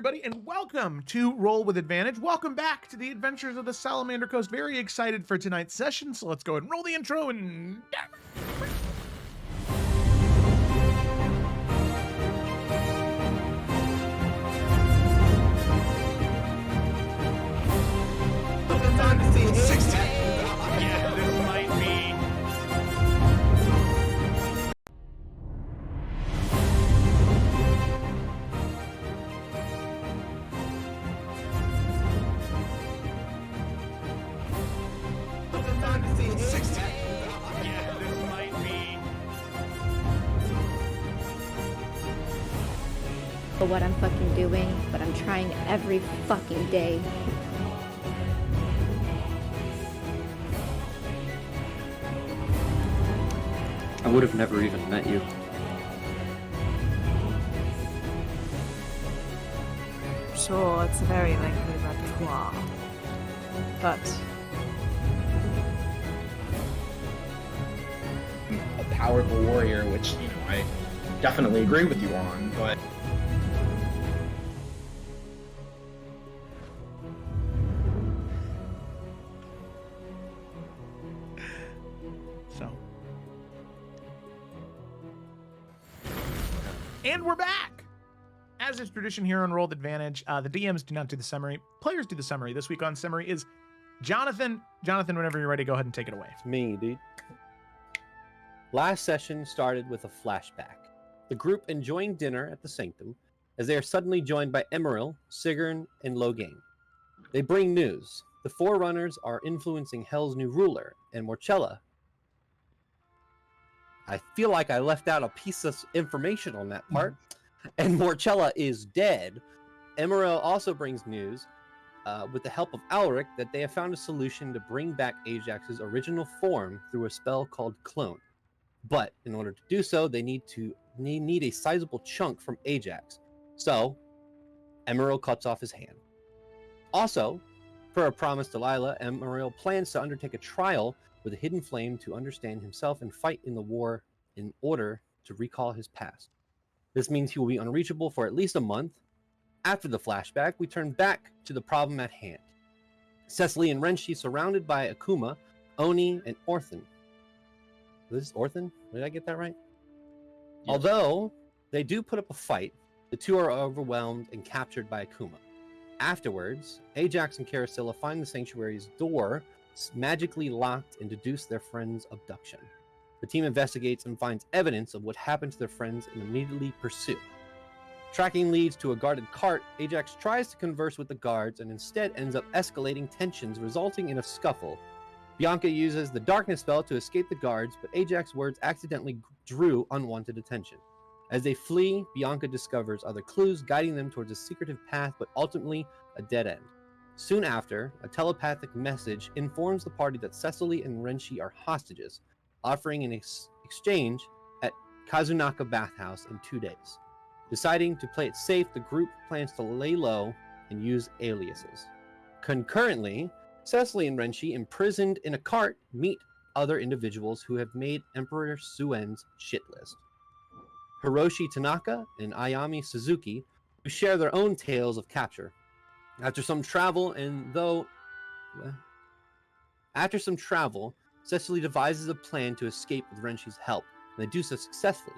everybody, and welcome to Roll with Advantage. Welcome back to the adventures of the Salamander Coast. Very excited for tonight's session, so let's go ahead and roll the intro and... Yeah, this might be... Yeah, this might be... For what I'm fucking doing, but I'm trying every fucking day. I would have never even met you. Sure, it's a very lengthy repertoire. But a powerful warrior, which, I definitely agree with you on, but And we're back! As is tradition here on Roll with Advantage, the DMs do not do the summary. Players do the summary. This week on summary is Jonathan. Jonathan, whenever you're ready, go ahead and take it away. It's me, dude. Last session started with a flashback. The group enjoying dinner at the Sanctum, as they are suddenly joined by Emeril, Sigrun, and Logain. They bring news. The Forerunners are influencing Hell's new ruler, and Morchella. I feel like I left out a piece of information on that part. And Morchella is dead. Emeril also brings news, with the help of Alric, that they have found a solution to bring back Ajax's original form through a spell called Clone. But in order to do so, they need a sizable chunk from Ajax. So, Emeril cuts off his hand. Also, per a promise to Lila, Emeril plans to undertake a trial with a hidden flame to understand himself and fight in the war in order to recall his past. This means he will be unreachable for at least a month. After the flashback, we turn back to the problem at hand. Cecily and Renshi surrounded by Akuma, Oni, and Orthan. This is Orthan? Did I get that right? Yes. Although they do put up a fight, the two are overwhelmed and captured by Akuma. Afterwards, Ajax and Carasilla find the sanctuary's door magically locked and deduce their friend's abduction. The team investigates and finds evidence of what happened to their friends and immediately pursue. Tracking leads to a guarded cart. Ajax tries to converse with the guards and instead ends up escalating tensions, resulting in a scuffle. Bianca uses the darkness spell to escape the guards, but Ajax's words accidentally drew unwanted attention. As they flee, Bianca discovers other clues guiding them towards a secretive path, but ultimately a dead end. Soon after, a telepathic message informs the party that Cecily and Renshi are hostages, offering an exchange at Kazunaka Bathhouse in 2 days. Deciding to play it safe, the group plans to lay low and use aliases. Concurrently, Cecily and Renshi, imprisoned in a cart, meet other individuals who have made Emperor Suen's shit list. Hiroshi Tanaka and Ayami Suzuki, who share their own tales of capture. After some travel, Cecily devises a plan to escape with Renshi's help, and they do so successfully,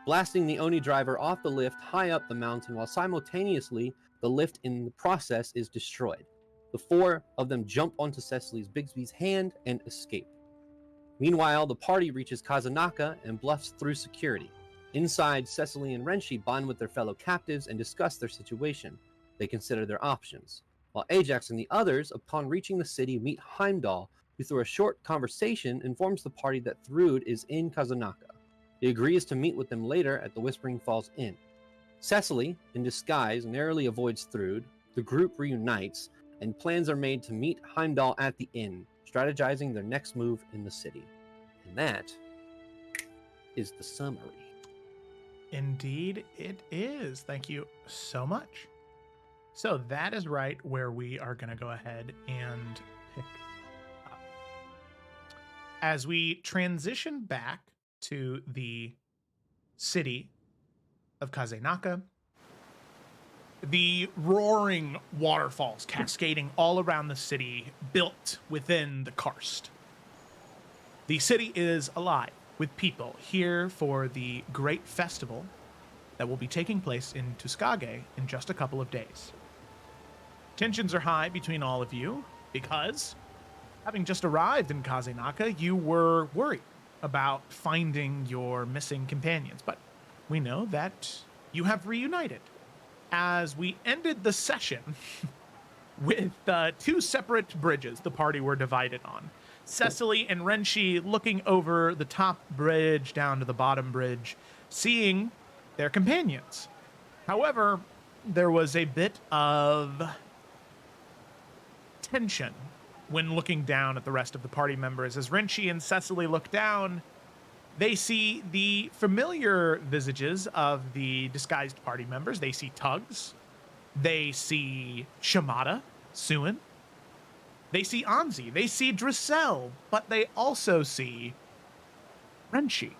blasting the Oni driver off the lift high up the mountain, while simultaneously the lift in the process is destroyed. The four of them jump onto Cecily's Bigsby's hand and escape. Meanwhile, the party reaches Kazunaka and bluffs through security. Inside, Cecily and Renshi bond with their fellow captives and discuss their situation. They consider their options. While Ajax and the others, upon reaching the city, meet Heimdall, who through a short conversation informs the party that Thrud is in Kazunaka. He agrees to meet with them later at the Whispering Falls Inn. Cecily, in disguise, narrowly avoids Thrud. The group reunites, and plans are made to meet Heimdall at the inn, strategizing their next move in the city. And that is the summary. Indeed, it is. Thank you so much. So that is right where we are going to go ahead and pick up. As we transition back to the city of Kazunaka, the roaring waterfalls cascading all around the city built within the karst. The city is alive with people here for the great festival that will be taking place in Tuskegee in just a couple of days. Tensions are high between all of you because, having just arrived in Kazunaka, you were worried about finding your missing companions, but we know that you have reunited. As we ended the session with two separate bridges the party were divided on. Cecily and Renshi looking over the top bridge down to the bottom bridge, seeing their companions. However, there was a bit of tension when looking down at the rest of the party members. As Renshi and Cecily look down, they see the familiar visages of the disguised party members. They see Tugs. They see Shimada, Suin. They see Anzi. They see Drissel. But they also see Renshi.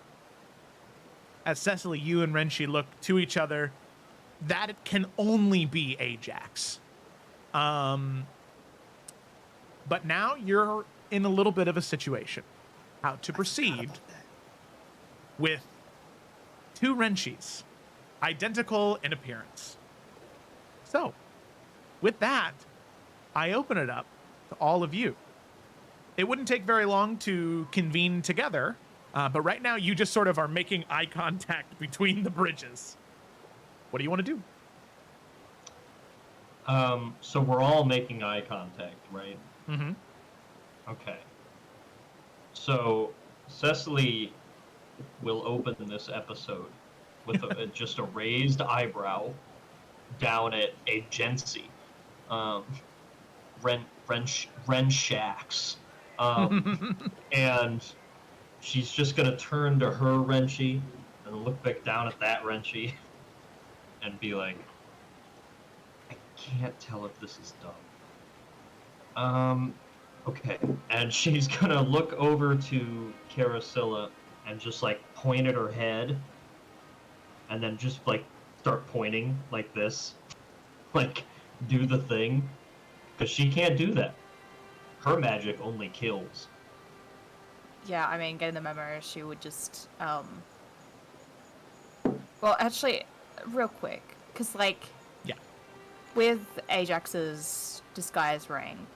As Cecily, you and Renshi look to each other, that it can only be Ajax. But now you're in a little bit of a situation. How to proceed with two Renshis, identical in appearance. So, with that, I open it up to all of you. It wouldn't take very long to convene together, but right now you just sort of are making eye contact between the bridges. What do you want to do? So we're all making eye contact, right? Mm-hmm. Okay. So Cecily will open this episode with just a raised eyebrow down at Agency. Ren Shax. And she's just gonna turn to her Renshi and look back down at that Renshi and be like, I can't tell if this is dumb. Okay. And she's gonna look over to Carasilla and just like point at her head and then just like start pointing like this. Like, do the thing. Because she can't do that. Her magic only kills. Yeah, I mean, getting the memo, she would just, Well, actually, real quick, because, like... Yeah. With Ajax's disguise ring,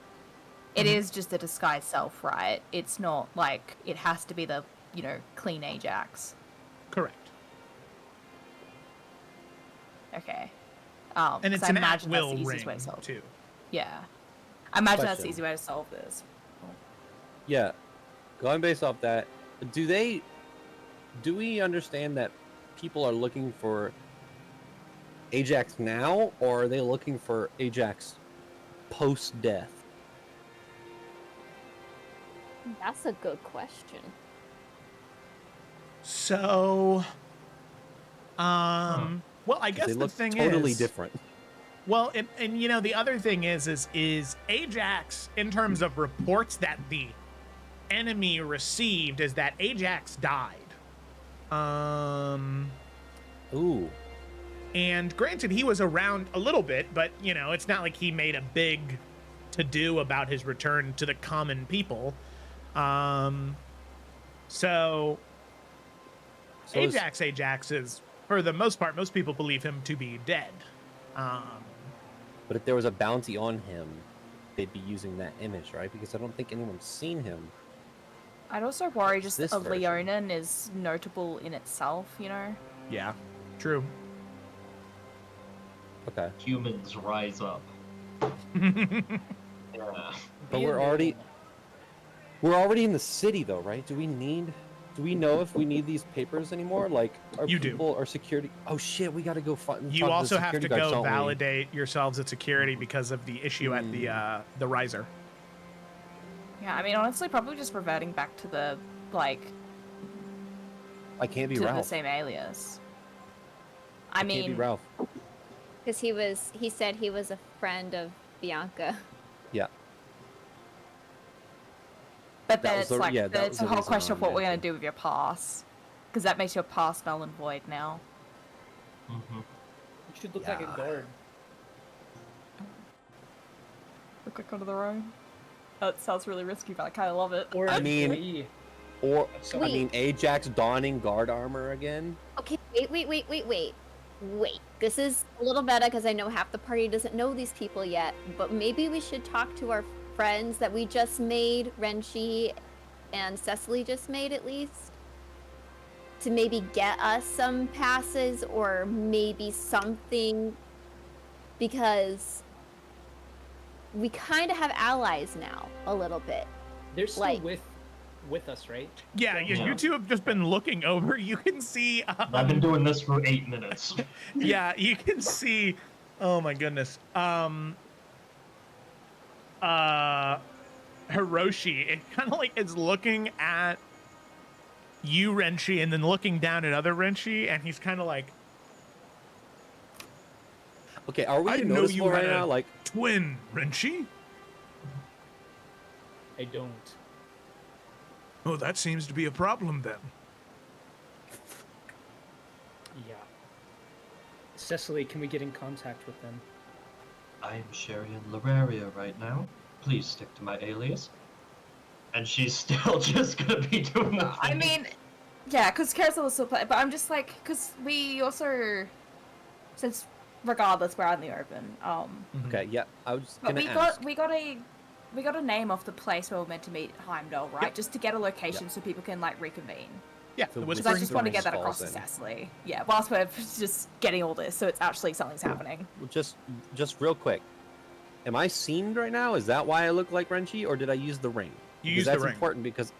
it is just the disguise self, right? It's not, like, it has to be the, clean Ajax. Correct. Okay. And it's I an imagine that's at-will the easiest ring, way to solve. too. Yeah. I imagine that's the Question. easy way to solve this. Yeah, going based off that, do we understand that people are looking for Ajax now, or are they looking for Ajax post-death? That's a good question. So, well, I guess They the look thing totally is... different. Well, and the other thing is Ajax, in terms of reports that the enemy received, is that Ajax died. Ooh. And granted, he was around a little bit, but, it's not like he made a big to-do about his return to the common people. So Ajax is, for the most part, most people believe him to be dead. But if there was a bounty on him, they'd be using that image, right? Because I don't think anyone's seen him. I'd also worry just This a version. Leonin is notable in itself, Yeah, true. Okay. Humans rise up. Yeah. But we're already in the city, though, right? Do we know if we need these papers anymore? Like, our security... Oh, shit, we gotta go find... You also have to go validate yourselves at security because of the issue at the riser. Yeah, I mean, honestly, probably just reverting back to the, I can't be to Ralph. the same alias. I Can't be mean, Ralph. Because he said he was a friend of Bianca. Yeah. but that then was it's the- like, yeah, that then was it's a the whole reason question why of I what we're going to mentioned. do with your pass. Because that makes your pass null and void now. Mm-hmm. You should look like a Yeah. guard. A quick one of their own. That sounds really risky, but I kind of love it. Or I mean- we- Or So- I mean, Ajax donning guard armor again. Okay, wait. This is a little meta because I know half the party doesn't know these people yet, but maybe we should talk to our friends that we just made, Renshi and Cecily just made at least, to maybe get us some passes or maybe something, because we kind of have allies now, a little bit. They're still like- with us, right? Yeah, Yeah. you two have just been looking over. You can see. I've been doing this for 8 minutes. Yeah, you can see. Oh my goodness. Hiroshi, it kind of like is looking at you, Renshi, and then looking down at other Renshi, and he's kind of like, Okay, are we I didn't know noticeable you right had a- now? Like, twin, Renshi? I don't. Oh, that seems to be a problem then. Yeah. Cecily, can we get in contact with them? I'm Sherry and Lararia right now. Please stick to my alias. And she's still just gonna be doing the I thing. mean, yeah, because Carousel is still playing, but I'm just like, because we also, since regardless we're out in the open, okay, yeah, I was but gonna we ask. got a name off the place where we're meant to meet Heimdall, right? Yep. Just to get a location so people can like reconvene. Yeah, So the which Because I whispering just want to Whispering get that falls across to in. Cecily. Yeah, whilst we're just getting all this, so it's actually something's happening. Just real quick. Am I seamed right now? Is that why I look like Renchi, or did I use the ring? You Because used the that's ring. important because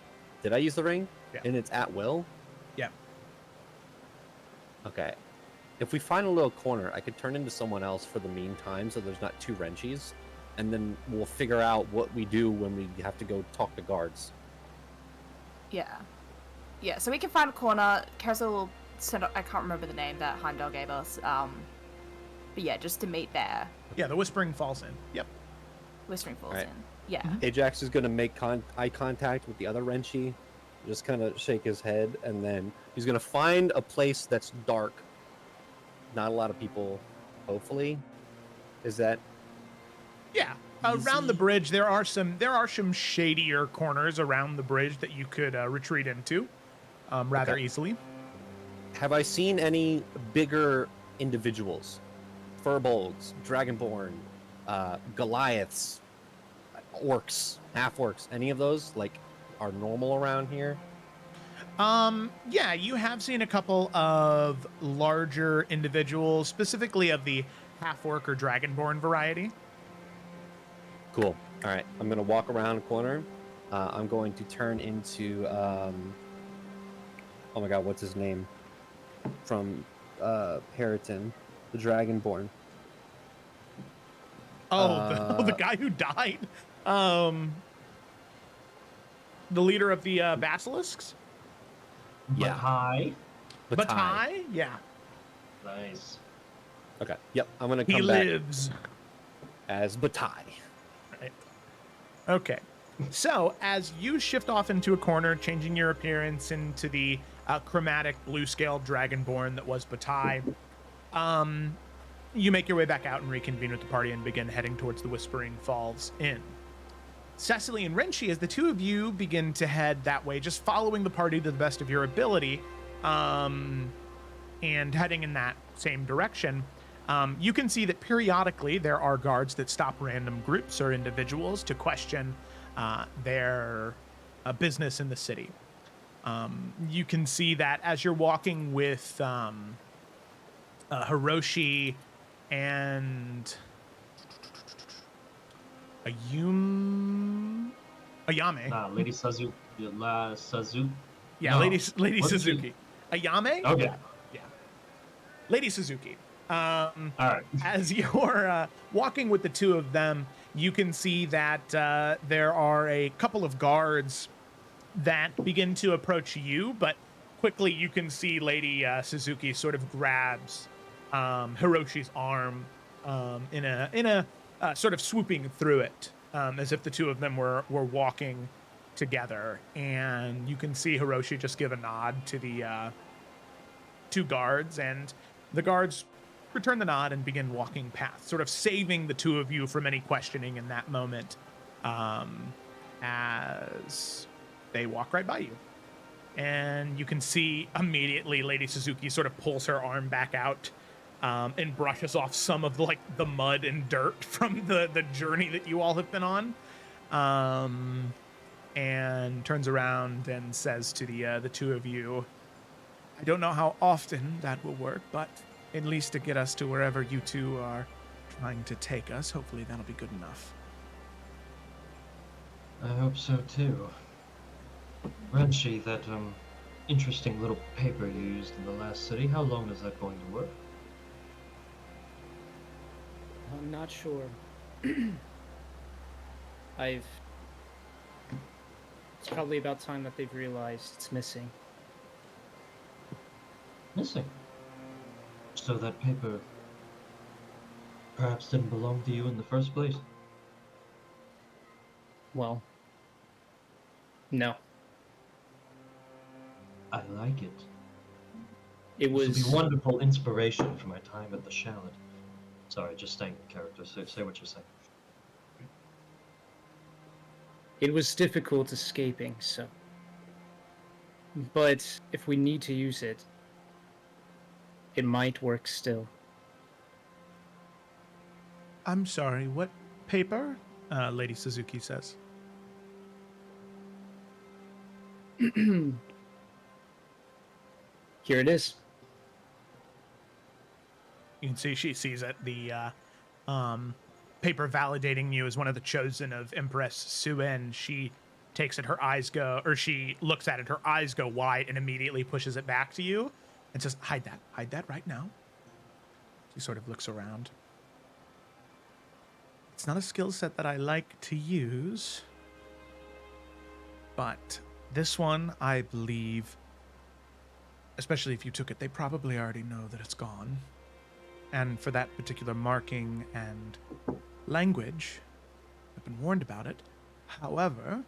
did I use the ring? Yeah. And it's at will? Yeah. Okay. If we find a little corner, I could turn into someone else for the meantime so there's not two Renchis. And then we'll figure out what we do when we have to go talk to guards. Yeah. Yeah, so we can find a corner. Carousel will send I can't remember the name that Heimdall gave us. But yeah, just to meet there. Yeah, the whispering falls in. Yep. Whispering Falls Right. in. Yeah. Ajax is going to make eye contact with the other Renchi, just kind of shake his head, and then he's going to find a place that's dark. Not a lot of people, hopefully. Is that Yeah. Around the Easy. bridge, there are some shadier corners around the bridge that you could retreat into, rather Okay. easily. Have I seen any bigger individuals? Furbolgs, Dragonborn, Goliaths, orcs, half orcs, any of those like are normal around here? Yeah, you have seen a couple of larger individuals, specifically of the half orc or dragonborn variety. Cool. All right, I'm gonna walk around a corner. I'm going to turn into oh my god, what's his name? From Heriton, the Dragonborn. Oh, the guy who died. The leader of the basilisks. Yeah. Hi. Batai. Yeah, Nice. Okay. Yep. I'm gonna he come back lives. as Batai. Right. Okay. So as you shift off into a corner, changing your appearance into the chromatic blue scale dragonborn that was Batai, you make your way back out and reconvene with the party and begin heading towards the Whispering Falls Inn. Cecily and Renshi, as the two of you begin to head that way, just following the party to the best of your ability, and heading in that same direction, you can see that periodically there are guards that stop random groups or individuals to question their business in the city. You can see that as you're walking with Hiroshi and Ayame. Lady Sazu. La Sazu. Yeah, No. Lady What is Suzuki. Ayame? Okay. Yeah. Lady Suzuki. All right. As you're walking with the two of them, you can see that there are a couple of guards that begin to approach you, but quickly you can see Lady Suzuki sort of grabs Hiroshi's arm in a sort of swooping through it, as if the two of them were walking together, and you can see Hiroshi just give a nod to the two guards, and the guards return the nod and begin walking past, sort of saving the two of you from any questioning in that moment, as they walk right by you. And you can see immediately Lady Suzuki sort of pulls her arm back out, and brushes off some of the mud and dirt from the journey that you all have been on, and turns around and says to the two of you, "I don't know how often that will work, but at least to get us to wherever you two are trying to take us, hopefully that'll be good enough." I hope so too. Renshi, that interesting little paper you used in the last city, how long is that going to work? I'm not sure. It's probably about time that they've realized it's missing. Missing? So that paper perhaps didn't belong to you in the first place? Well, no. I like it. It This was would be wonderful inspiration for my time at the chalet. Sorry, just staying in character. Say what you're saying. It was difficult escaping, so. But if we need to use it, it might work still. "I'm sorry, what paper?" Lady Suzuki says. Here it is. You can see she sees it. The paper validating you as one of the chosen of Empress Suen. She takes it, her eyes go, or she looks at it, her eyes go wide, and immediately pushes it back to you and says, hide that right now." She sort of looks around. "It's not a skill set that I like to use, but this one, I believe, especially if you took it, they probably already know that it's gone. And for that particular marking and language, I've been warned about it. However,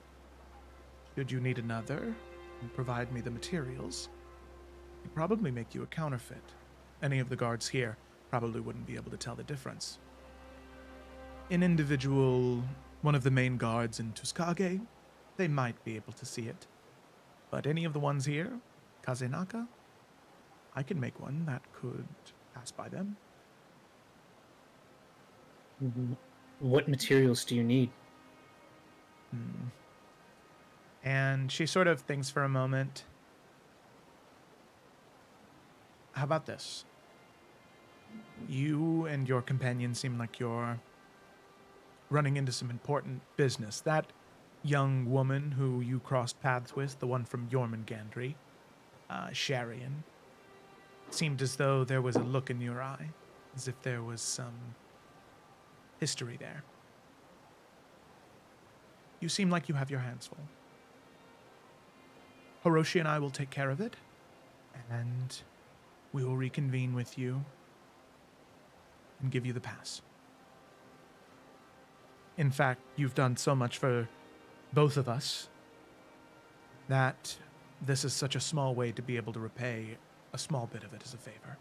should you need another and provide me the materials, I'd probably make you a counterfeit. Any of the guards here probably wouldn't be able to tell the difference. An individual, one of the main guards in Tuskage, they might be able to see it. But any of the ones here, Kazenaka, I can make one that could pass by them." What materials do you need? And she sort of thinks for a moment. "How about this? You and your companion seem like you're running into some important business. That young woman who you crossed paths with, the one from Jormungandry, Sharian, seemed as though there was a look in your eye, as if there was some history there. You seem like you have your hands full. Hiroshi and I will take care of it, and we will reconvene with you and give you the pass. In fact, you've done so much for both of us that this is such a small way to be able to repay a small bit of it as a favor."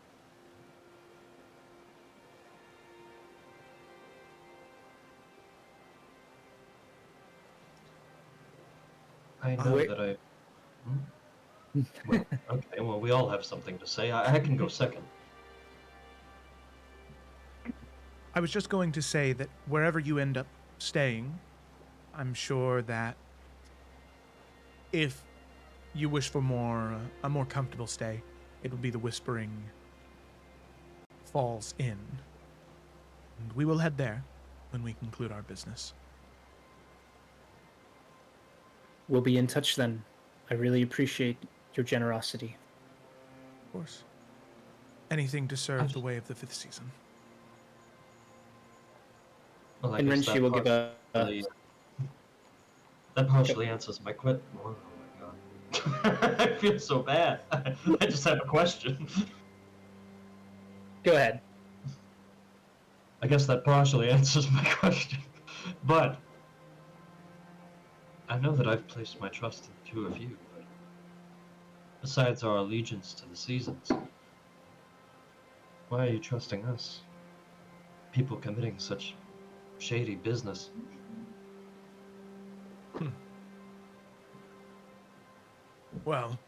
I know Wait. that I... Well, okay, well, we all have something to say. I can go second. I was just going to say that wherever you end up staying, I'm sure that if you wish for a more comfortable stay, it will be the Whispering Falls Inn. And we will head there when we conclude our business. We'll be in touch then. I really appreciate your generosity. Of course. Anything to serve the way of the 5th season. Well, I And guess Renshi that will give partially- That partially answers my question. Oh my god. I feel so bad. I just have a question. Go ahead. I guess that partially answers my question. But I know that I've placed my trust in the two of you, but besides our allegiance to the seasons, Why are you trusting us? People committing such shady business. Well,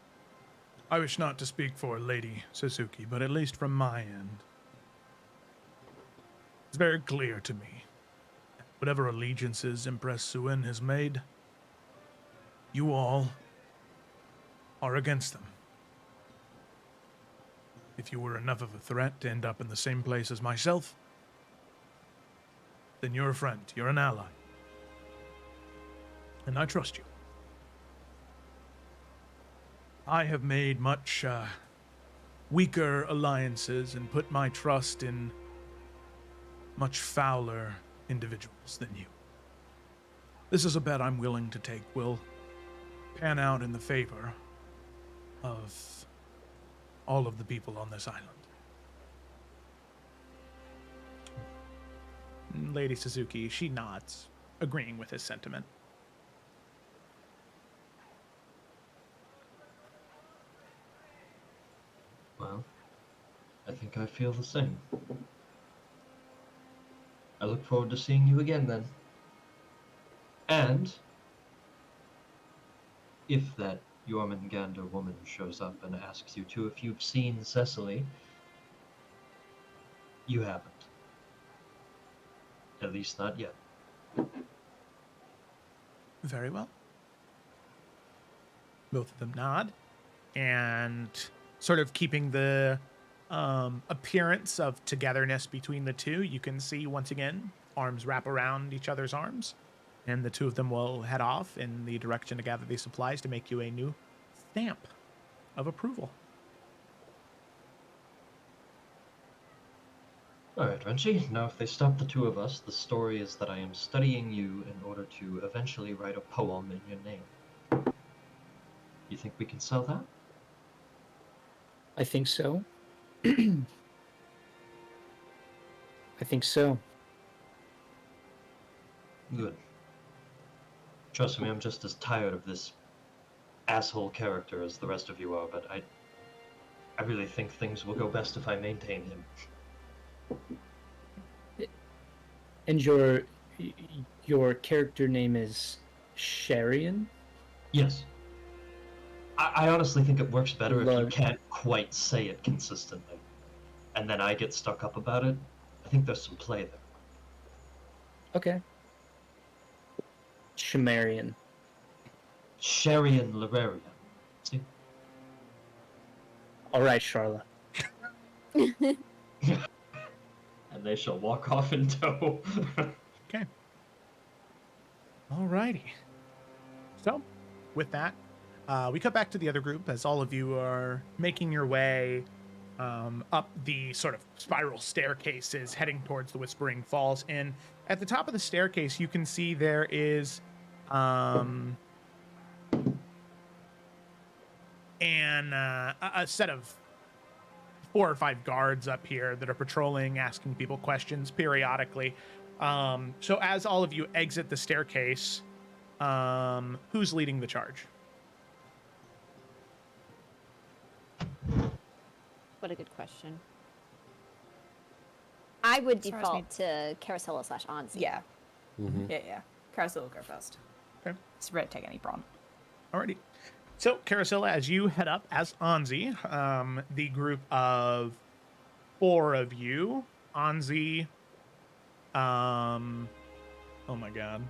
I wish not to speak for Lady Suzuki, but at least from my end, it's very clear to me. Whatever allegiances Empress Suen has made, you all are against them. If you were enough of a threat to end up in the same place as myself, then you're a friend, you're an ally. And I trust you. I have made much weaker alliances and put my trust in much fouler individuals than you. This is a bet I'm willing to take. Will pan out in the favor of all of the people on this island. Lady Suzuki, she nods, agreeing with his sentiment. Well, I think I feel the same. I look forward to seeing you again then. And if that Jormungandr woman shows up and asks you to, if you've seen Cecily, you haven't. At least not yet. Very well. Both of them nod, and sort of keeping the appearance of togetherness between the two, you can see once again arms wrap around each other's arms, and the two of them will head off in the direction to gather these supplies to make you a new stamp of approval. Alright, Renchi, now if they stop the two of us, the story is that I am studying you in order to eventually write a poem in your name. You think we can sell that? I think so. I think so. Good. Trust me, I'm just as tired of this asshole character as the rest of you are, but I really think things will go best if I maintain him. And your character name is Sharian? Yes. I honestly think it works better if you Lord. can't quite say it consistently. And then I get stuck up about it. I think there's some play there. Okay. Shimarian. Sharian Lorarian. See? All right, Charla. And they shall walk off in tow. Okay. Alrighty. So, with that, we cut back to the other group as all of you are making your way up the sort of spiral staircases heading towards the Whispering Falls. And at the top of the staircase, you can see there is a set of 4 or 5 guards up here that are patrolling, asking people questions periodically. So as all of you exit the staircase, who's leading the charge? What a good question. I would As far as me- default to Carousel / Anzi. Yeah. Mhm. Yeah. Carousel will go first. Okay. It's red, take any brawn. Alrighty. So, Carosilla, as you head up as Anzi, the group of 4 of you, Anzi, oh my god,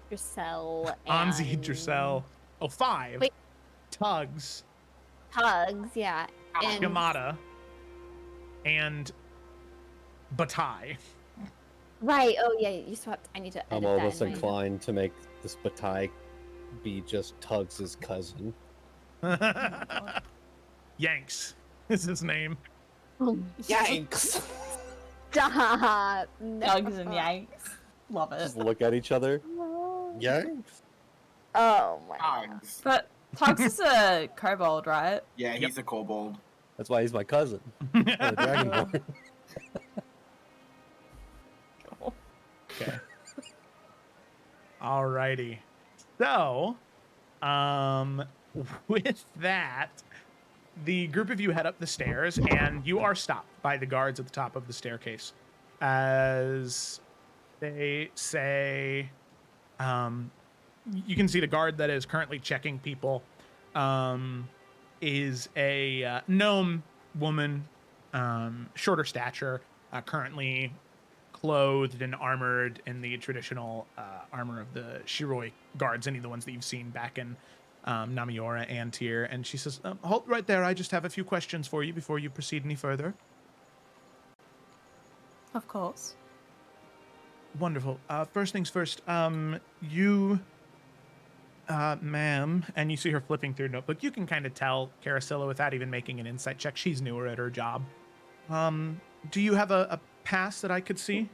Drusel Anzi, and Drusel, 5, Wait. Tugs, Tugs, yeah. And Yamada, and Batai. right, oh yeah, you swapped. I need to edit I'm that almost in my- inclined to make this Batai be just Tugs' cousin. Yanks is his name. Oh, Yanks! stop. No. Dogs and Yanks. Love it. Just look at each other. Yanks? Oh my god. Dogs. But Tugs is a kobold, right? Yeah, he's a kobold. That's why he's my cousin. The Dragonborn. Okay. Alrighty. So, with that, the group of you head up the stairs, and you are stopped by the guards at the top of the staircase as they say, you can see the guard that is currently checking people is a gnome woman, shorter stature, currently clothed and armored in the traditional armor of the Shiroi guards, any of the ones that you've seen back in Namiora and Tyr. And she says, halt right there. I just have a few questions for you before you proceed any further. Of course. Wonderful. First things first, you, ma'am, and you see her flipping through a notebook. You can kind of tell Carasilla without even making an insight check. She's newer at her job. Do you have a pass that I could see?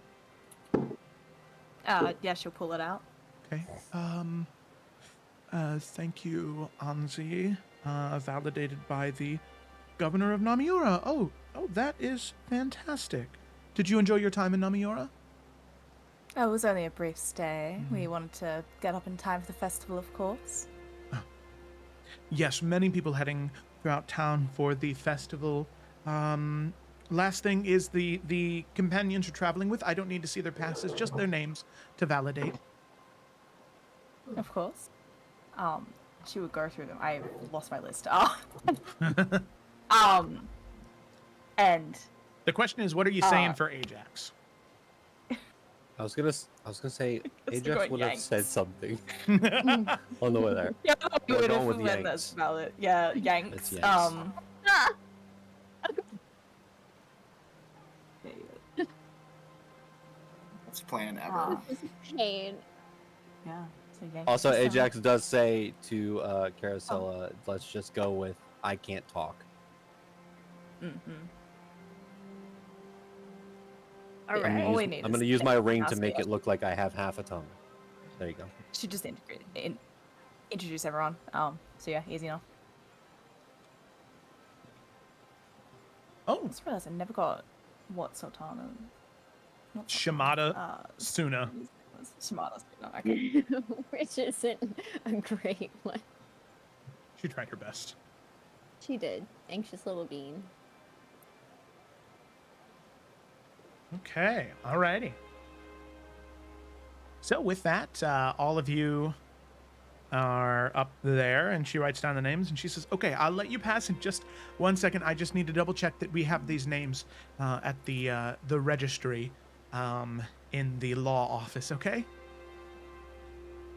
Yeah, she'll pull it out. Okay. Thank you, Anzi. Validated by the governor of Namiura. Oh, that is fantastic. Did you enjoy your time in Namiura? Oh, it was only a brief stay. We wanted to get up in time for the festival, of course. Yes, many people heading throughout town for the festival. Last thing is the companions you're traveling with. I don't need to see their passes, just their names to validate. Of course. She would go through them. I lost my list. And The question is, what are you saying for Ajax? I was gonna say Just Ajax going would have Yanks. said something on the way there. yeah, We're would going have with when Yanks. that's valid. Yeah, Yanks. It's Yanks. Best plan ever. Pain. Yeah. So Yanks Also, is, Ajax does say to Carasilla, let's just go with I can't talk. All I'm right. All we gonna, need use, I'm is gonna use my ring to ask make me. it look like I have half a tongue. There you go. Should just introduce everyone. So yeah, easy enough. Oh, I just realized I never got what Sultana. Not Shimada Suna. Shimada. Okay. Which isn't a great one. She tried her best. She did. Anxious little bean. Okay, alrighty. So with that, all of you are up there, and she writes down the names, and she says, okay, I'll let you pass in just 1 second. I just need to double check that we have these names at the registry in the law office, okay?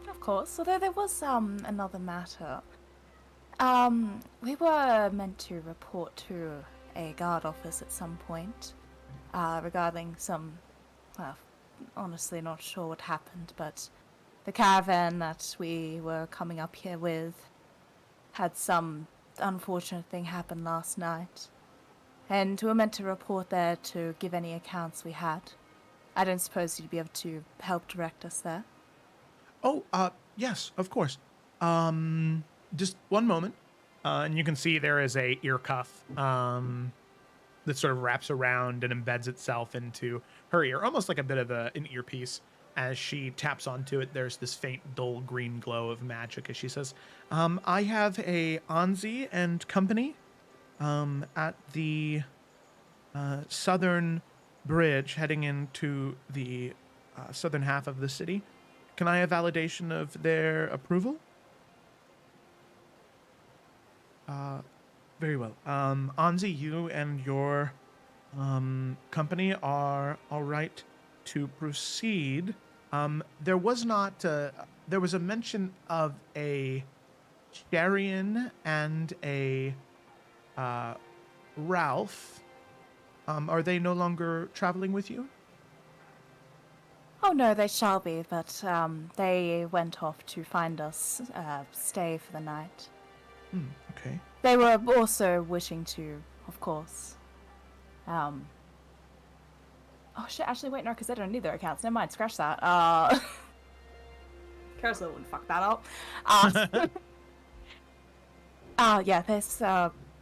Of course. Although there was another matter. We were meant to report to a guard office at some point regarding some, well, honestly not sure what happened, but the caravan that we were coming up here with had some unfortunate thing happen last night. And we were meant to report there to give any accounts we had. I don't suppose you'd be able to help direct us there. Oh, yes, of course. Just one moment. And you can see there is a ear cuff that sort of wraps around and embeds itself into her ear, almost like a bit of an earpiece. As she taps onto it, there's this faint, dull green glow of magic as she says, I have a Anzi and company at the southern bridge heading into the southern half of the city. Can I have validation of their approval? Very well. Anzi, you and your company are all right to proceed. There was a mention of a Sharian and a Ralph. Are they no longer traveling with you? Oh no, they shall be, but they went off to find us, stay for the night. Okay. They were also wishing to, of course. Oh shit, actually wait, no, because they don't need their accounts. Never mind, scratch that. Carousel wouldn't fuck that up. Yeah,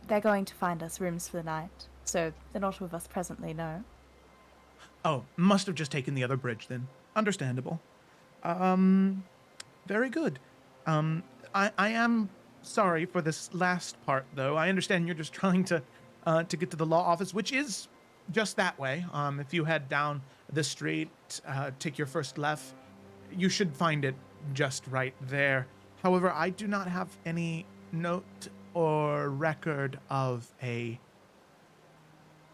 they're going to find us rooms for the night. So they're not with us presently, no. Oh, must have just taken the other bridge then. Understandable. Very good. I am sorry for this last part, though. I understand you're just trying to get to the law office, which is just that way. If you head down the street, take your first left, you should find it just right there. However, I do not have any note or record of a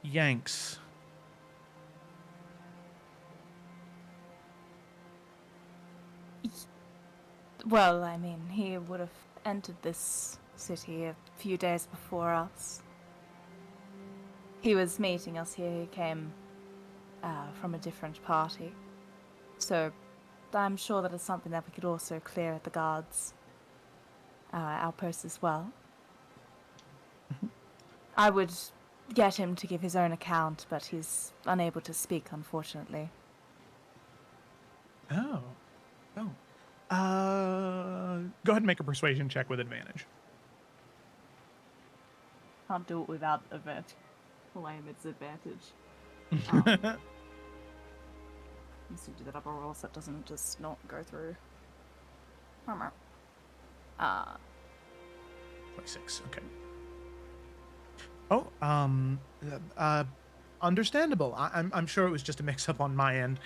Yanks. Well, I mean, he would have entered this city a few days before us. He was meeting us here. He came from a different party. So I'm sure that it's something that we could also clear at the guards' outpost as well. I would get him to give his own account, but he's unable to speak, unfortunately. Oh. Go ahead and make a persuasion check with advantage. Can't do it without advantage. Claim its advantage. Let's do that upper roll so it doesn't just not go through. 26. Okay. Oh, understandable. I'm sure it was just a mix-up on my end.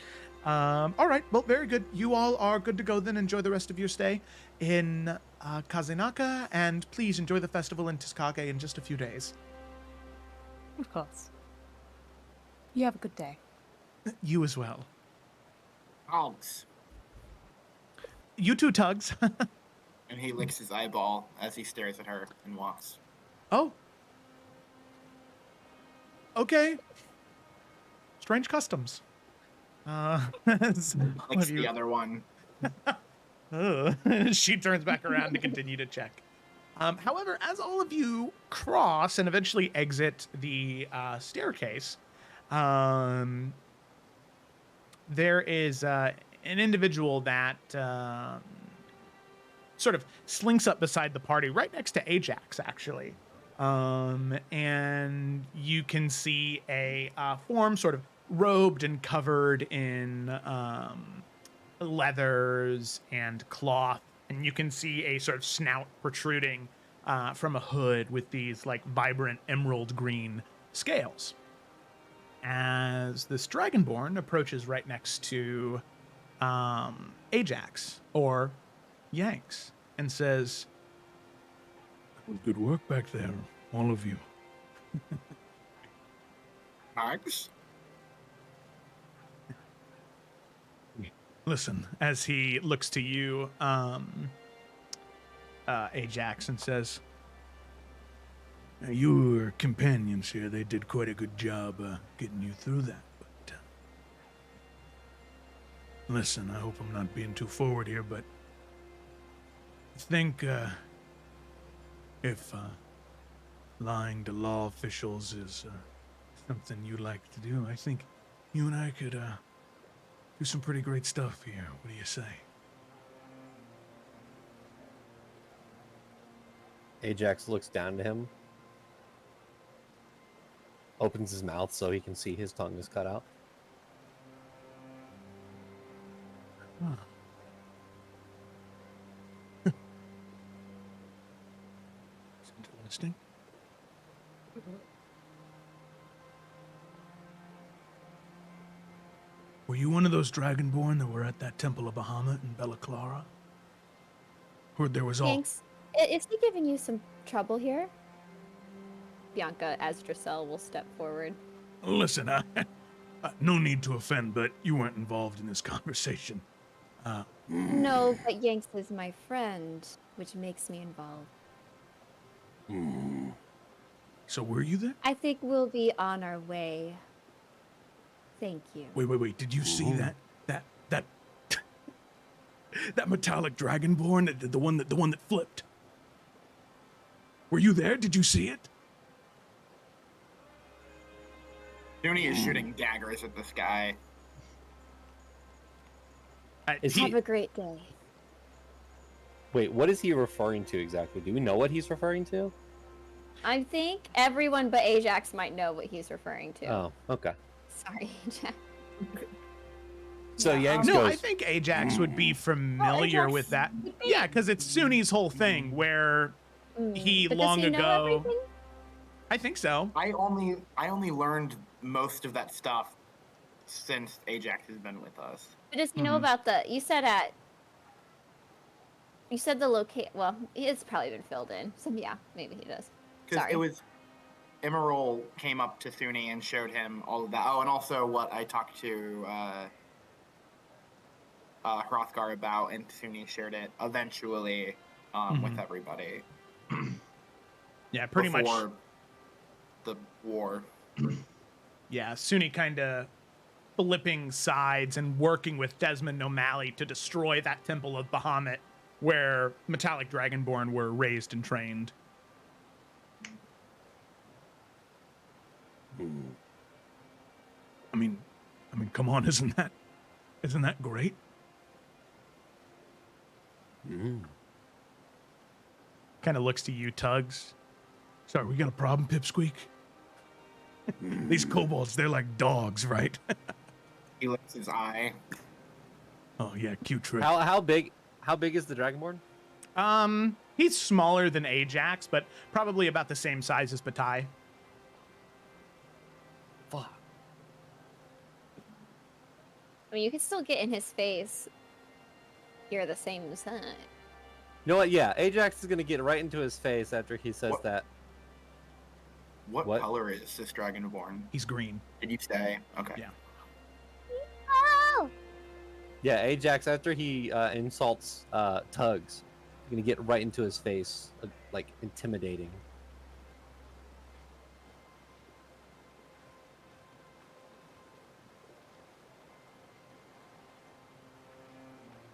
All right. Well, very good. You all are good to go then. Enjoy the rest of your stay in Kazunaka, and please enjoy the festival in Tsuchikage in just a few days. Of course. You have a good day. You as well. Dogs. You too, Tugs. And he licks his eyeball as he stares at her and walks. Oh. Okay. Strange customs. Licks the other one. She turns back around to continue to check. However, as all of you cross and eventually exit the staircase, there is an individual that sort of slinks up beside the party, right next to Ajax, actually. And you can see a form sort of robed and covered in leathers and cloth, and you can see a sort of snout protruding from a hood with these like vibrant emerald green scales. As this dragonborn approaches right next to Ajax or Yanks and says, "Good work back there, all of you." Dogs? Listen, as he looks to you, Ajax, and says, "Your companions here, they did quite a good job getting you through that. But listen, I hope I'm not being too forward here, but I think if lying to law officials is something you like to do, I think you and I could do some pretty great stuff here. What do you say?" Ajax looks down to him, opens his mouth so he can see his tongue is cut out. It's interesting. Were you one of those dragonborn that were at that Temple of Bahamut in Bella Clara? Heard there was all... Thanks. Is he giving you some trouble here? Bianca, as Dracel, will step forward. Listen, no need to offend, but you weren't involved in this conversation. No, but Yanks is my friend, which makes me involved. So were you there? I think we'll be on our way. Thank you. Wait. Did you see that that metallic dragonborn, the one that flipped? Were you there? Did you see it? Dooney is shooting daggers at this guy. Have a great day. Wait, what is he referring to exactly? Do we know what he's referring to? I think everyone but Ajax might know what he's referring to. Oh, okay. Sorry, Ajax. So Yanks no, goes, I think Ajax would be familiar Ajax with that. would be. Yeah, because it's Suni's whole thing where he But long does he know ago. everything? I think so. I only learned most of that stuff since Ajax has been with us. But does he know about the? You said the locate. Well, it's probably been filled in. So yeah, maybe he does. Because Sorry. it was Emerald came up to Suni and showed him all of that. Oh, and also what I talked to Hrothgar about, and Suni shared it eventually with everybody. Yeah, pretty much. Before the war. Yeah, Suni kind of flipping sides and working with Desmond O'Malley to destroy that temple of Bahamut where metallic dragonborn were raised and trained. I mean, come on, isn't that great? Kind of looks to you, Tugs. Sorry, we got a problem, Pipsqueak? These kobolds, they're like dogs, right? He licks his eye. Oh yeah, cute trick. How big is the Dragonborn? He's smaller than Ajax, but probably about the same size as Bataille. Fuck. I mean, you can still get in his face. You're the same size. You know what? Yeah, Ajax is gonna get right into his face after he says that. What What? color is this Dragonborn? He's green. Did you say? Okay. Yeah. Oh! Yeah, Ajax after he insults Tugs, he's gonna get right into his face, like intimidating.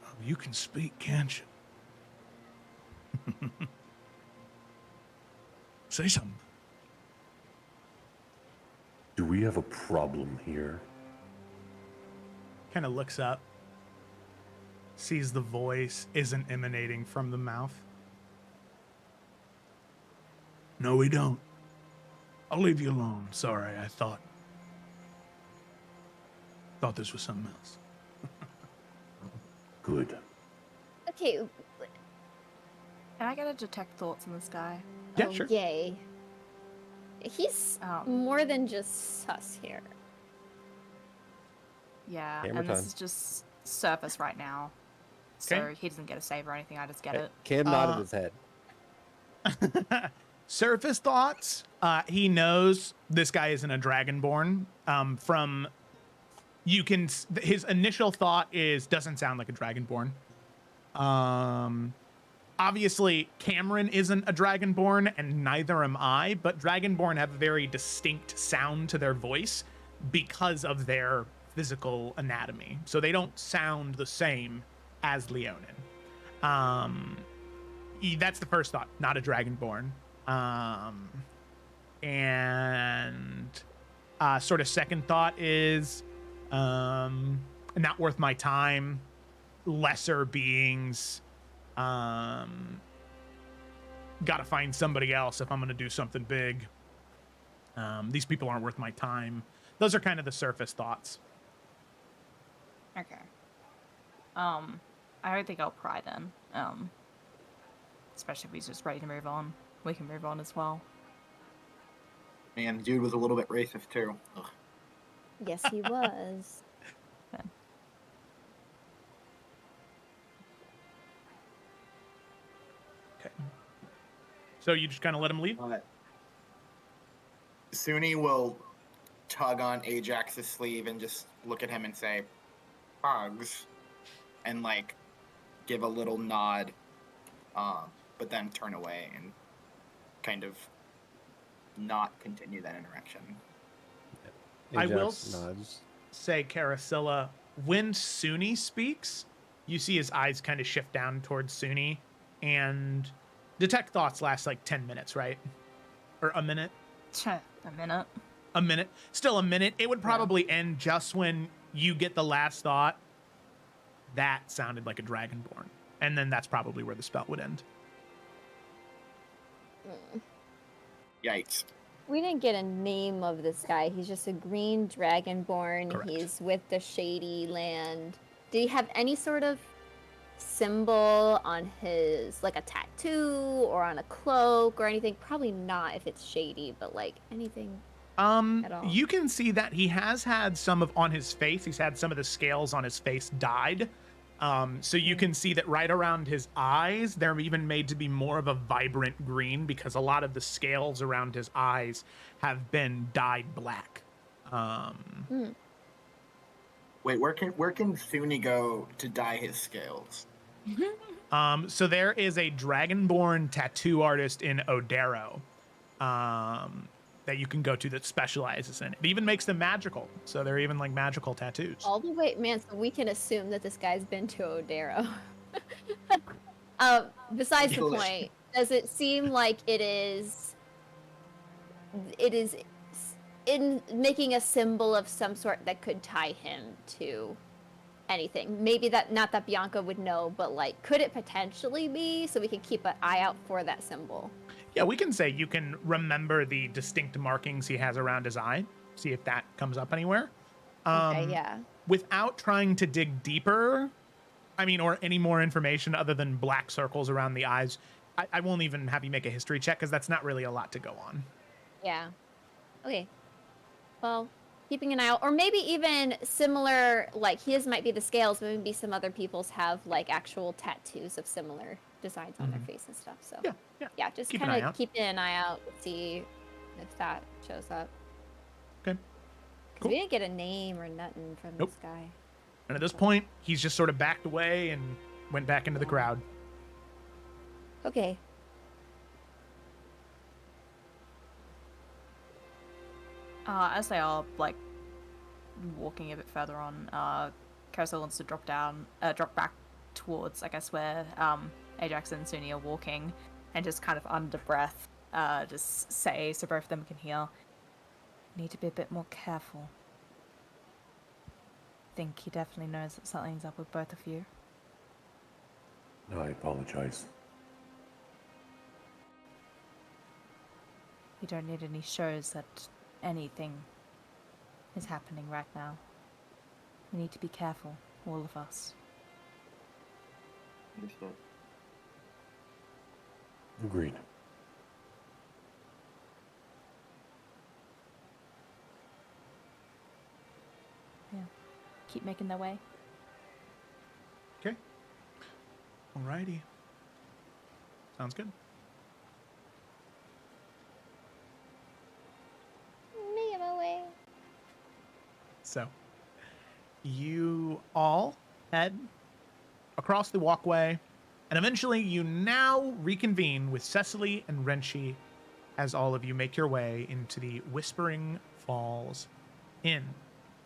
Oh, you can speak, can't you? Say something. Do we have a problem here? Kind of looks up, sees the voice isn't emanating from the mouth. No, we don't. I'll leave you alone. Sorry, I thought this was something else. Good. Okay. Can I get a detect thoughts on this guy? Yeah, Oh, sure. Yay. He's more than just sus here. Yeah, Hammer and this time. is just surface right now. So he doesn't get a save or anything, I just get it. Cam nodded his head. Surface thoughts. He knows this guy isn't a dragonborn. From you can his initial thought is doesn't sound like a dragonborn. Obviously Cameron isn't a dragonborn and neither am I, but dragonborn have a very distinct sound to their voice because of their physical anatomy. So they don't sound the same as Leonin. That's the first thought, not a dragonborn. And sort of second thought is not worth my time, lesser beings. Gotta find somebody else if I'm gonna do something big. These people aren't worth my time. Those are kind of the surface thoughts. Okay. I don't think I'll pry then. Especially if he's just ready to move on. We can move on as well. Man, the dude was a little bit racist too. Ugh. Yes, he was. Okay. So you just kind of let him leave? Suni will tug on Ajax's sleeve and just look at him and say, "Hugs," and like give a little nod, but then turn away and kind of not continue that interaction. I will nods. say, Carasilla, when Suni speaks, you see his eyes kind of shift down towards Suni, and detect thoughts lasts like 10 minutes, right? Or a minute? A minute. A minute. Still a minute. It would probably end just when you get the last thought. That sounded like a dragonborn. And then that's probably where the spell would end. Yikes. We didn't get a name of this guy. He's just a green dragonborn. Correct. He's with the Shady Land. Did he have any sort of symbol on his, like a tattoo or on a cloak or anything? Probably not if it's shady, but like anything at all. You can see that he has had some of on his face. He's had some of the scales on his face dyed. So you can see that right around his eyes, they're even made to be more of a vibrant green because a lot of the scales around his eyes have been dyed black. Wait, where can Thune go to dye his scales? So there is a dragonborn tattoo artist in Odero that you can go to that specializes in it. It even makes them magical. So they're even like magical tattoos. All the way, man, so we can assume that this guy's been to Odero. Besides the point, does it seem like it is in making a symbol of some sort that could tie him to anything? Maybe that, not that Bianca would know, but like, could it potentially be, so we can keep an eye out for that symbol? Yeah, we can say you can remember the distinct markings he has around his eye. See if that comes up anywhere. Okay, yeah. Without trying to dig deeper, I mean, or any more information other than black circles around the eyes, I won't even have you make a history check because that's not really a lot to go on. Yeah. Okay. Well, keeping an eye out, or maybe even similar, like his might be the scales, but maybe some other people's have like actual tattoos of similar designs on their face and stuff. So yeah, just kind of keeping an eye out to see if that shows up. Okay. Cool. We didn't get a name or nothing from this guy. And at this point, he's just sort of backed away and went back into the crowd. Okay. As they are like walking a bit further on, Carousel wants to drop back towards, I guess, where Ajax and Sunny are walking, and just kind of under breath, just say so both of them can hear. Need to be a bit more careful. Think he definitely knows that something's up with both of you. I apologize. You don't need any shows that anything is happening right now. We need to be careful, all of us. Agreed. Yeah. Keep making their way. Okay. Alrighty. Sounds good. Making my way. So, you all head across the walkway, and eventually you now reconvene with Cecily and Renshi as all of you make your way into the Whispering Falls Inn.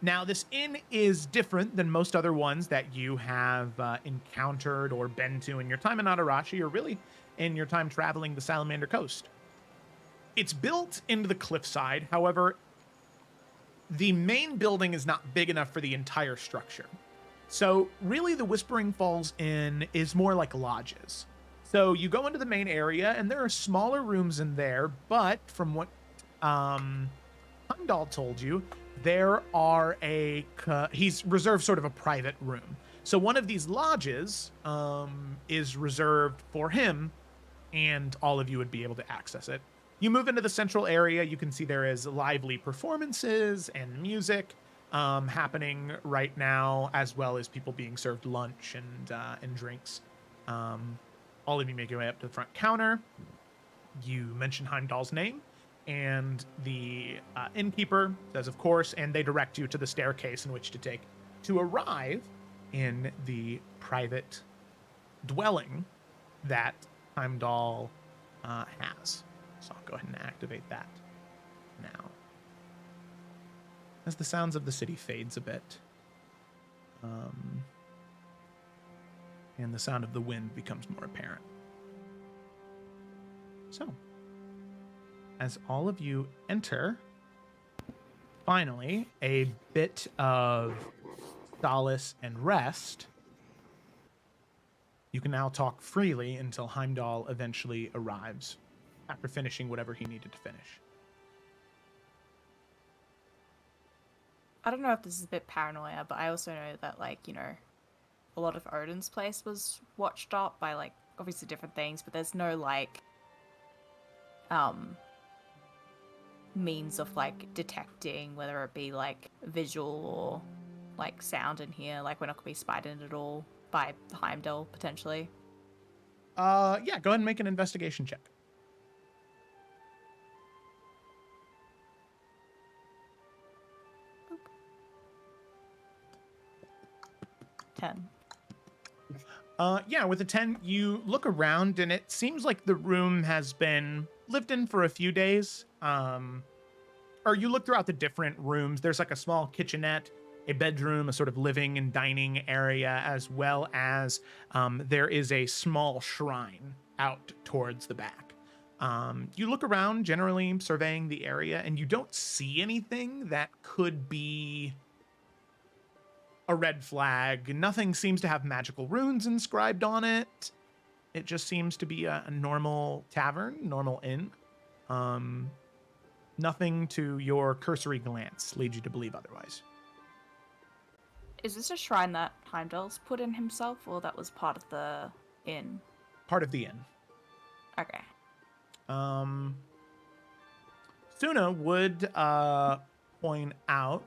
Now, this inn is different than most other ones that you have encountered or been to in your time in Adarashi, or really in your time traveling the Salamander coast. It's built into the cliffside, however, the main building is not big enough for the entire structure. So really the Whispering Falls Inn is more like lodges. So you go into the main area and there are smaller rooms in there, but from what Heimdall told you, there are he's reserved sort of a private room. So one of these lodges is reserved for him, and all of you would be able to access it. You move into the central area, you can see there is lively performances and music happening right now, as well as people being served lunch and drinks. All of you make your way up to the front counter. You mention Heimdall's name, and the innkeeper says, of course, and they direct you to the staircase in which to take to arrive in the private dwelling that Heimdall has. So I'll go ahead and activate that now. As the sounds of the city fades a bit, and the sound of the wind becomes more apparent. So, as all of you enter, finally, a bit of solace and rest, you can now talk freely until Heimdall eventually arrives, after finishing whatever he needed to finish. I don't know if this is a bit paranoia, but I also know that, like, you know, a lot of Odin's place was watched up by, like, obviously different things, but there's no, like, means of, like, detecting, whether it be, like, visual or, like, sound in here. Like, we're not going to be spied in at all by Heimdall, potentially. Yeah, go ahead and make an investigation check. Boop. 10. Yeah, with a 10, you look around and it seems like the room has been lived in for a few days. Or you look throughout the different rooms. There's like a small kitchenette, a bedroom, a sort of living and dining area, as well as there is a small shrine out towards the back. You look around, generally surveying the area, and you don't see anything that could be a red flag. Nothing seems to have magical runes inscribed on it. It just seems to be a normal tavern, normal inn. Nothing to your cursory glance leads you to believe otherwise. Is this a shrine that Heimdall's put in himself, or that was part of the inn? Part of the inn. Okay. Suna would point out,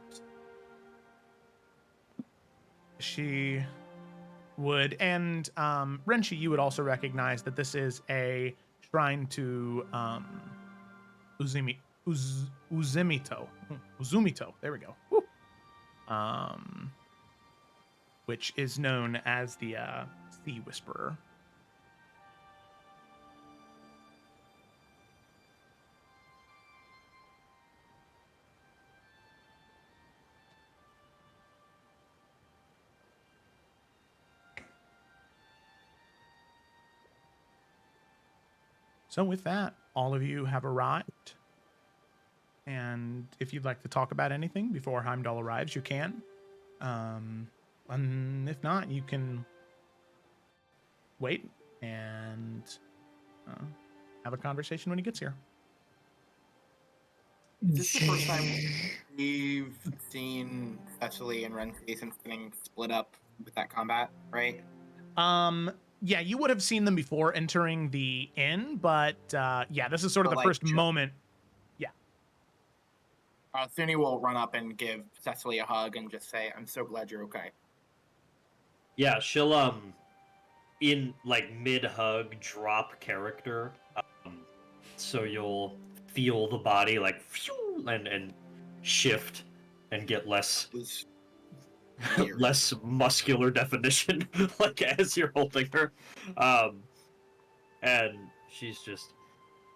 she would, and Renshi, you would also recognize that this is a shrine to Uzumito. There we go. Woo. Which is known as the Sea Whisperer. So with that, all of you have arrived. And if you'd like to talk about anything before Heimdall arrives, you can. And if not, you can wait and have a conversation when he gets here. Is this the first time we've seen Cecily and Renzi since getting split up with that combat, right? Yeah, you would have seen them before entering the inn, but yeah, this is sort of the first moment. Yeah. Thuni will run up and give Cecily a hug and just say, "I'm so glad you're okay." Yeah, she'll in like mid hug drop character, so you'll feel the body like and shift and get less less muscular definition like as you're holding her, and she's just,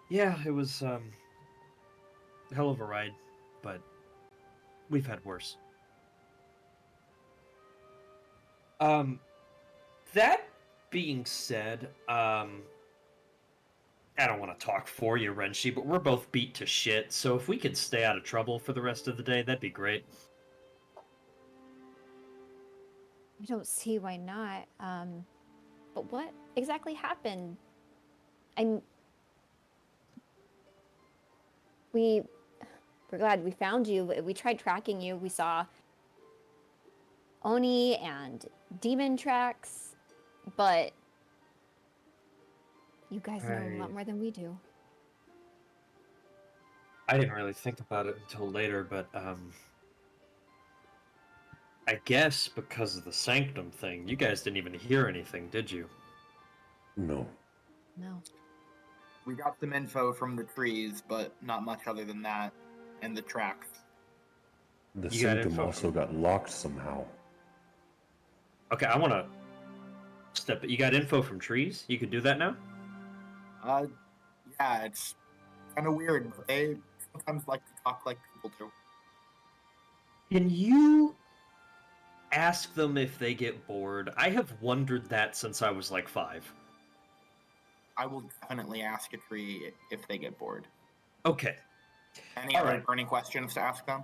yeah, it was a hell of a ride, but we've had worse. That being said, I don't want to talk for you, Renshi, but we're both beat to shit, so if we could stay out of trouble for the rest of the day, that'd be great. I don't see why not. But what exactly happened? We're glad we found you. We tried tracking you. We saw Oni and demon tracks, but you guys know a lot more than we do. I didn't really think about it until later, but I guess because of the Sanctum thing, you guys didn't even hear anything, did you? No. No. We got some info from the trees, but not much other than that, and the tracks. The You got sanctum info also got locked somehow. Okay, I want to step. You got info from trees? You could do that now? Yeah, it's kind of weird. They sometimes like to talk like people do. Can you ask them if they get bored? I have wondered that since I was like 5. I will definitely ask a tree if they get bored. Okay. Any other burning questions to ask them?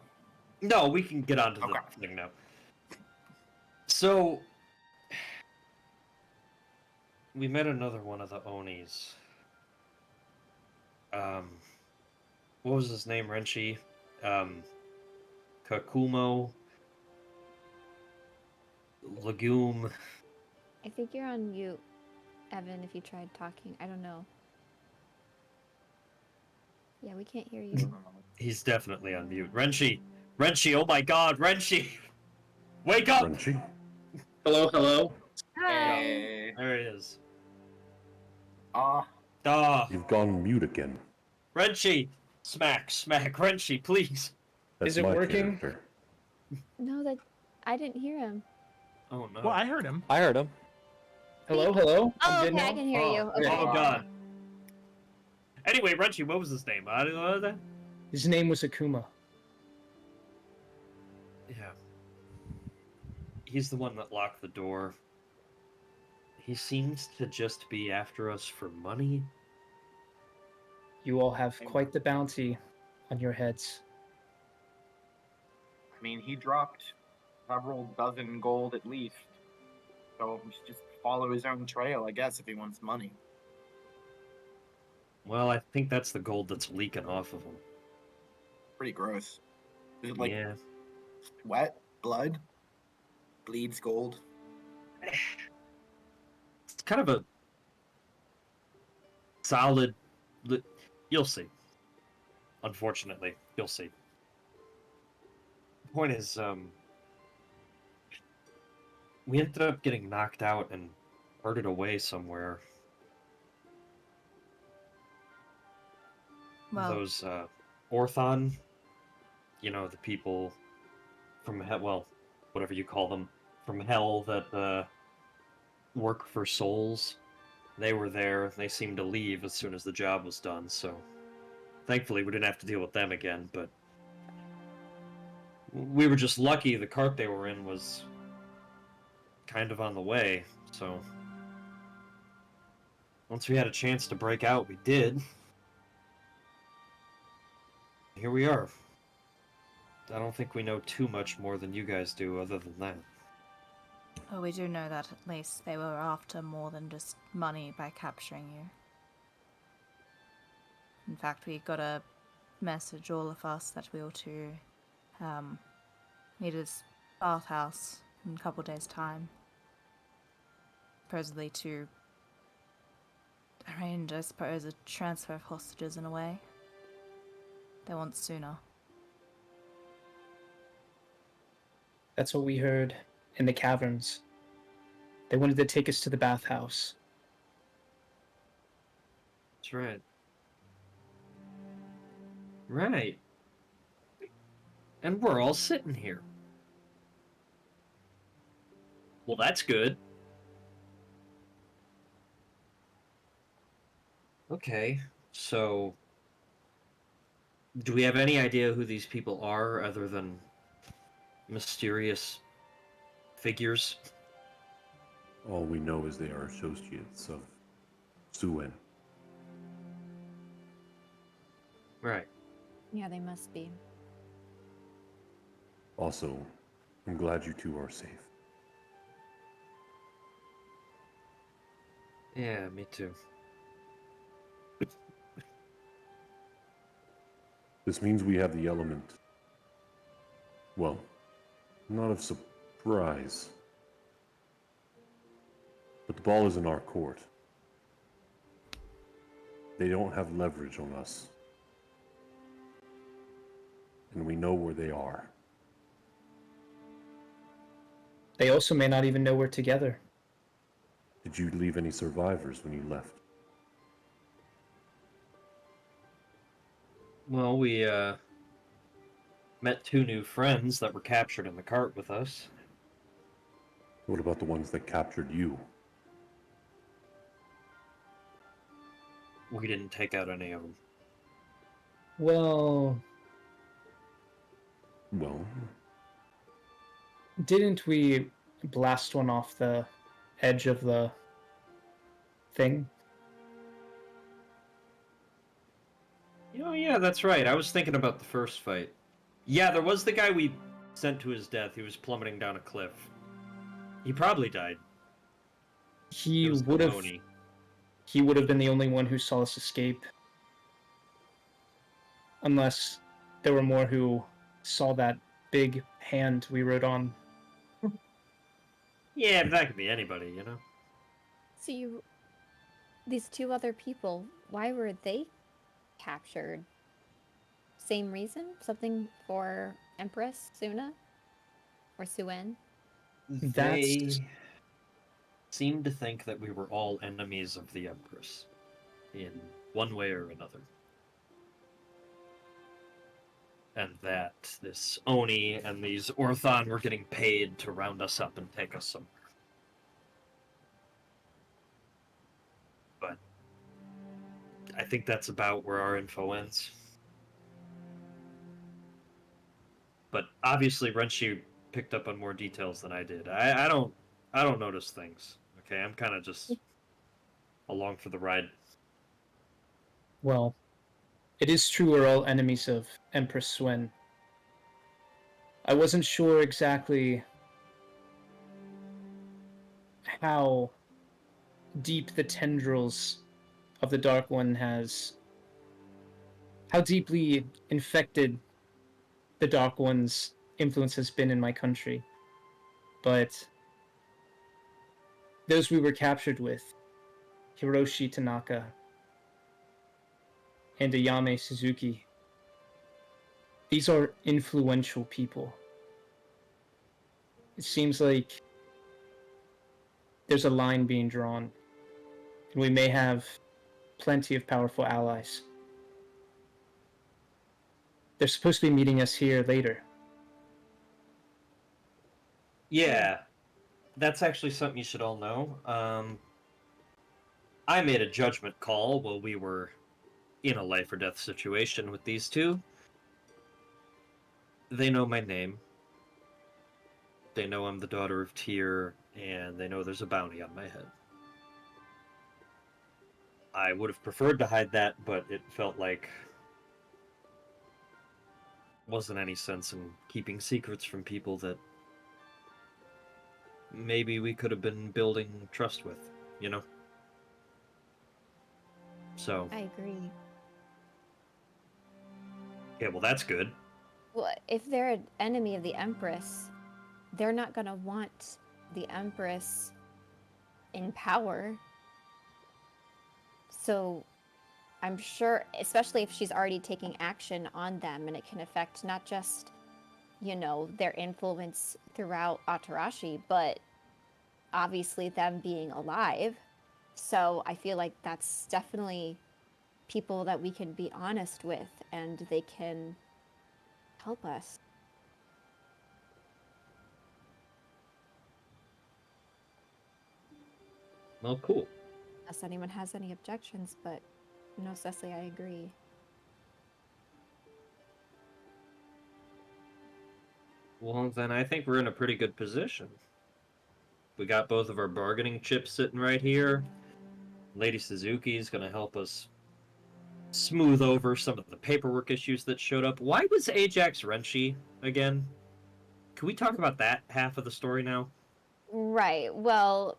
No, we can get on to the thing now. So, we met another one of the Onis. What was his name, Renshi? Kakumo. Legume. I think you're on mute, Evan, if you tried talking. I don't know. Yeah, we can't hear you. He's definitely on mute. Renshi! Renshi, oh my god, Renshi! Wake up! Frenchie? Hello, hello. Hey. There he is. Ah, Ah, You've gone mute again. Renshi! Smack, smack, Renshi, please! That's Is it my working? character. No, that I didn't hear him. Oh no. Well, I heard him. I heard him. Hello, hello. Oh, I'm okay, good now? I can hear you. Okay. Oh god. Anyway, Renshi, what was his name? His name was Akuma. Yeah. He's the one that locked the door. He seems to just be after us for money. You all have quite the bounty on your heads. I mean, he dropped several dozen gold at least. So we should just follow his own trail, I guess, if he wants money. Well, I think that's the gold that's leaking off of him. Pretty gross. Is it like Yeah. wet? Blood? Bleeds gold? It's kind of a solid... You'll see. Unfortunately, you'll see. The point is, we ended up getting knocked out and herded away somewhere. Well, Those, Orthon, you know, the people from hell, well, whatever you call them, from hell that, work for souls. They were there. They seemed to leave as soon as the job was done, so thankfully we didn't have to deal with them again, but we were just lucky the cart they were in was kind of on the way, so once we had a chance to break out, we did. Here we are. I don't think we know too much more than you guys do other than that. well, we do know that at least they were after more than just money by capturing you. In fact, we got a message, all of us, that we ought to meet at his bathhouse in a couple days' time. Supposedly to arrange, I suppose, a transfer of hostages in a way. They want sooner. That's what we heard in the caverns. They wanted to take us to the bathhouse. That's right. Right. And we're all sitting here. Well, that's good. Okay, so do we have any idea who these people are other than mysterious figures? All we know is they are associates of Suen. Right. Yeah, they must be. Also, I'm glad you two are safe. Yeah, me too. This means we have the element. Well, not of surprise. But the ball is in our court. They don't have leverage on us. And we know where they are. They also may not even know we're together. Did you leave any survivors when you left? Well, we met two new friends that were captured in the cart with us. What about the ones that captured you? We didn't take out any of them. Well, Well, didn't we blast one off the edge of the thing? Oh yeah, that's right. I was thinking about the first fight. Yeah, there was the guy we sent to his death. He was plummeting down a cliff. He probably died. It He was would have. Kamoni. He would have been the only one who saw us escape. Unless there were more who saw that big hand we rode on. Yeah, that could be anybody, you know? So these two other people, why were they captured? Same reason? Something for Empress Suna? Or Suen? They seemed to think that we were all enemies of the Empress, in one way or another. And that this Oni and these Orthon were getting paid to round us up and take us somewhere. But I think that's about where our info ends. But obviously Renshi picked up on more details than I did. I don't notice things. Okay, I'm kind of just along for the ride. Well, it is true we're all enemies of Empress Swen. I wasn't sure exactly how deep the tendrils of the Dark One how deeply infected the Dark One's influence has been in my country. But those we were captured with, Hiroshi Tanaka and Ayame Suzuki, these are influential people. It seems like there's a line being drawn, and we may have plenty of powerful allies. They're supposed to be meeting us here later. Yeah, that's actually something you should all know. I made a judgment call while we were in a life or death situation with these two. They know my name. They know I'm the daughter of Tyr, and they know there's a bounty on my head. I would have preferred to hide that, but it felt like wasn't any sense in keeping secrets from people that maybe we could have been building trust with, you know? So. I agree. Yeah, well, that's good. Well, if they're an enemy of the Empress, they're not gonna want the Empress in power. So I'm sure, especially if she's already taking action on them, and it can affect not just, their influence throughout Atarashi, but obviously them being alive. So I feel like that's definitely people that we can be honest with, and they can help us. Well, cool. Unless anyone has any objections, but no, Cecily, I agree. Well, then I think we're in a pretty good position. We got both of our bargaining chips sitting right here. Lady Suzuki's going to help us smooth over some of the paperwork issues that showed up. Why was Ajax Renshi again? Can we talk about that half of the story now? Right. Well,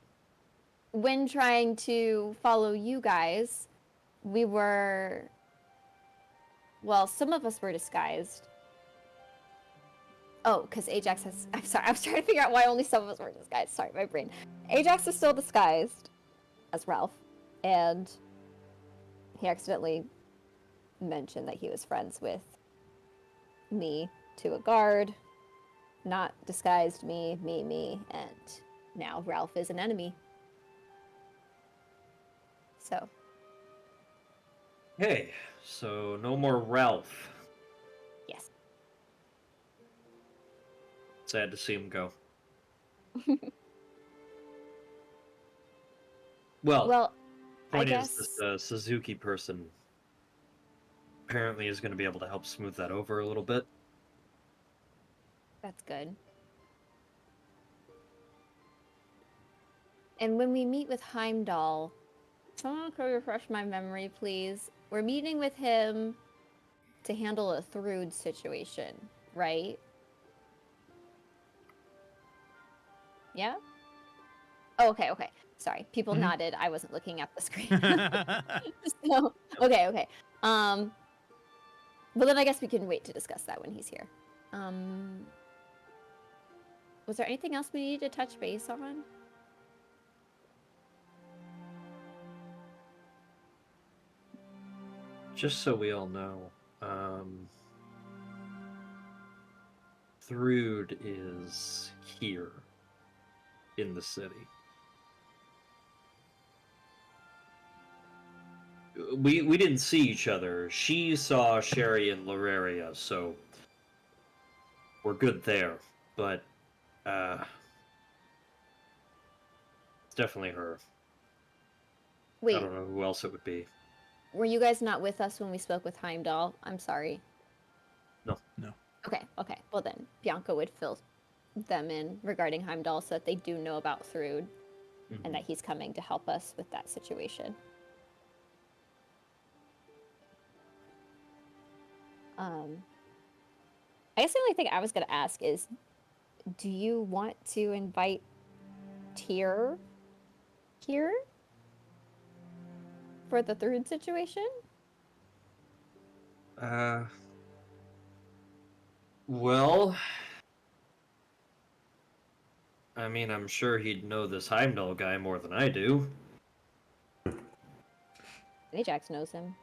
when trying to follow you guys, some of us were disguised. Oh, because Ajax I'm sorry, I was trying to figure out why only some of us were disguised. Sorry, my brain. Ajax is still disguised as Ralph, and he accidentally mentioned that he was friends with me to a guard, not disguised me, and now Ralph is an enemy. So. Hey, so no more Ralph. Yes. Sad to see him go. Well, point is, this Suzuki person apparently is going to be able to help smooth that over a little bit. That's good. And when we meet with Heimdall, someone could refresh my memory, please. We're meeting with him to handle a Thrud situation, right? Yeah? Oh, okay. Sorry. People nodded. I wasn't looking at the screen. So, okay. Well, then I guess we can wait to discuss that when he's here. Was there anything else we needed to touch base on? just so we all know, Thrud is here in the city. We didn't see each other. She saw Sherry and Loraria, so we're good there. But it's definitely her. I Wait, don't know who else it would be. were you guys not with us when we spoke with Heimdall? I'm sorry. No. Okay. Well then, Bianca would fill them in regarding Heimdall so that they do know about Thrud and that he's coming to help us with that situation. I guess the only thing I was going to ask is, do you want to invite Tyr here for the Thrud situation? Well, I mean, I'm sure he'd know this Heimdall guy more than I do. Ajax knows him.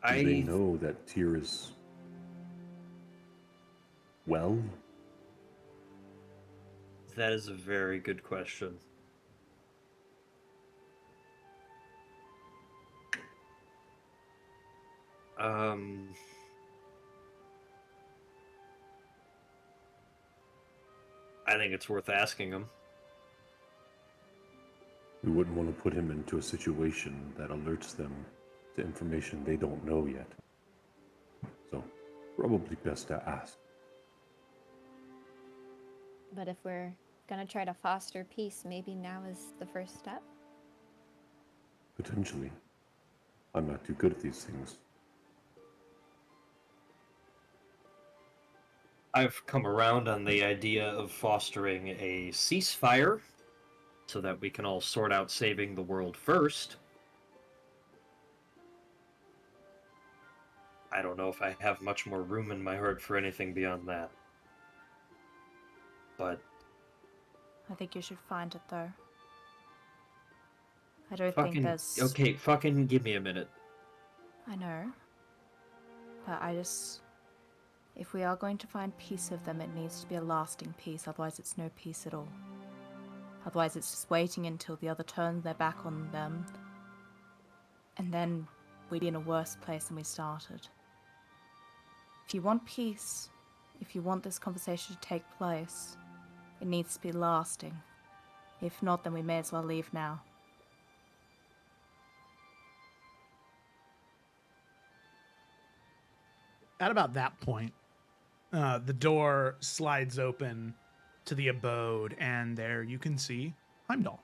Do they know that Tyr is well? That is a very good question. I think it's worth asking him. We wouldn't want to put him into a situation that alerts them to information they don't know yet. So, probably best to ask. But if we're gonna try to foster peace, maybe now is the first step? Potentially. I'm not too good at these things. I've come around on the idea of fostering a ceasefire so that we can all sort out saving the world first. I don't know if I have much more room in my heart for anything beyond that. But I think you should find it, though. I don't fucking, think there's... okay, fucking give me a minute. I know. But I just... If we are going to find peace with them, it needs to be a lasting peace, otherwise it's no peace at all. Otherwise it's just waiting until the other turn their back on them, and then we'd be in a worse place than we started. If you want peace, if you want this conversation to take place, it needs to be lasting. If not, then we may as well leave now. At about that point, the door slides open to the abode, and there you can see Heimdall.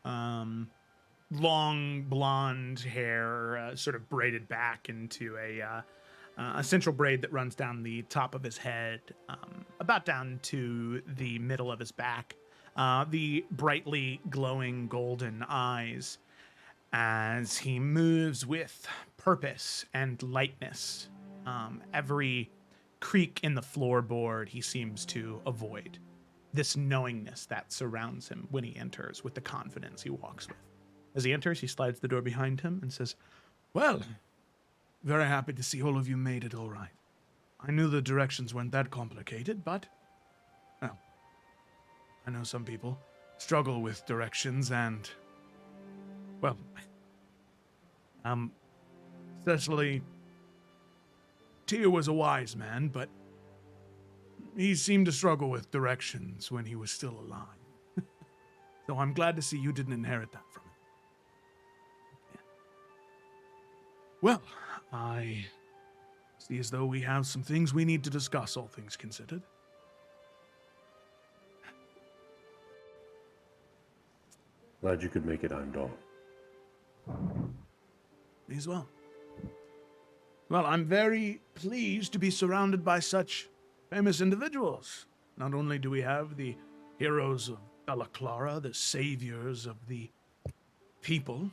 Long blonde hair, sort of braided back into a central braid that runs down the top of his head, about down to the middle of his back. The brightly glowing golden eyes as he moves with purpose and lightness. Every creak in the floorboard he seems to avoid. This knowingness that surrounds him when he enters with the confidence he walks with. As he enters, he slides the door behind him and says, Well, very happy to see all of you made it all right. I knew the directions weren't that complicated, but, well, I know some people struggle with directions and, well, especially Tyr was a wise man, but he seemed to struggle with directions when he was still alive. So I'm glad to see you didn't inherit that from him. Yeah. Well, I see as though we have some things we need to discuss, all things considered. Glad you could make it, Heimdall. Me as well. Well, I'm very pleased to be surrounded by such famous individuals. Not only do we have the heroes of Balaclara, the saviors of the people,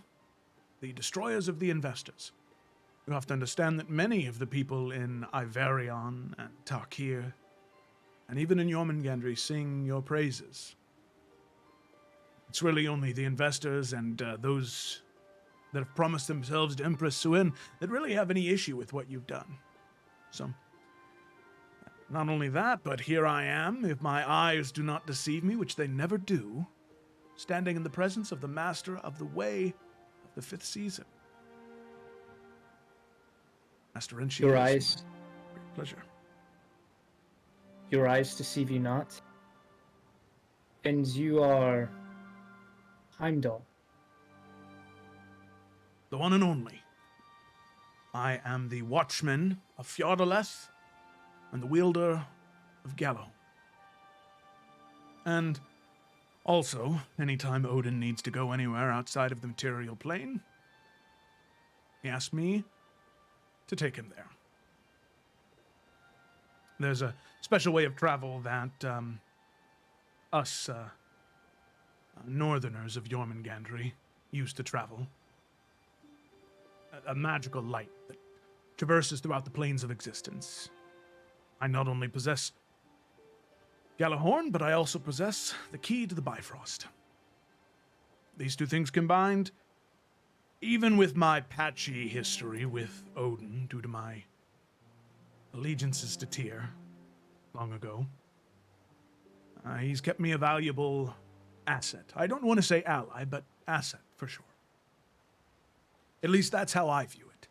the destroyers of the investors. You have to understand that many of the people in Iverion and Tarkir, and even in Jormungandr, sing your praises. It's really only the investors and those that have promised themselves to Empress Suin that really have any issue with what you've done. So, not only that, but here I am, if my eyes do not deceive me, which they never do, standing in the presence of the Master of the Way of the 5th season. Master Renshi, Your it is eyes, my great pleasure. your eyes deceive you not. And you are Heimdall. The one and only. I am the watchman of Fjordaleth and the wielder of Gallo. And also, anytime Odin needs to go anywhere outside of the material plane, he asks me to take him there. There's a special way of travel that us northerners of Jormungandry used to travel. A magical light that traverses throughout the planes of existence. I not only possess Gallahorn, but I also possess the key to the Bifrost. These two things combined, even with my patchy history with Odin due to my allegiances to Tyr long ago, he's kept me a valuable asset. I don't want to say ally, but asset for sure. At least that's how I view it.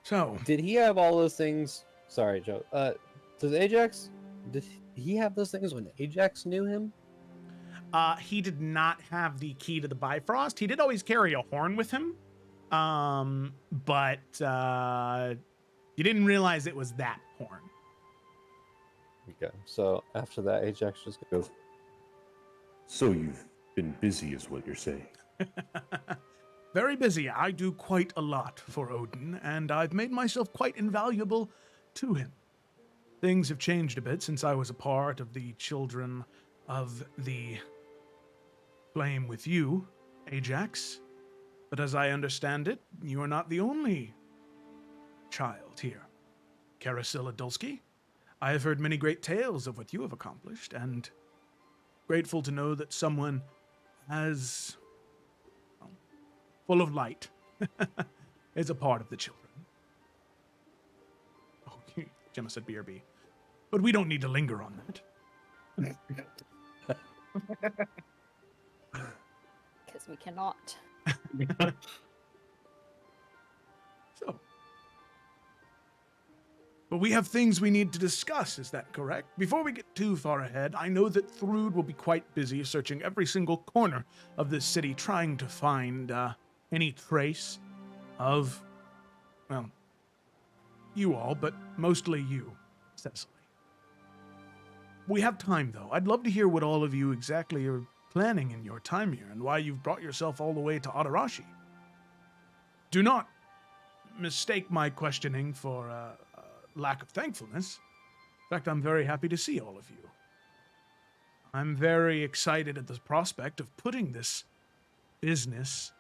So, Did he have all those things? Sorry, Joe. Does Ajax? Did he have those things when Ajax knew him? He did not have the key to the Bifrost. He did always carry a horn with him, but you didn't realize it was that horn. Okay, so after that, Ajax just goes. So you've been busy, is what you're saying. Very busy. I do quite a lot for Odin, and I've made myself quite invaluable to him. Things have changed a bit since I was a part of the Children of the Flame with you, Ajax. But as I understand it, you are not the only child here. Karasilla Dulski, I have heard many great tales of what you have accomplished, and grateful to know that someone as full of light is a part of the children. Oh, Gemma said BRB. But we don't need to linger on that. Because we cannot. So. But we have things we need to discuss, is that correct? Before we get too far ahead, I know that Thrud will be quite busy searching every single corner of this city, trying to find any trace of, well, you all, but mostly you, Cecily. We have time, though. I'd love to hear what all of you exactly are planning in your time here and why you've brought yourself all the way to Adarashi. Do not mistake my questioning for lack of thankfulness. In fact, I'm very happy to see all of you. I'm very excited at the prospect of putting this business,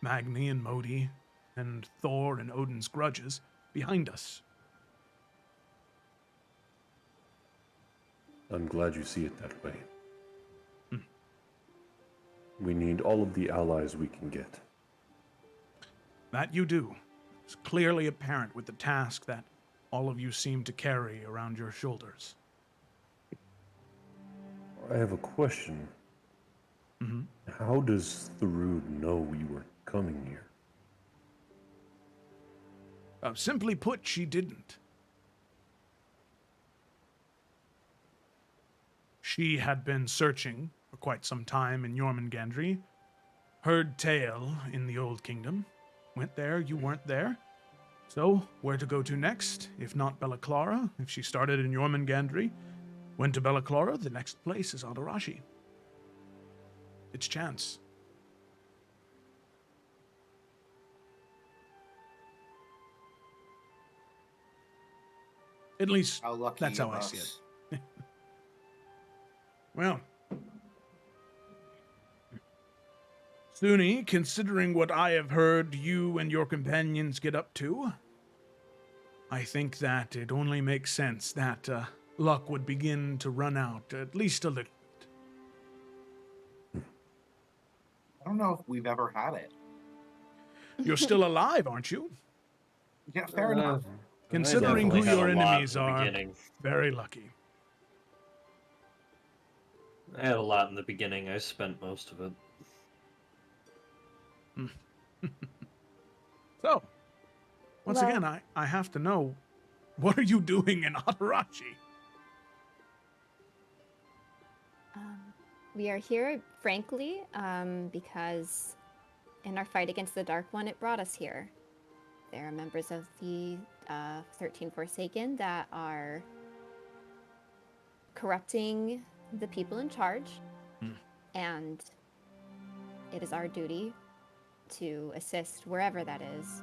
Magni and Modi and Thor and Odin's grudges, behind us. I'm glad you see it that way. Hmm. We need all of the allies we can get. That you do. It's clearly apparent with the task that all of you seem to carry around your shoulders. I have a question. Mm-hmm. How does Thrud know we were coming here? Simply put, she didn't. She had been searching for quite some time in Jormungandry, heard tale in the Old Kingdom, went there, you weren't there. So, where to go to next? If not Bella Clara, if she started in Jormungandry, went to Bella Clara, the next place is Adarashi. It's chance. At least, How lucky that's how of I us. see it. Well, Suni, considering what I have heard you and your companions get up to, I think that it only makes sense that luck would begin to run out, at least a little. I don't know if we've ever had it. You're still alive, aren't you? Yeah, fair enough. Considering who definitely had your a lot enemies in the are, beginning. very lucky. I had a lot in the beginning. I spent most of it. So, once Well- again, I have to know, what are you doing in Atarachi? We are here, frankly, because in our fight against the Dark One, it brought us here. There are members of the 13 Forsaken that are corrupting the people in charge, and it is our duty to assist wherever that is.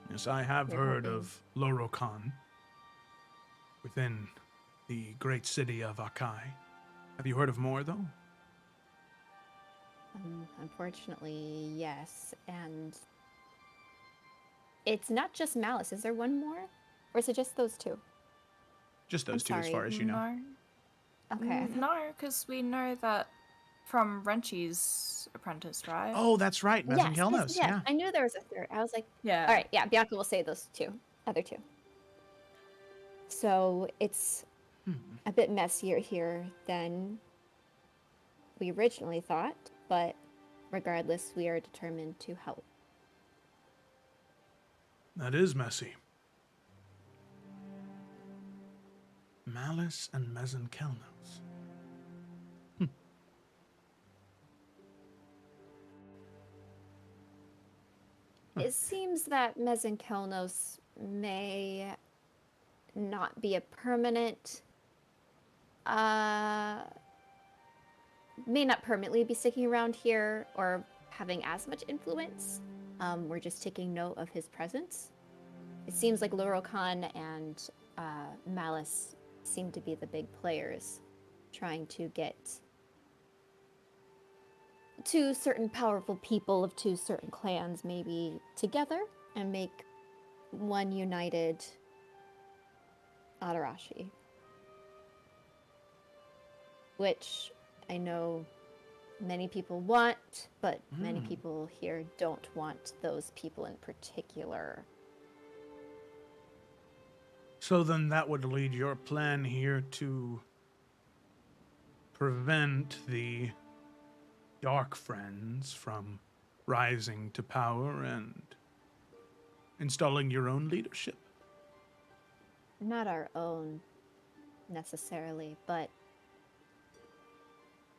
Yes, I have We're heard hoping- of Lorokan within the great city of Akai. Have you heard of more, though? Unfortunately, yes. And it's not just Malice. Is there one more? Or is it just those two? Just those two, as sorry. far as you know. No. Okay. No, because we know that from Renchi's apprentice, right? Oh, that's right. Mez and Yes, Kelnos, yeah. I knew there was a third. I was like, Yeah. all right, yeah, Bianca will say those other two. So it's a bit messier here than we originally thought, but regardless, we are determined to help. That is messy. Malice and Mez and Kelnos. It seems that Mezenkelnos may not be a permanent, may not permanently be sticking around here or having as much influence. We're just taking note of his presence. It seems like Lorokan and Malice seem to be the big players trying to get two certain powerful people of two certain clans maybe together and make one united Atarashi. Which I know many people want, but many people here don't want those people in particular. So then that would lead your plan here to prevent the Dark Friends from rising to power and installing your own leadership. Not our own necessarily, but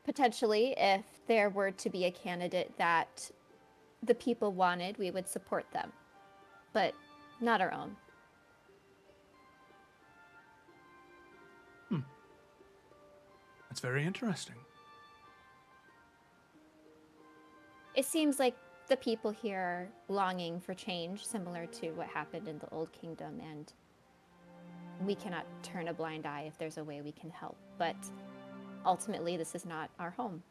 potentially if there were to be a candidate that the people wanted, we would support them. But not our own. That's very interesting. It seems like the people here are longing for change, similar to what happened in the Old Kingdom, and we cannot turn a blind eye if there's a way we can help. But ultimately, this is not our home.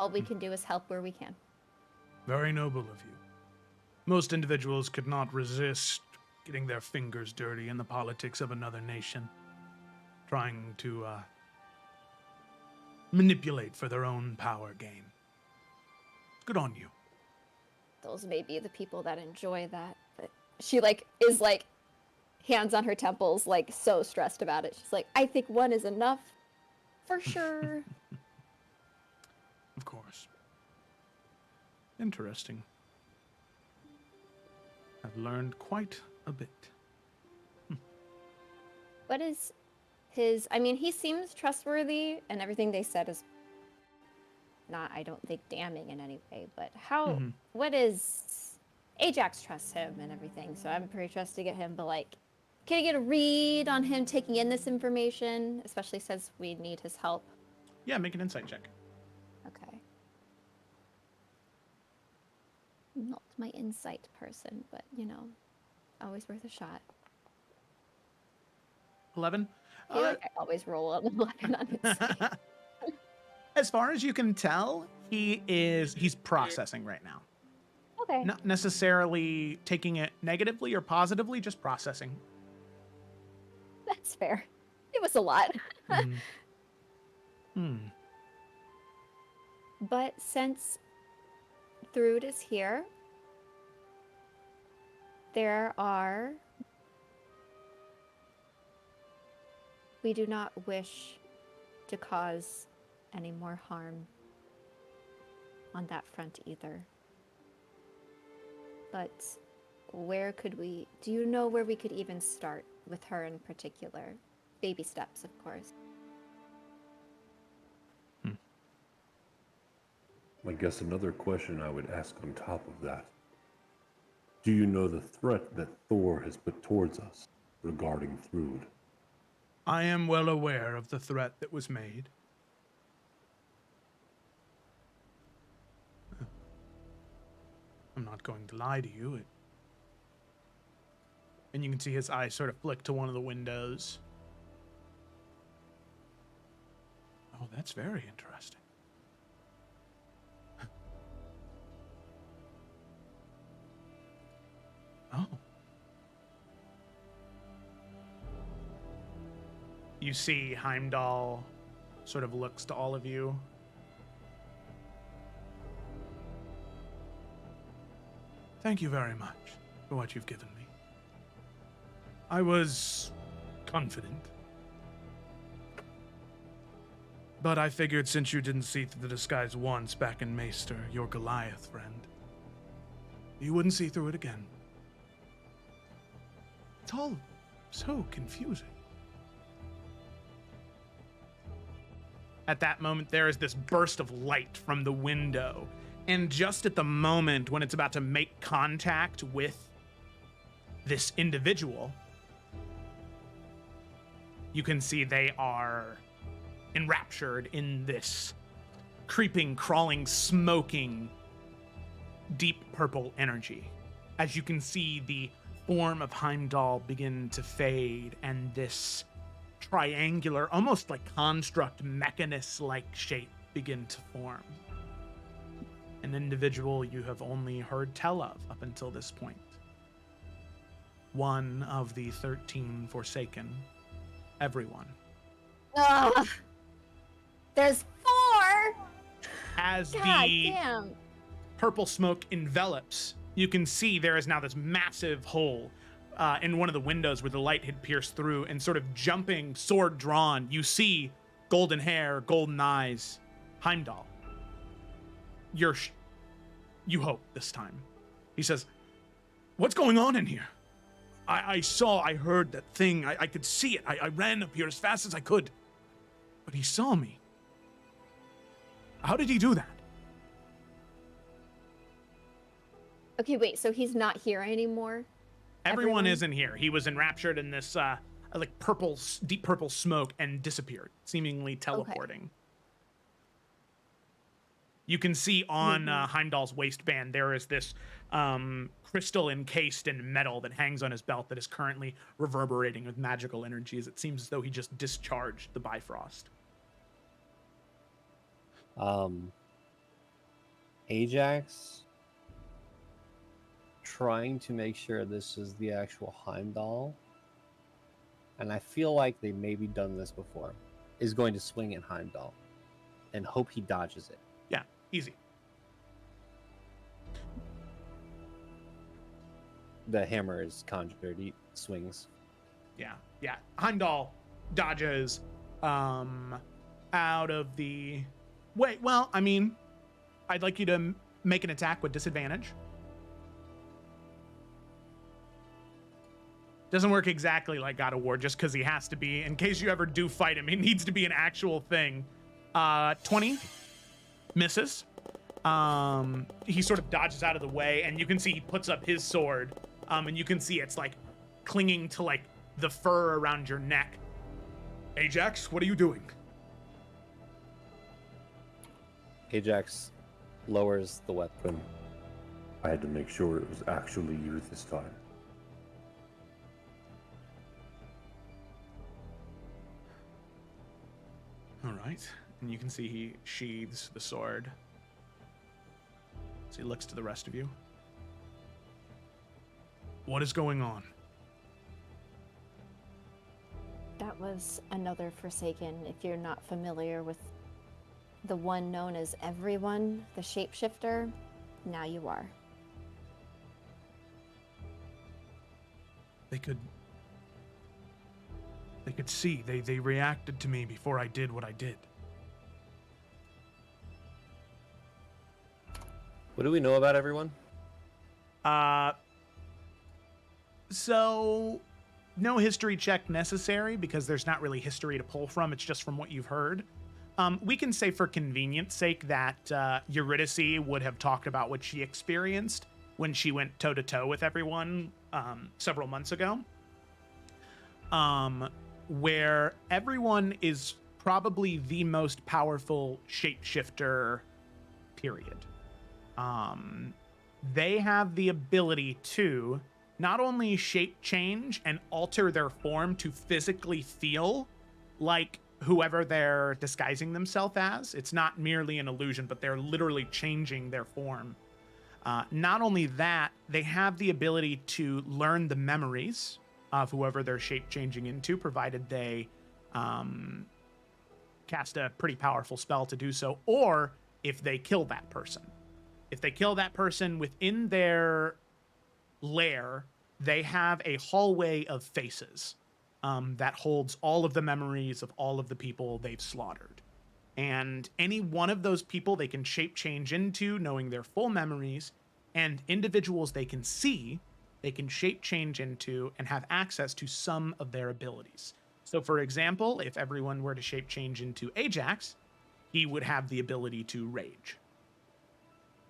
All we can do is help where we can. Very noble of you. Most individuals could not resist getting their fingers dirty in the politics of another nation, trying to manipulate for their own power gain. Good on you. Those may be the people that enjoy that. But she is hands on her temples, so stressed about it. She's like, I think one is enough for sure. Of course. Interesting. I've learned quite a bit. What is his... I mean, he seems trustworthy, and everything they said is not, I don't think, damning in any way, but how... What is... Ajax trusts him and everything, so I'm pretty trusting of him, but, can I get a read on him taking in this information, especially since we need his help? Yeah, make an insight check. Okay. Not my insight person, but, always worth a shot. 11? I feel like I always roll an 11 on insight. As far as you can tell, he's processing right now. Okay. Not necessarily taking it negatively or positively, just processing. It's fair. It was a lot. But since Thrud is here, we do not wish to cause any more harm on that front either. But do you know where we could even start with her in particular? Baby steps, of course. I guess another question I would ask on top of that. Do you know the threat that Thor has put towards us regarding Thrud? I am well aware of the threat that was made. I'm not going to lie to you. And you can see his eyes sort of flick to one of the windows. Oh, that's very interesting. Oh. You see Heimdall sort of looks to all of you. Thank you very much for what you've given me. I was confident. But I figured since you didn't see through the disguise once back in Maester, your Goliath friend, you wouldn't see through it again. It's all so confusing. At that moment, there is this burst of light from the window. And just at the moment when it's about to make contact with this individual, you can see they are enraptured in this creeping, crawling, smoking, deep purple energy. As you can see the form of Heimdall begin to fade and this triangular, almost like construct mechanist-like shape begin to form. An individual you have only heard tell of up until this point. One of the 13 Forsaken. Everyone. Ugh! There's 4! As God the damn. purple smoke envelops, you can see there is now this massive hole in one of the windows where the light had pierced through, and sort of jumping, sword drawn, you see golden hair, golden eyes, Heimdall. You hope this time. He says, "What's going on in here? I heard that thing. I could see it. I ran up here as fast as I could. But he saw me. How did he do that?" Okay, wait, so he's not here anymore? Everyone isn't here. He was enraptured in this like purple, deep purple smoke and disappeared, seemingly teleporting. Okay. You can see on Heimdall's waistband there is this crystal encased in metal that hangs on his belt that is currently reverberating with magical energies. It seems as though he just discharged the Bifrost. Ajax trying to make sure this is the actual Heimdall, and I feel like they maybe done this before, is going to swing at Heimdall and hope he dodges it. Yeah, easy. The hammer is conjured, he swings. Yeah. Heimdall dodges out of the way. Well, I mean, I'd like you to make an attack with disadvantage. Doesn't work exactly like God of War, just because he has to be, in case you ever do fight him, he needs to be an actual thing. 20 misses. He sort of dodges out of the way, and you can see he puts up his sword, and you can see it's like clinging to like the fur around your neck. Ajax, what are you doing? Ajax lowers the weapon. I had to make sure it was actually you this time. All right, and you can see he sheathes the sword. So he looks to the rest of you. What is going on? That was another Forsaken. If you're not familiar with the one known as Everyone, the shapeshifter, now you are. They could see. They reacted to me before I did what I did. What do we know about everyone? So no history check necessary because there's not really history to pull from. It's just from what you've heard. We can say for convenience sake that Eurydice would have talked about what she experienced when she went toe-to-toe with everyone several months ago. Where everyone is probably the most powerful shapeshifter, period. They have the ability to not only shape change and alter their form to physically feel like whoever they're disguising themselves as. It's not merely an illusion, but they're literally changing their form. Not only that, they have the ability to learn the memories of whoever they're shape changing into, provided they cast a pretty powerful spell to do so, or if they kill that person. If they kill that person within their lair, they have a hallway of faces that holds all of the memories of all of the people they've slaughtered. And any one of those people they can shape change into, knowing their full memories, and individuals they can see, they can shape change into and have access to some of their abilities. So for example, if everyone were to shape change into Ajax, he would have the ability to rage.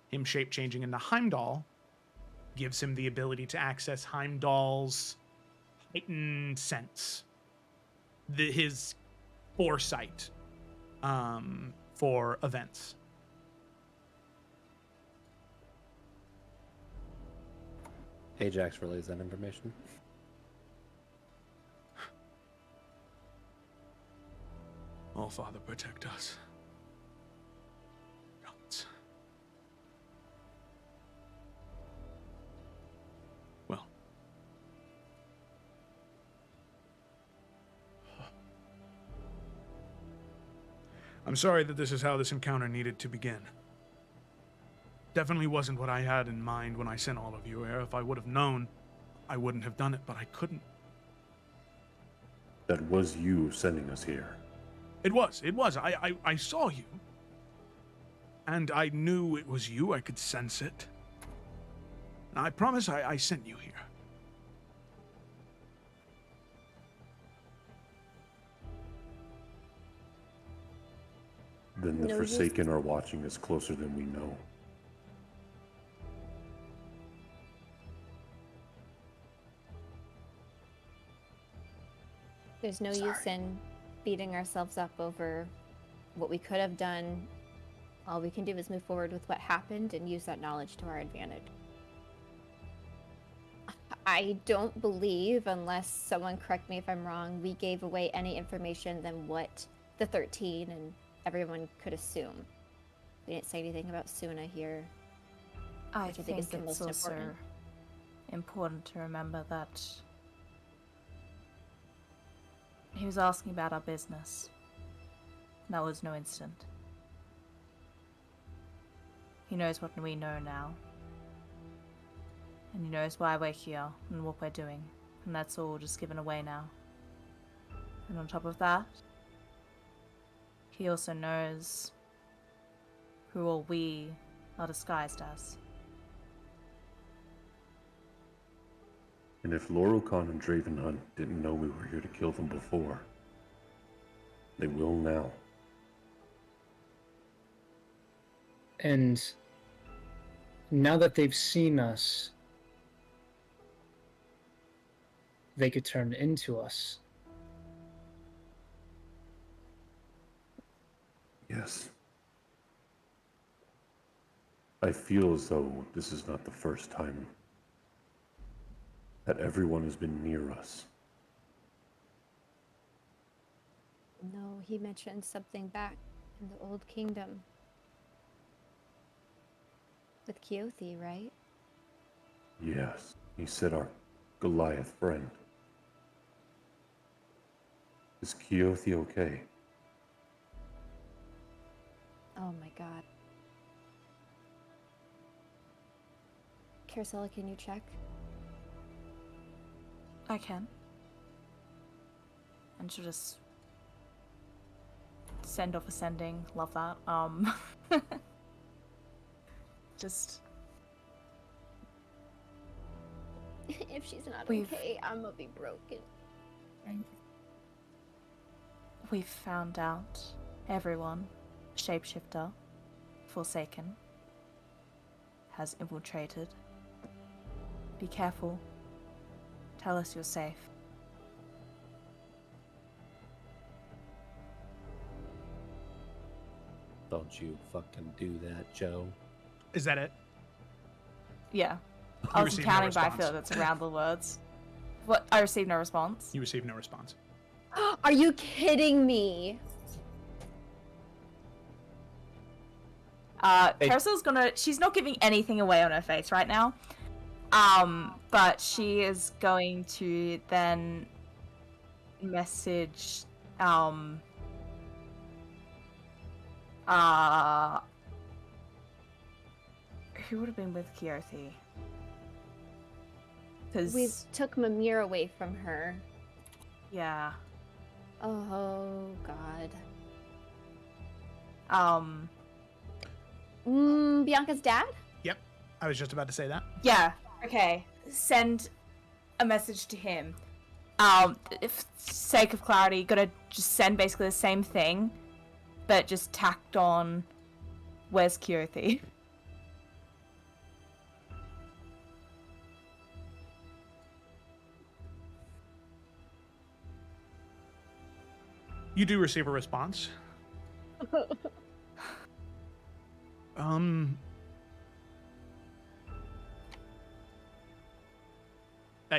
Him shape changing into Heimdall gives him the ability to access Heimdall's heightened sense, his foresight for events. Ajax relays that information. All Father, protect us. Gods. Well. I'm sorry that this is how this encounter needed to begin. Definitely wasn't what I had in mind when I sent all of you here. If I would have known, I wouldn't have done it, but I couldn't. That was you sending us here. It was. I saw you. And I knew it was you. I could sense it. And I promise I sent you here. Then the Forsaken are watching us closer than we know. There's no use in beating ourselves up over what we could have done. All we can do is move forward with what happened and use that knowledge to our advantage. I don't believe, unless someone correct me if I'm wrong, we gave away any information than what the 13 and everyone could assume. We didn't say anything about Suna here. I which think is the it's most also important to remember that he was asking about our business. That was no instant. He knows what we know now. And he knows why we're here and what we're doing. And that's all just given away now. And on top of that, he also knows who all we are disguised as. And if Lorukhan and Dravenhunt didn't know we were here to kill them before, they will now. And now that they've seen us, they could turn into us. Yes. I feel as though this is not the first time that everyone has been near us. No, he mentioned something back in the Old Kingdom. With Keothi, right? Yes, he said our Goliath friend. Is Keothi okay? Oh my god. Caracella, can you check? I can. And she'll just send off a sending. Love that. Just If she's not We've- okay, I'm gonna be broken. we've found out everyone, shapeshifter, Forsaken, has infiltrated. Be careful. Tell us you're safe. Don't you fucking do that, Joe. Is that it? Yeah. You I was received no counting, but I response. feel that's around the words. What? I received no response. You received no response. Are you kidding me? Hey. Caracel's she's not giving anything away on her face right now. But she is going to then message, who would have been with Keothi? Because We took Mimir away from her. yeah, Oh god. Bianca's dad? Yep. I was just about to say that. yeah, okay. Send a message to him. If sake of clarity, gotta just send basically the same thing, but just tacked on. Where's Keothi? You do receive a response.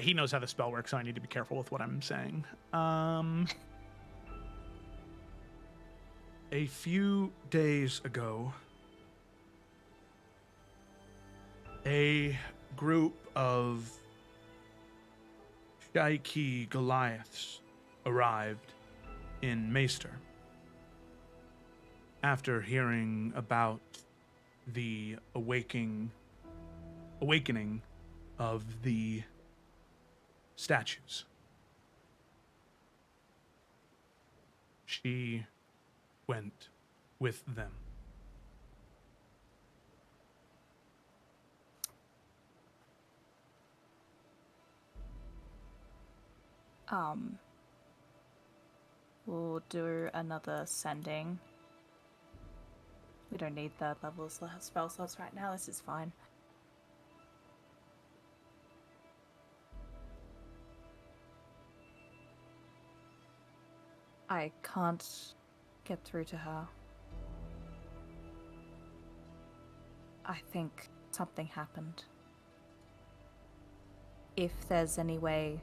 He knows how the spell works, so I need to be careful with what I'm saying. A few days ago, a group of Shaiki Goliaths arrived in Maester. After hearing about the awakening of the statues, she went with them. We'll do another sending. We don't need third level spell slots right now, this is fine. I can't get through to her. I think something happened. If there's any way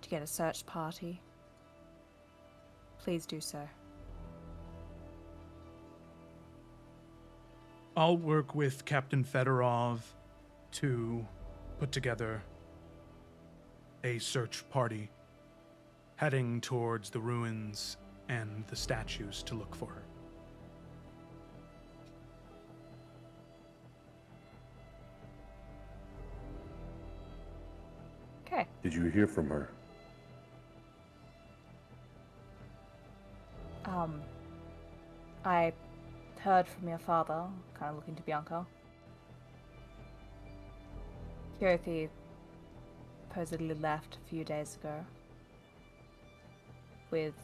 to get a search party, please do so. I'll work with Captain Fedorov to put together a search party heading towards the ruins and the statues to look for her. Okay. Did you hear from her? I heard from your father, kind of looking to Bianca. Keothi supposedly left a few days ago. With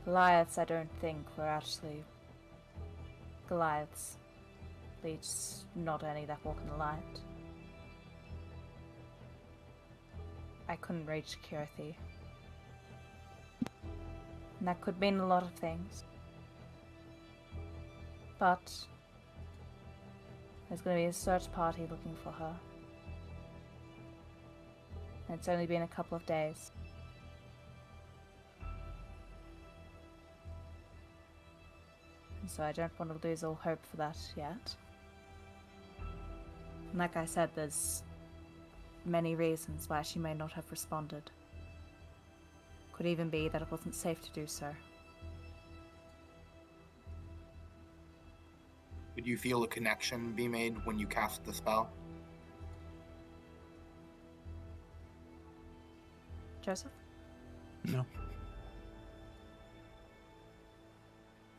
Goliaths, I don't think were actually Goliaths. At least not any that walk in the light. I couldn't reach Keothi. And that could mean a lot of things. But there's going to be a search party looking for her. And it's only been a couple of days. And so I don't want to lose all hope for that yet. And like I said, there's many reasons why she may not have responded. could even be that it wasn't safe to do so. Did you feel a connection be made when you cast the spell? Joseph? No.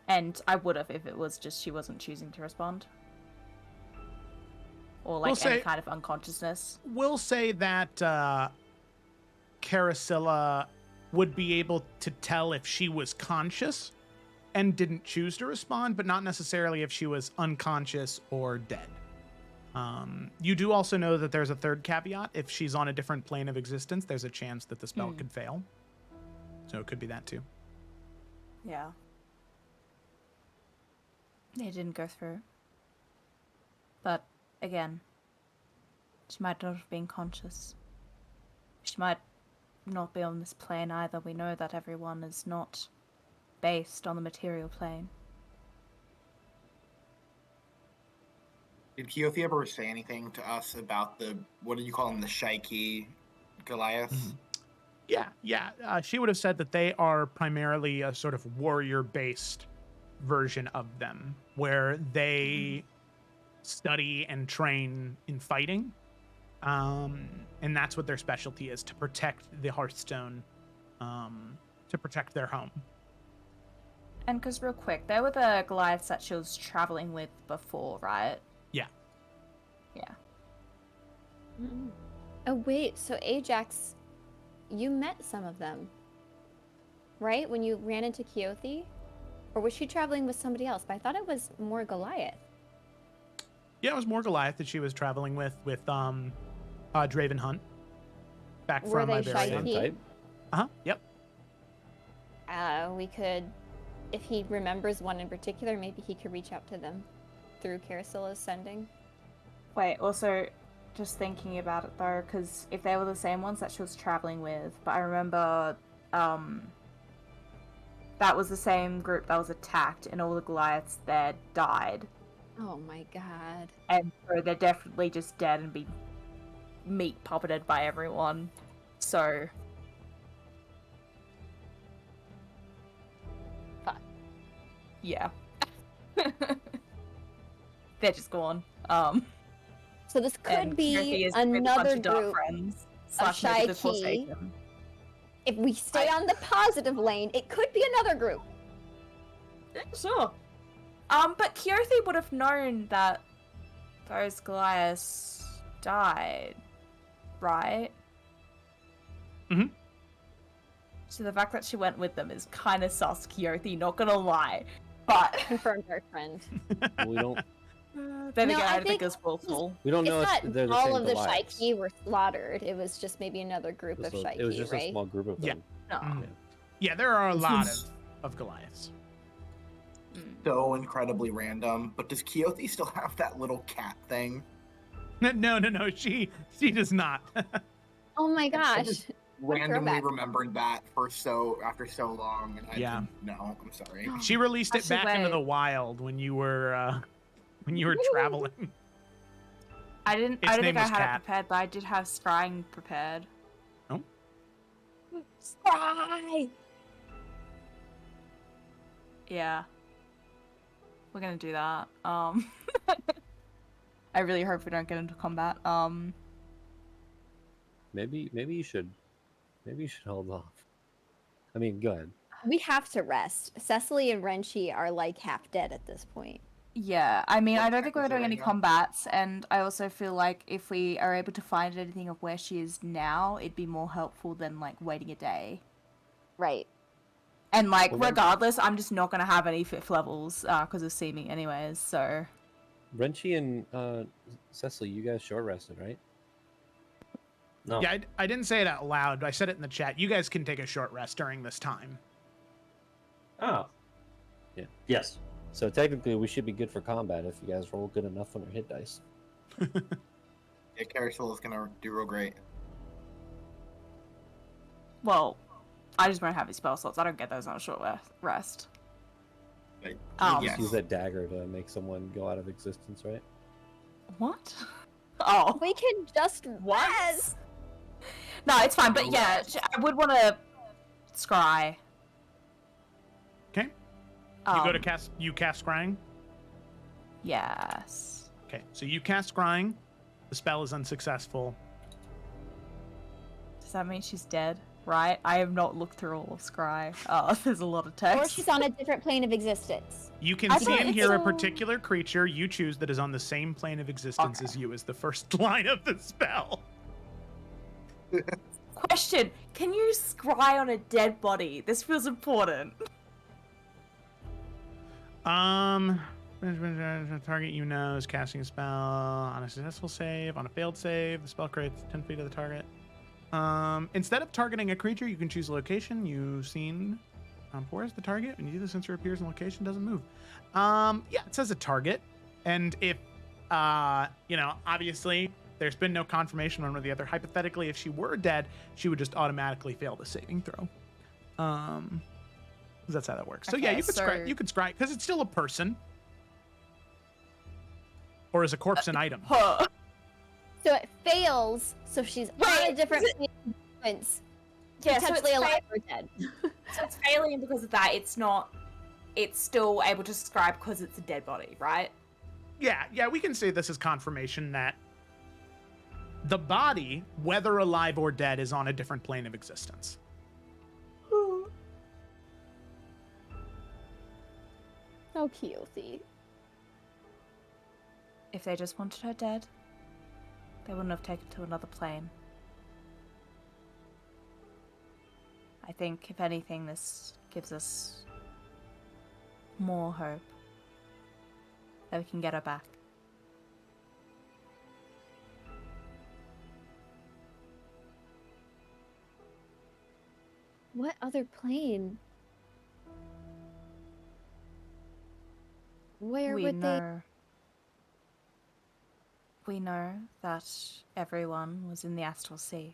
And I would have if it was just she wasn't choosing to respond. Or like any kind of unconsciousness. We'll say that Carasilla would be able to tell if she was conscious and didn't choose to respond, but not necessarily if she was unconscious or dead. You do also know that there's a third caveat. If she's on a different plane of existence, there's a chance that the spell could fail. So it could be that too. Yeah. It didn't go through. But, again, she might not have been conscious. She might not be on this plane either. We know that everyone is not based on the material plane. Did Keothi ever say anything to us about the, what did you call them, the Shaiki Goliaths? Yeah. She would have said that they are primarily a sort of warrior-based version of them, where they study and train in fighting. And that's what their specialty is, to protect the Hearthstone, to protect their home. And because real quick, they were the Goliaths that she was traveling with before, right? Yeah. Yeah. Oh, wait, so Ajax, you met some of them, right? When you ran into Keothi? Or was she traveling with somebody else? But I thought it was more Goliath. Yeah, it was more Goliath that she was traveling with Draven Hunt. Back Were from they Iberia. Shaiki? Yep. We could, if he remembers one in particular, maybe he could reach out to them through Carasilla's sending. Wait, also, just thinking about it though, because if they were the same ones that she was traveling with, but I remember, that was the same group that was attacked and all the Goliaths there died. Oh my god. And so they're definitely just dead and be meat puppeted by everyone. So... Fuck. Yeah. They're just gone. So this could be another group of Shaiki. If we stay on the positive lane, it could be another group. Sure. But Keothi would have known that those Goliaths died, right? Mm-hmm. So the fact that she went with them is kind of sus, Keothi, not gonna lie. But... Confirmed our friend. We don't... Then again, I think it's willful. We don't know it's if they're not the same all of the Goliaths. Shaiki were slaughtered. It was just maybe another group of Shaiki, It was just right? a small group of them. Yeah. No. Yeah, there are a lot of Goliaths. So incredibly random. But does Keothi still have that little cat thing? No. She does not. Oh my gosh. Randomly remembered that after so long, and I didn't know. I'm sorry. She released it back into the wild when you were traveling. I don't think I had it prepared, but I did have scrying prepared. Oh. Scry! Yeah. We're gonna do that. I really hope we don't get into combat. Maybe you should hold off. I mean, go ahead. We have to rest. Cecily and Renchi are like half dead at this point. Yeah, I mean, I don't think we're doing any combats, and I also feel like if we are able to find anything of where she is now, it'd be more helpful than, like, waiting a day. Right. And, like, regardless, I'm just not gonna have any 5th levels, because of seeming anyways, so... Renchi and, Cecily, you guys short rested, right? No. Yeah, I didn't say it out loud. I said it in the chat. You guys can take a short rest during this time. Oh. Yeah. Yes. So technically, we should be good for combat if you guys roll good enough on your hit dice. Yeah, Carasilla's gonna do real great. Well, I just won't have these spell slots. I don't get those on a short rest. Yes. Use that dagger to make someone go out of existence, right? What? Oh. We can just rest! No, it's fine, but yeah, I would want to scry. Okay. You cast scrying? Yes. Okay, so you cast scrying. The spell is unsuccessful. Does that mean she's dead? Right? I have not looked through all of scry. Oh, there's a lot of text. Or she's on a different plane of existence. You can see and hear a particular creature you choose that is on the same plane of existence as you as the first line of the spell. Question: can you scry on a dead body? This feels important. Target you know is casting a spell on a successful save. On a failed save, the spell creates 10 feet of the target. Instead of targeting a creature, you can choose a location you've seen. Where's the target? When you do the sensor appears in location, doesn't move. Yeah, it says a target. And if, obviously there's been no confirmation one or the other. Hypothetically, if she were dead, she would just automatically fail the saving throw. That's how that works. So Okay, yeah, you could scry because it's still a person. Or is a corpse an item? So it fails, so she's on a different plane of existence. Yeah, so Potentially it's alive or dead. So it's failing because of that. It's still able to scribe because it's a dead body, right? Yeah, we can say this is confirmation that the body, whether alive or dead, is on a different plane of existence. So cutesy. If they just wanted her dead, they wouldn't have taken to another plane. I think, if anything, this gives us more hope that we can get her back. What other plane? Where would they? We know that everyone was in the Astral Sea.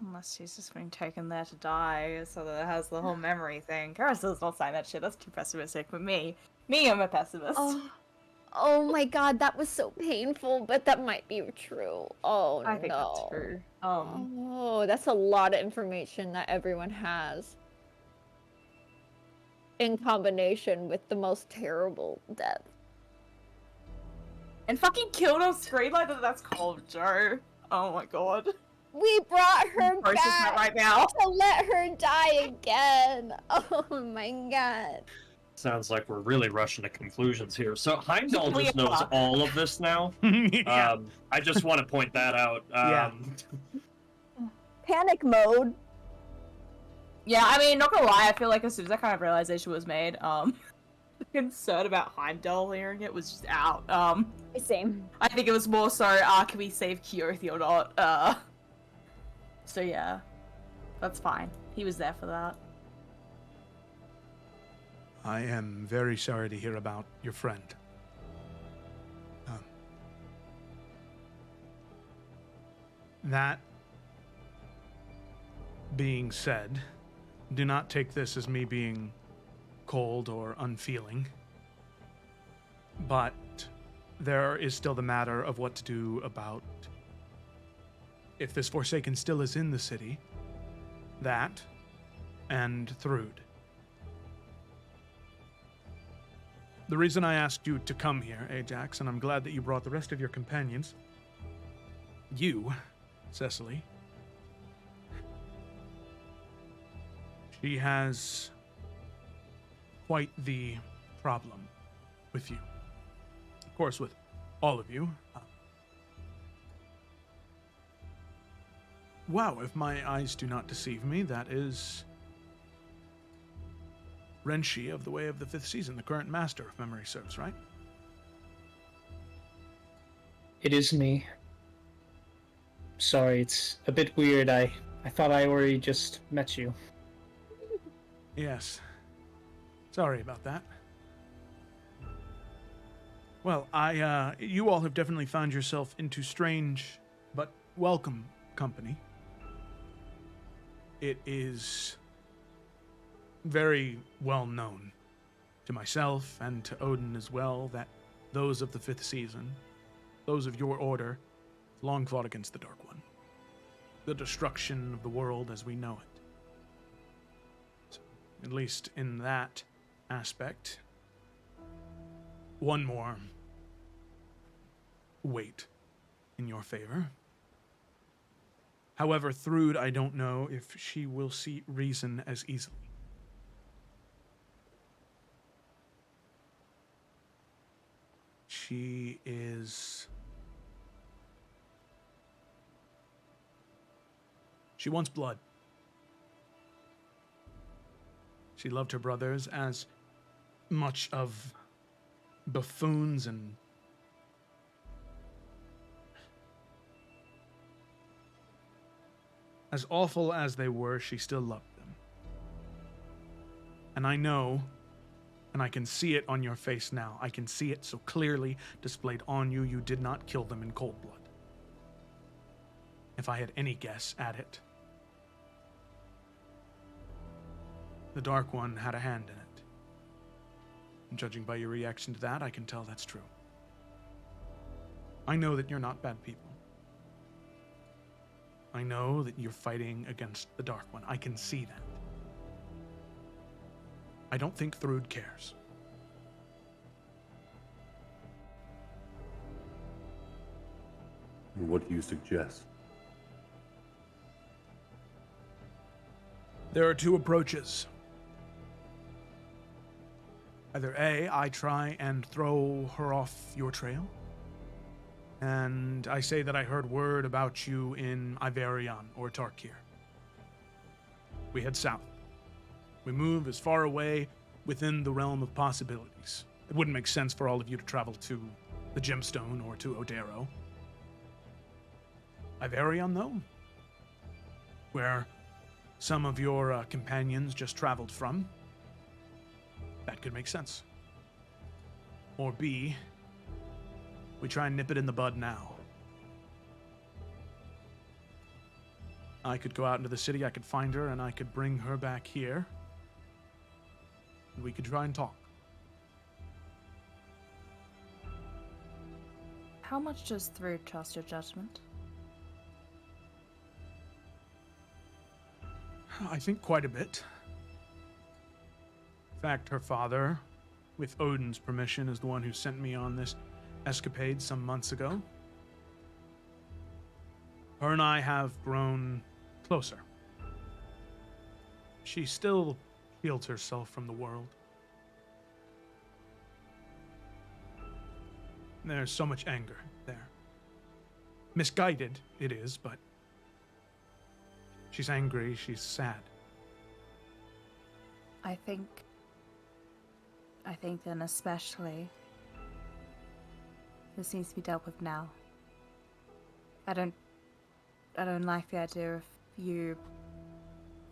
Unless she's just been taken there to die, so that it has the whole memory thing. Caricel's not saying that shit. That's too pessimistic. But me, I'm a pessimist. Oh my god, that was so painful, but that might be true. Oh no. I think that's true. Oh, that's a lot of information that everyone has. In combination with the most terrible death. And fucking killed on screen like that. That's cold, Joe. Oh my god. We brought her Process that back right now. to let her die again. Oh my god. Sounds like we're really rushing to conclusions here. So Heimdall We just knows are. all of this now. Yeah. I just want to point that out. Yeah. Panic mode. Yeah, I mean, not gonna lie, I feel like as soon as that kind of realization was made, the concern about Heimdall hearing it was just out. Same. I think it was more so, can we save Keothi or not? So yeah, that's fine. He was there for that. I am very sorry to hear about your friend. That being said, do not take this as me being cold or unfeeling. But there is still the matter of what to do about if this Forsaken still is in the city, that, and Thrud. The reason I asked you to come here, Ajax, and I'm glad that you brought the rest of your companions, you, Cecily, she has quite the problem with you. Of course, with all of you. Wow, if my eyes do not deceive me, that is Renshi of the Way of the Fifth Season, the current master, if memory serves, right? It is me. Sorry, it's a bit weird. I thought I already just met you. Yes. Sorry about that. Well, you all have definitely found yourself into strange but welcome company. It is very well known to myself and to Odin as well that those of the Fifth Season, those of your order, long fought against the Dark One. The destruction of the world as we know it. So, at least in that aspect, one more weight in your favor. However, Thrude, I don't know if she will see reason as easily. She wants blood. She loved her brothers as much of buffoons and as awful as they were, she still loved them. And I know, and I can see it on your face now, I can see it so clearly displayed on you, you did not kill them in cold blood. If I had any guess at it, the Dark One had a hand in it. And judging by your reaction to that, I can tell that's true. I know that you're not bad people. I know that you're fighting against the Dark One. I can see that. I don't think Thrude cares. And what do you suggest? There are two approaches. Either A, I try and throw her off your trail, and I say that I heard word about you in Iverion or Tarkir. We head south. We move as far away within the realm of possibilities. It wouldn't make sense for all of you to travel to the Gemstone or to Odero. Iverion, though, where some of your companions just traveled from, that could make sense. Or B, we try and nip it in the bud now. I could go out into the city, I could find her, and I could bring her back here. And we could try and talk. How much does Thrude trust your judgment? I think quite a bit. In fact, her father, with Odin's permission, is the one who sent me on this escapade some months ago. Her and I have grown closer. She still shields herself from the world. There's so much anger there. Misguided, it is, but she's angry, she's sad. I think then especially this needs to be dealt with now. I don't like the idea of you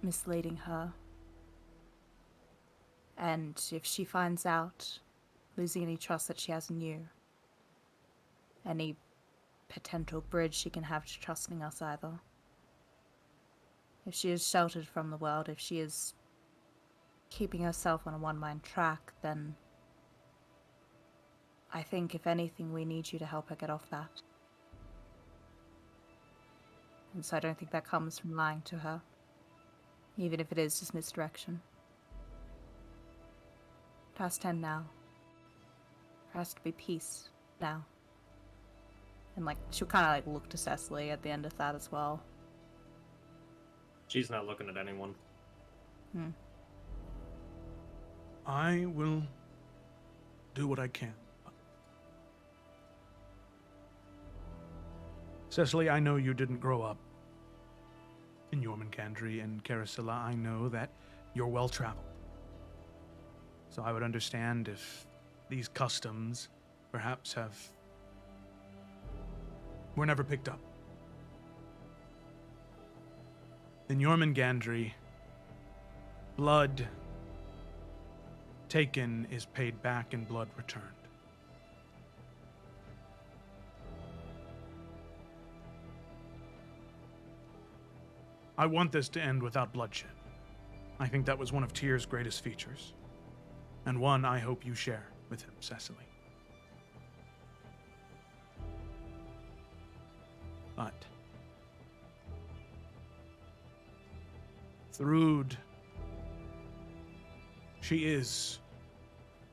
misleading her. And if she finds out, losing any trust that she has in you, any potential bridge she can have to trusting us either. If she is sheltered from the world, if she is keeping herself on a one-mind track, then I think, if anything, we need you to help her get off that. And so I don't think that comes from lying to her, even if it is just misdirection. It has to end now. There has to be peace now. And she'll kind of look to Cecily at the end of that as well. She's not looking at anyone. I will do what I can. Cecily, I know you didn't grow up in Jormungandr and Carasilla. I know that you're well-traveled. So I would understand if these customs perhaps were never picked up. In Jormungandr, blood taken is paid back and blood returned. I want this to end without bloodshed. I think that was one of Tyr's greatest features, and one I hope you share with him, Cecily. But Thrud, she is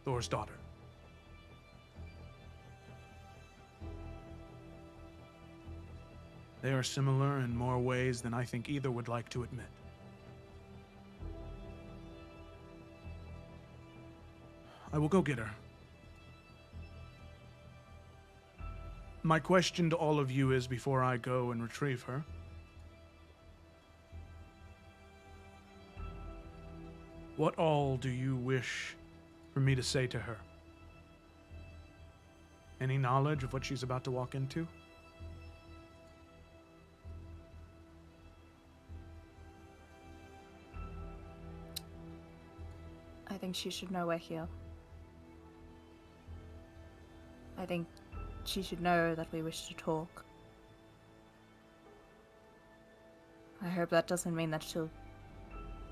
Thor's daughter. They are similar in more ways than I think either would like to admit. I will go get her. My question to all of you is, before I go and retrieve her, what all do you wish for me to say to her? Any knowledge of what she's about to walk into? I think she should know we're here. I think she should know that we wish to talk. I hope that doesn't mean that she'll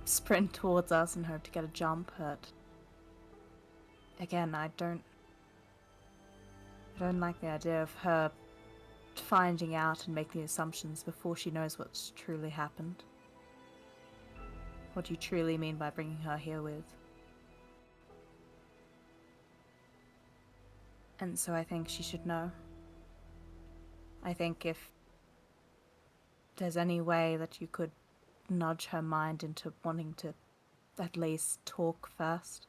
sprint towards us and hope to get a jump, but again, I don't like the idea of her finding out and making assumptions before she knows what's truly happened. What do you truly mean by bringing her here with? And so I think she should know. I think if there's any way that you could nudge her mind into wanting to at least talk first.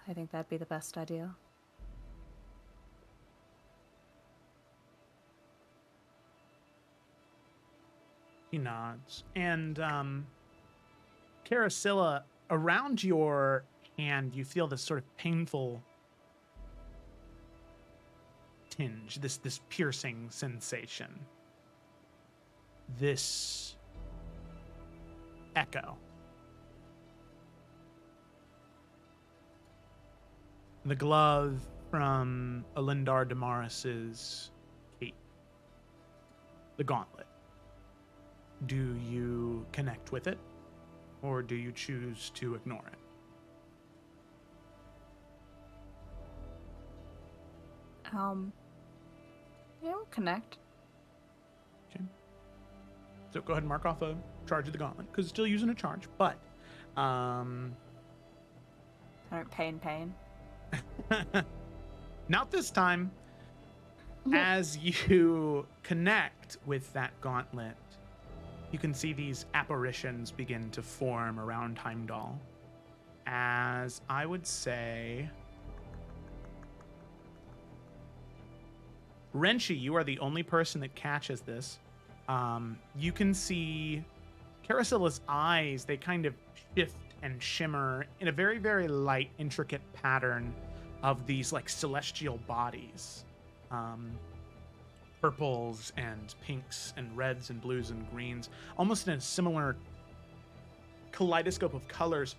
I think that'd be the best idea. He nods. And, Carasilla, around your hand, you feel this sort of painful tinge, this piercing sensation. This echo. The glove from Alindar Damaris's cape. The gauntlet. Do you connect with it, or do you choose to ignore it? Yeah, we'll connect. Okay. So go ahead and mark off a charge of the gauntlet, because it's still using a charge, but I don't pain. not this time. As you connect with that gauntlet, you can see these apparitions begin to form around Heimdall. As I would say, Renshi, you are the only person that catches this. You can see Carasilla's eyes, they kind of shift and shimmer in a very, very light, intricate pattern of these like celestial bodies. Purples and pinks and reds and blues and greens, almost in a similar kaleidoscope of colors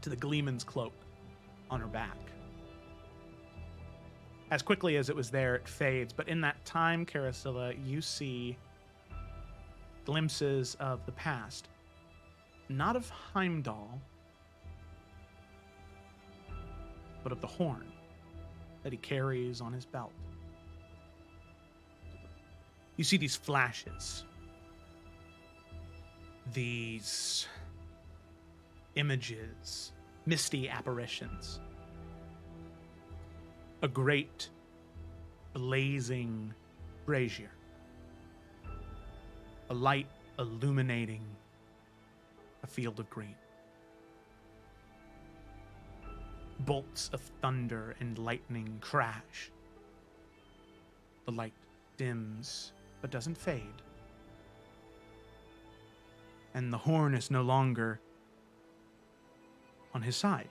to the Gleeman's cloak on her back. As quickly as it was there, it fades, but in that time, Carasilla, you see glimpses of the past. Not of Heimdall, but of the horn that he carries on his belt. You see these flashes, these images, misty apparitions. A great blazing brazier. A light illuminating a field of green. Bolts of thunder and lightning crash. The light dims, but doesn't fade. And the horn is no longer on his side.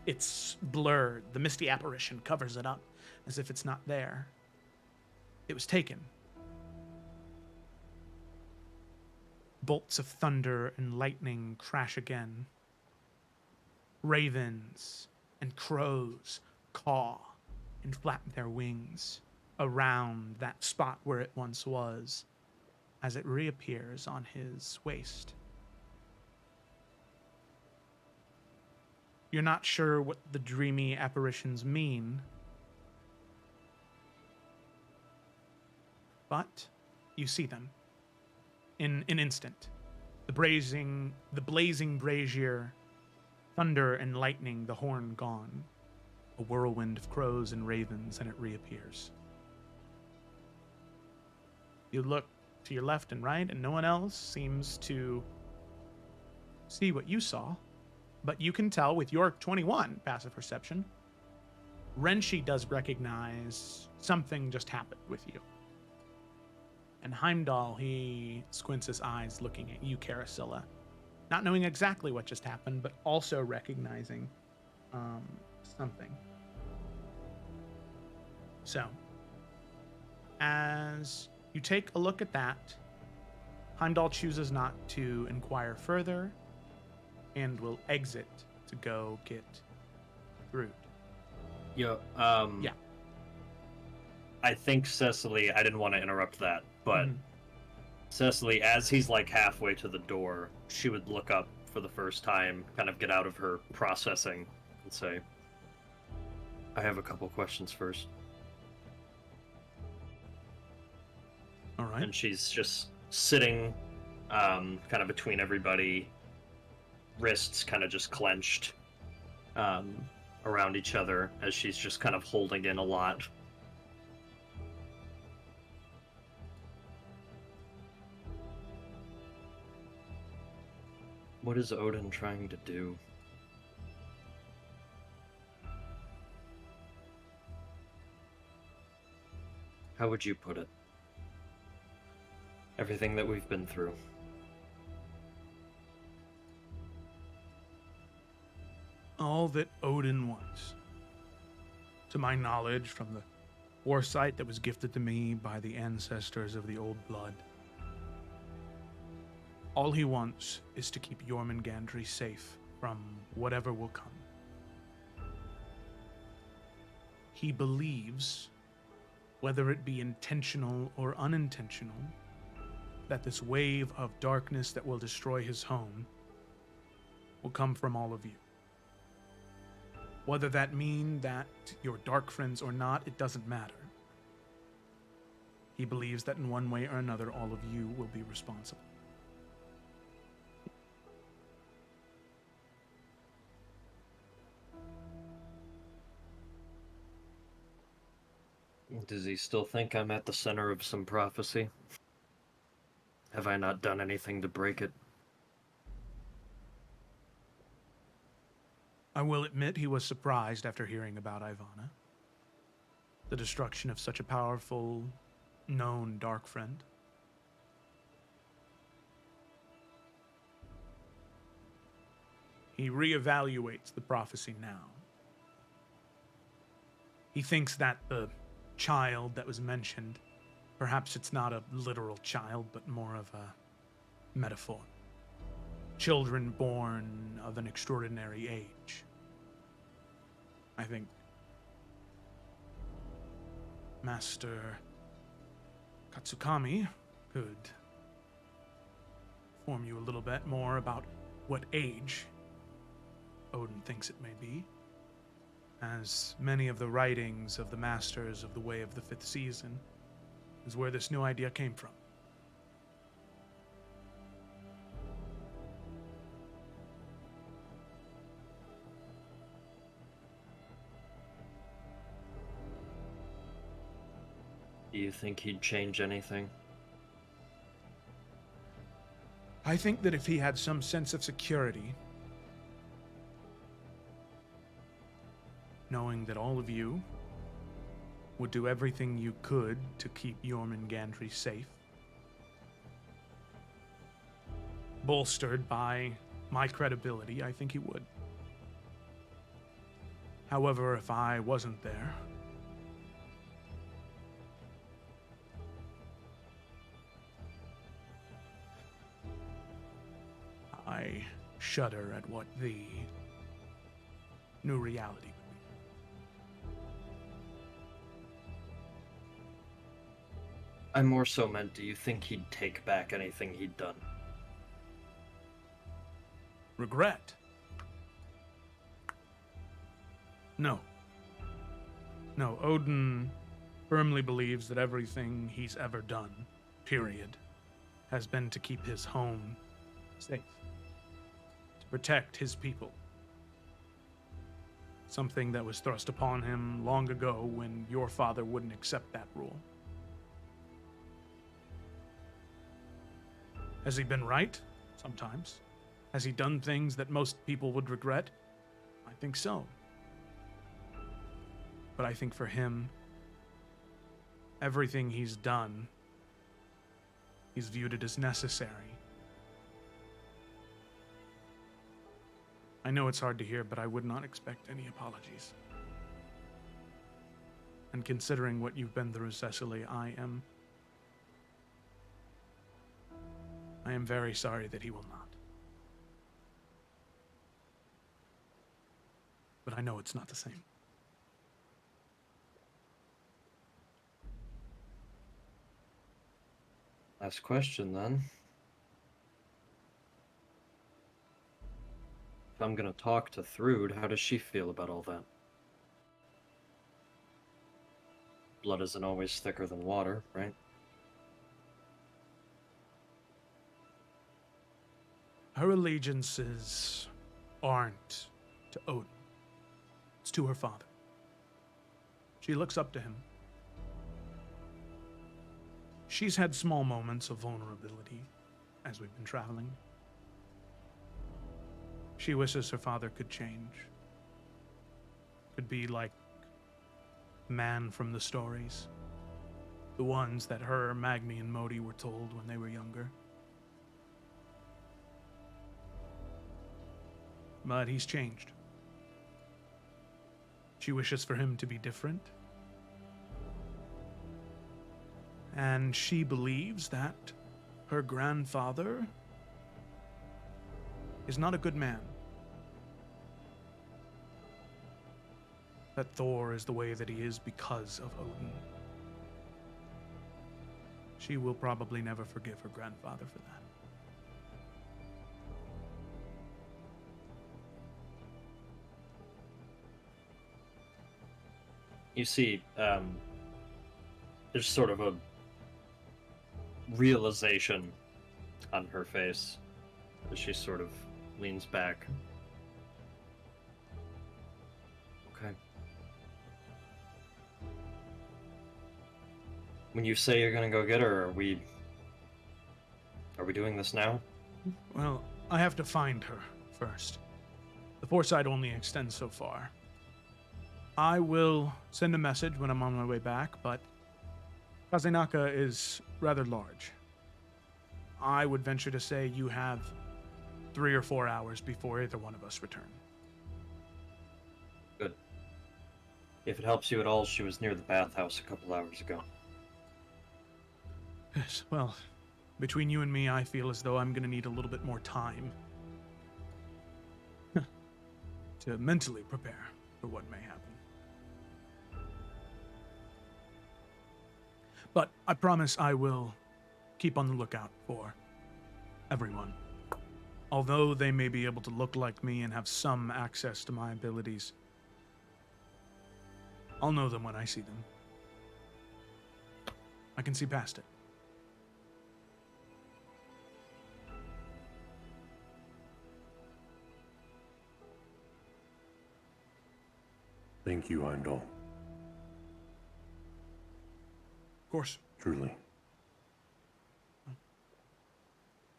It's blurred. The misty apparition covers it up as if it's not there. It was taken. Bolts of thunder and lightning crash again. Ravens and crows caw and flap their wings around that spot where it once was as it reappears on his waist. You're not sure what the dreamy apparitions mean, but you see them in an instant. The blazing brazier, thunder and lightning, the horn gone. A whirlwind of crows and ravens, and it reappears. You look to your left and right, and no one else seems to see what you saw. But you can tell with your 21 passive perception, Renshi does recognize something just happened with you. And Heimdall, he squints his eyes looking at you, Carasilla, not knowing exactly what just happened, but also recognizing something. So, as you take a look at that, Heimdall chooses not to inquire further and will exit to go get Groot. Yeah. Yeah. I think Cecily, I didn't want to interrupt that, but Cecily, as he's like halfway to the door, she would look up for the first time, kind of get out of her processing, and say, I have a couple questions first. All right. And she's just sitting kind of between everybody, wrists kind of just clenched around each other as she's just kind of holding in a lot. What is Odin trying to do? How would you put it? Everything that we've been through. All that Odin wants, to my knowledge from the foresight that was gifted to me by the ancestors of the old blood, all he wants is to keep Jormungandr safe from whatever will come. He believes, whether it be intentional or unintentional, that this wave of darkness that will destroy his home will come from all of you. Whether that mean that you're dark friends or not, it doesn't matter. He believes that in one way or another, all of you will be responsible. Does he still think I'm at the center of some prophecy? Have I not done anything to break it? I will admit he was surprised after hearing about Ivana. The destruction of such a powerful, known dark friend. He reevaluates the prophecy now. He thinks that the child that was mentioned, perhaps it's not a literal child, but more of a metaphor. Children born of an extraordinary age. I think Master Katsukami could inform you a little bit more about what age Odin thinks it may be, as many of the writings of the Masters of the Way of the Fifth Season is where this new idea came from. Do you think he'd change anything? I think that if he had some sense of security, knowing that all of you would do everything you could to keep Jormungandr safe, bolstered by my credibility, I think he would. However, if I wasn't there, I shudder at what the new reality would be. I more so meant, do you think he'd take back anything he'd done? Regret. No. No, Odin firmly believes that everything he's ever done, period, has been to keep his home safe, to protect his people. Something that was thrust upon him long ago when your father wouldn't accept that rule. Has he been right? Sometimes. Has he done things that most people would regret? I think so. But I think for him, everything he's done, he's viewed it as necessary. I know it's hard to hear, but I would not expect any apologies. And considering what you've been through, Cecily, I am very sorry that he will not. But I know it's not the same. Last question then. If I'm gonna talk to Thrud, how does she feel about all that? Blood isn't always thicker than water, right? Her allegiances aren't to Odin. It's to her father. She looks up to him. She's had small moments of vulnerability as we've been traveling. She wishes her father could change. Could be like man from the stories. The ones that her, Magni, and Modi were told when they were younger. But he's changed. She wishes for him to be different. And she believes that her grandfather is not a good man. That Thor is the way that he is because of Odin. She will probably never forgive her grandfather for that. You see, there's sort of a realization on her face as she sort of leans back. Okay. When you say you're gonna go get her, are we doing this now? Well, I have to find her first. The foresight only extends so far. I will send a message when I'm on my way back, but Kazanaka is rather large. I would venture to say you have 3 or 4 hours before either one of us return. Good. If it helps you at all, she was near the bathhouse a couple hours ago. Yes, well, between you and me, I feel as though I'm going to need a little bit more time to mentally prepare for what may happen. But I promise I will keep on the lookout for everyone. Although they may be able to look like me and have some access to my abilities, I'll know them when I see them. I can see past it. Thank you, Heimdall. Of course. Truly.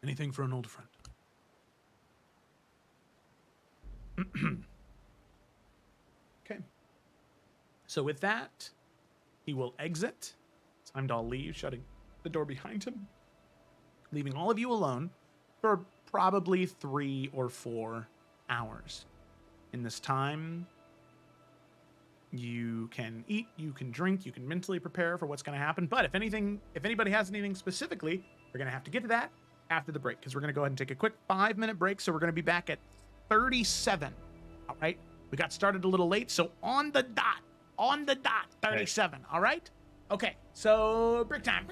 Anything for an old friend. Okay. So with that, he will exit. Heimdall leaves, shutting the door behind him, leaving all of you alone for probably 3 or 4 hours. In this time, you can eat, you can drink, you can mentally prepare for what's going to happen. But if anybody has anything specifically, we're going to have to get to that after the break, because we're going to go ahead and take a quick 5-minute break. So we're going to be back at 37. All right. We got started a little late. So on the dot, 37. All right. Okay. So break time.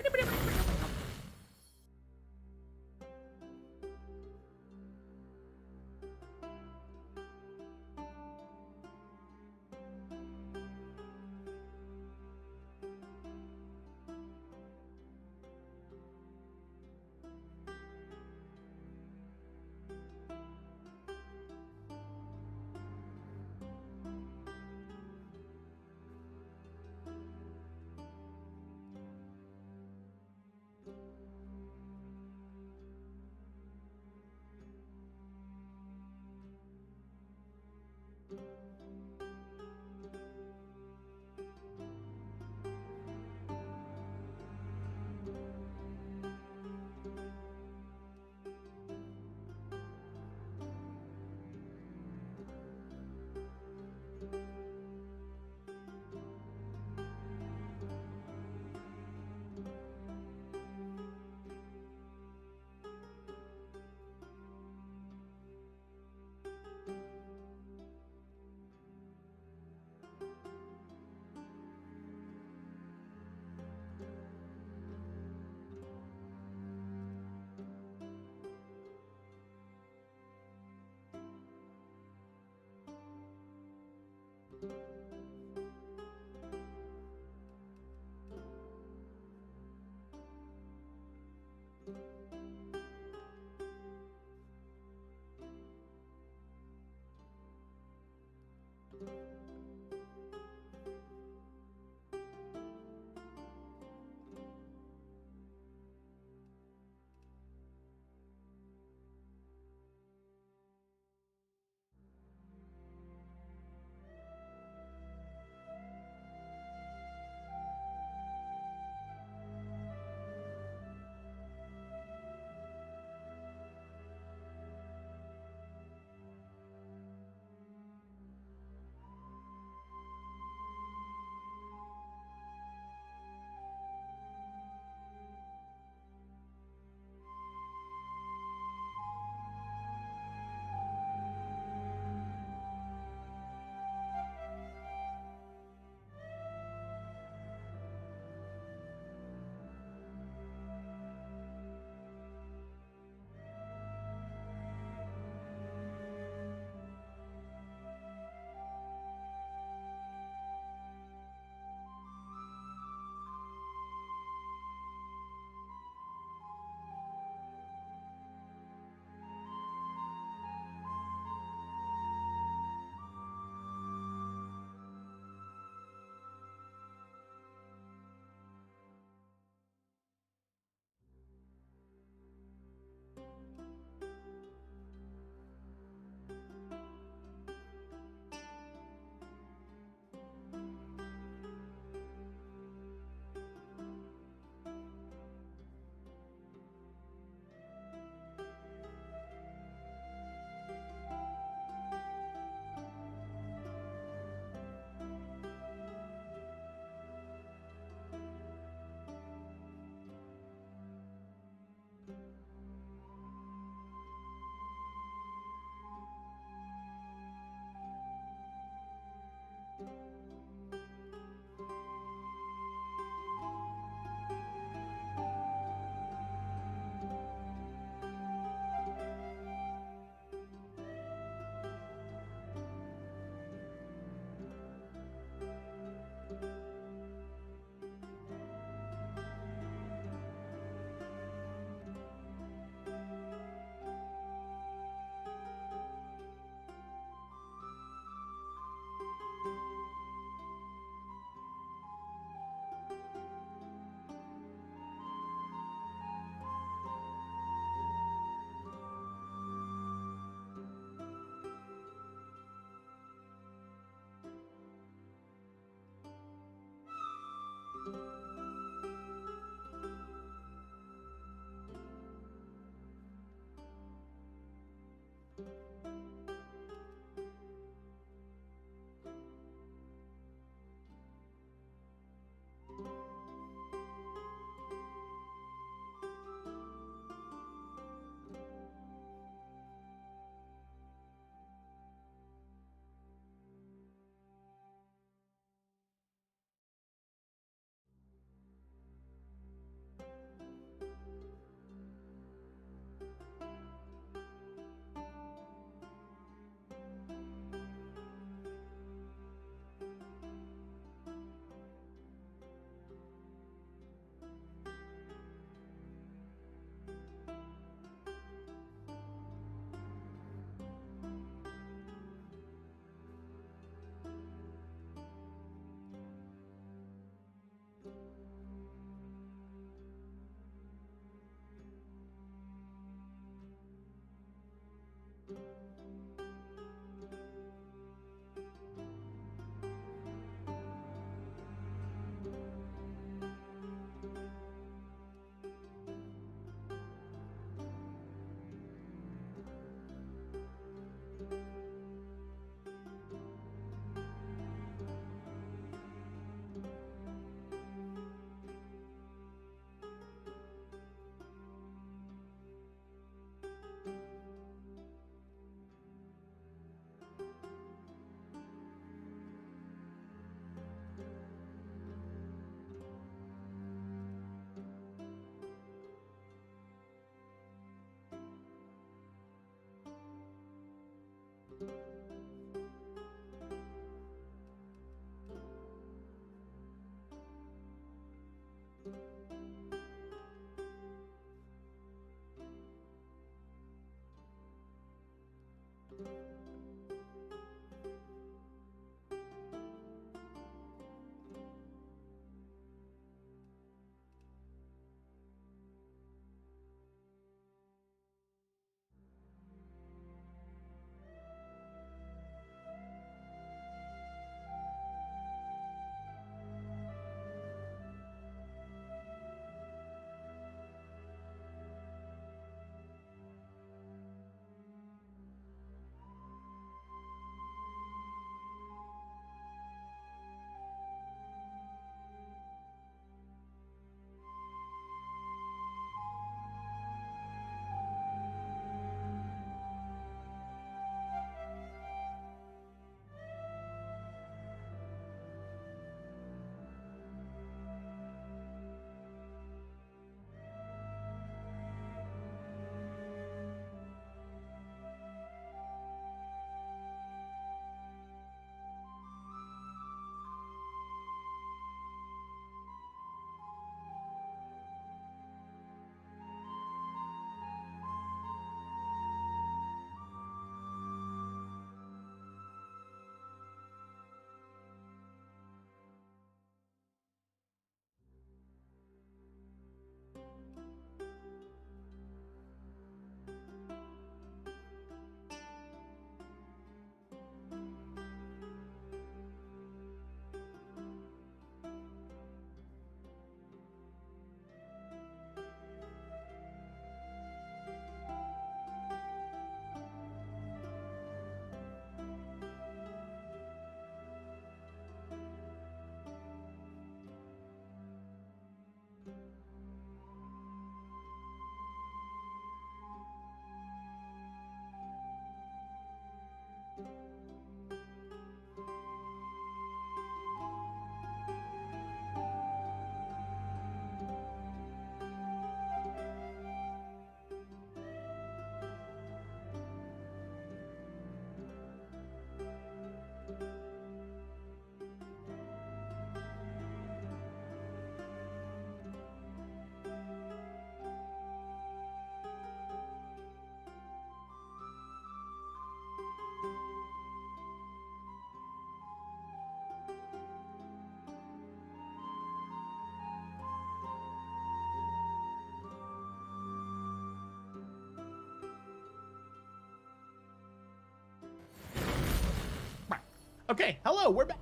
Okay, hello, we're back.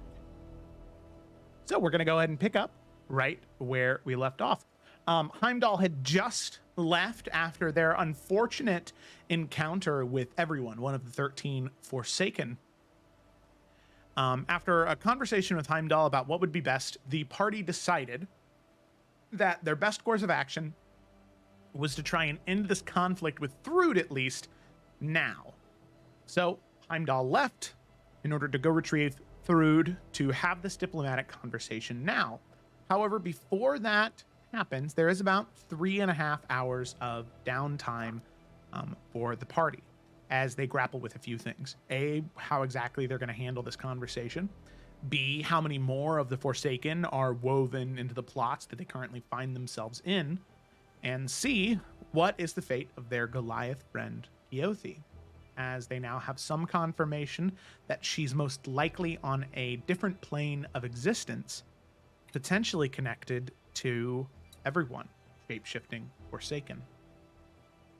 So we're going to go ahead and pick up right where we left off. Heimdall had just left after their unfortunate encounter with everyone, one of the 13 Forsaken. After a conversation with Heimdall about what would be best, the party decided that their best course of action was to try and end this conflict with Thrud at least now. So Heimdall left in order to go retrieve Thrud to have this diplomatic conversation now. However, before that happens, there is about 3.5 hours of downtime for the party as they grapple with a few things. A, how exactly they're going to handle this conversation. B, how many more of the Forsaken are woven into the plots that they currently find themselves in. And C, what is the fate of their Goliath friend, Keothi, as they now have some confirmation that she's most likely on a different plane of existence, potentially connected to everyone, shape-shifting Forsaken.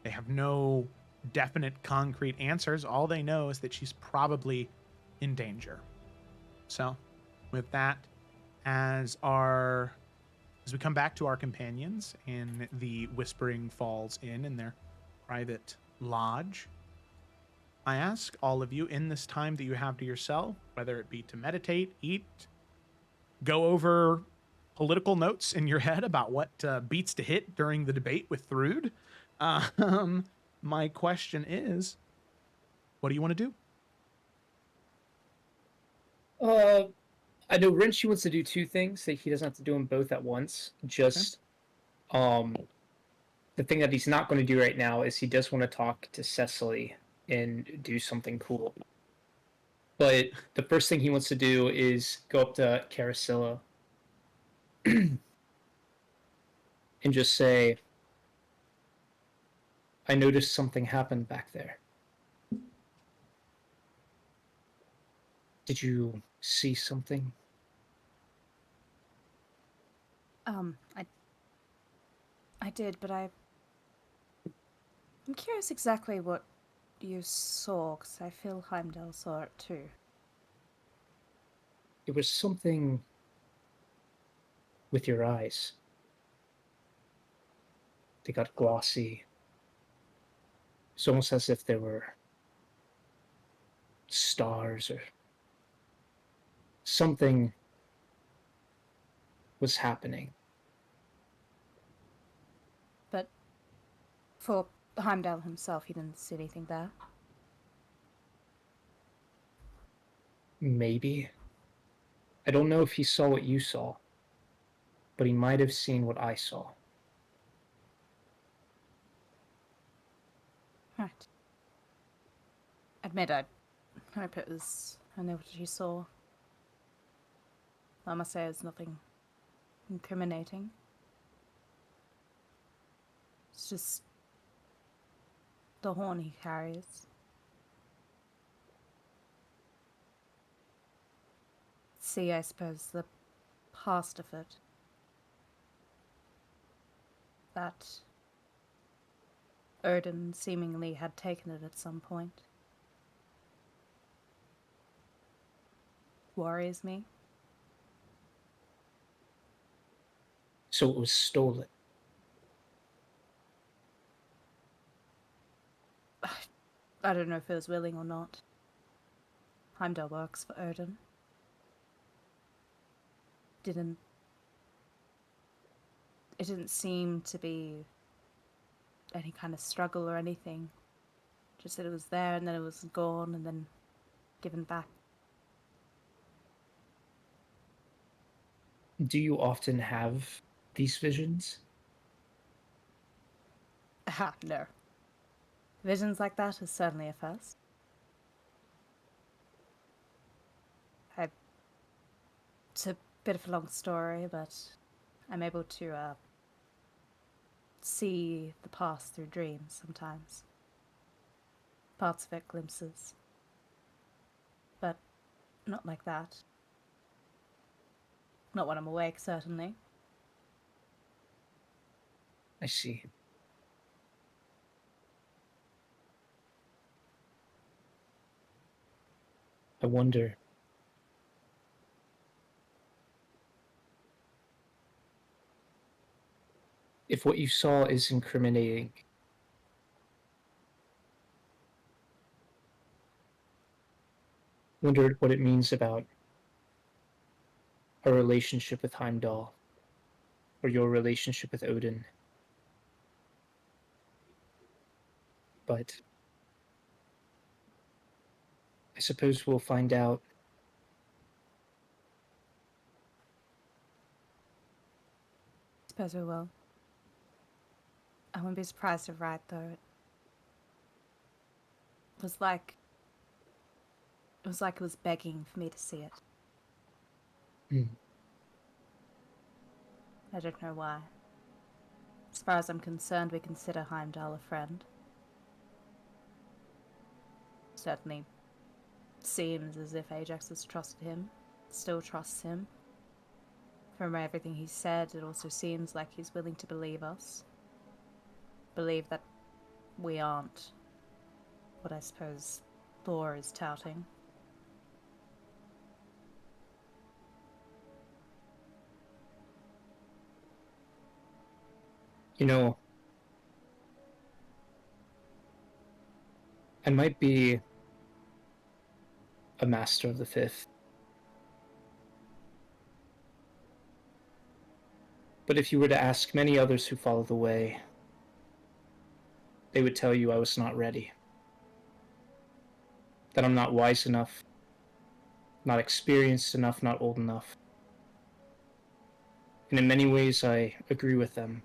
They have no definite concrete answers. All they know is that she's probably in danger. So with that, as we come back to our companions in the Whispering Falls Inn in their private lodge, I ask all of you in this time that you have to yourself, whether it be to meditate, eat, go over political notes in your head about what beats to hit during the debate with Thrud. My question is, what do you want to do? I know Renshi wants to do two things, that he doesn't have to do them both at once. Just, the thing that he's not going to do right now is he does want to talk to Cecily and do something cool. But the first thing he wants to do is go up to Carasilla and just say, I noticed something happened back there. Did you see something? I did, but I'm curious exactly what you saw, because I feel Heimdall saw it too. It was something with your eyes. They got glossy. It's almost as if there were stars or something was happening. But for Heimdall himself, he didn't see anything there. Maybe. I don't know if he saw what you saw, but he might have seen what I saw. Right. Admit, I hope it was. I know what you saw. I must say it's nothing incriminating. It's just the horn he carries. See, I suppose, the past of it. That Odin seemingly had taken it at some point. Worries me. So it was stolen. I don't know if it was willing or not. Heimdall works for Odin. It didn't seem to be any kind of struggle or anything. Just that it was there and then it was gone and then given back. Do you often have these visions? No. Visions like that is certainly a first. It's a bit of a long story, but I'm able to see the past through dreams sometimes. Parts of it, glimpses. But not like that. Not when I'm awake, certainly. I see. I wonder if what you saw is incriminating, wondered what it means about our relationship with Heimdall, or your relationship with Odin. But I suppose we'll find out. Suppose we will. I wouldn't be surprised if right, though. It was like it was begging for me to see it. I don't know why. As far as I'm concerned, we consider Heimdall a friend. Certainly seems as if Ajax has trusted him, still trusts him. From everything he said, it also seems like he's willing to believe us. Believe that we aren't what I suppose Thor is touting. You know, I might be a master of the fifth. But if you were to ask many others who follow the way, they would tell you I was not ready. That I'm not wise enough, not experienced enough, not old enough. And in many ways, I agree with them.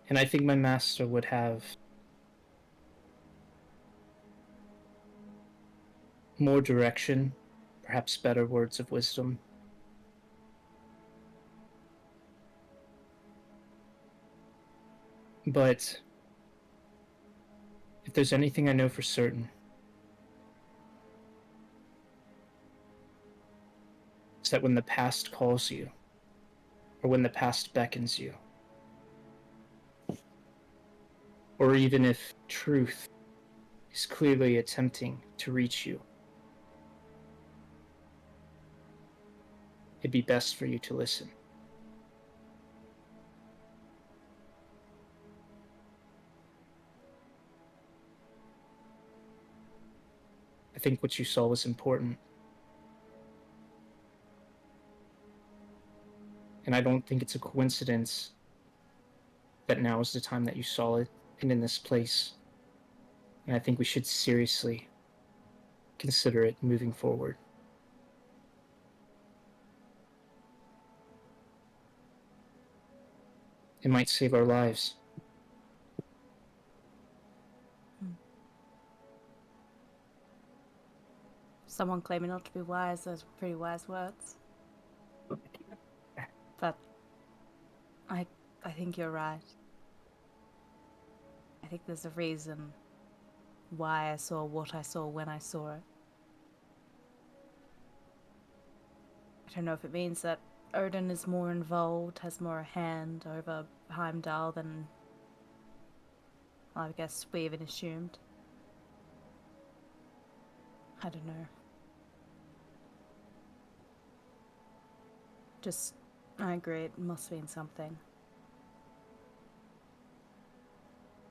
And I think my master would have more direction, perhaps better words of wisdom. But if there's anything I know for certain, it's that when the past calls you, or when the past beckons you, or even if truth is clearly attempting to reach you, it'd be best for you to listen. I think what you saw was important. And I don't think it's a coincidence that now is the time that you saw it and in this place. And I think we should seriously consider it moving forward. It might save our lives. Someone claiming not to be wise, those are pretty wise words. But I think you're right. I think there's a reason why I saw what I saw when I saw it. I don't know if it means that Odin is more involved, has more a hand over Heimdall than I guess we even assumed. I don't know. Just, I agree, it must mean something.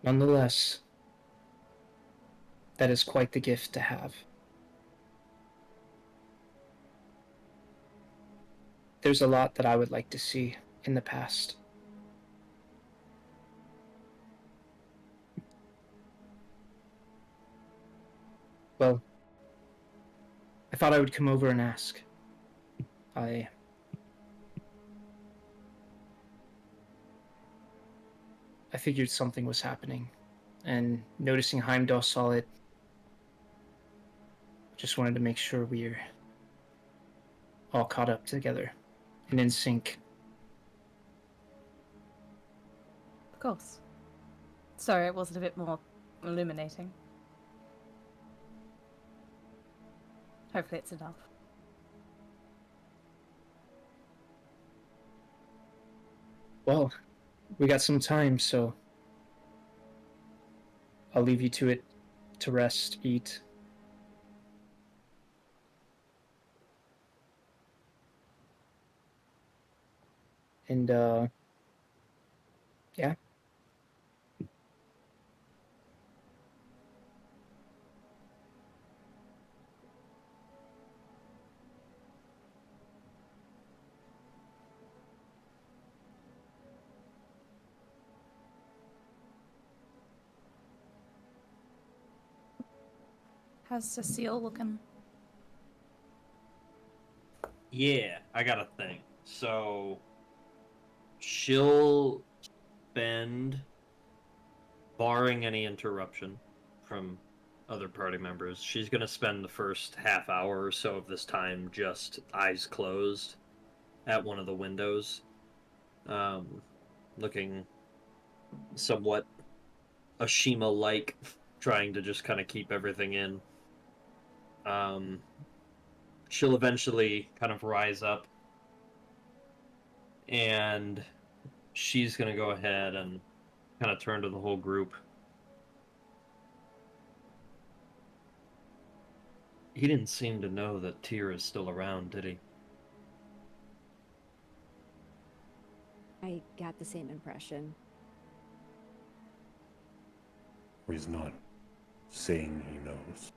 Nonetheless, that is quite the gift to have. There's a lot that I would like to see in the past. Well, I thought I would come over and ask. I figured something was happening, and noticing Heimdall saw it, just wanted to make sure we're all caught up together and in sync. Of course. Sorry, it wasn't a bit more illuminating. Hopefully it's enough. Well, we got some time, so I'll leave you to it, to rest, eat. And yeah. How's Cecile looking? Yeah, I got a thing. So she'll spend, barring any interruption from other party members, she's gonna spend the first half hour or so of this time just eyes closed at one of the windows, looking somewhat Ashima-like, trying to just kind of keep everything in. She'll eventually kind of rise up, and she's going to go ahead and kind of turn to the whole group. He didn't seem to know that Tyr is still around, did he? I got the same impression. He's not saying he knows.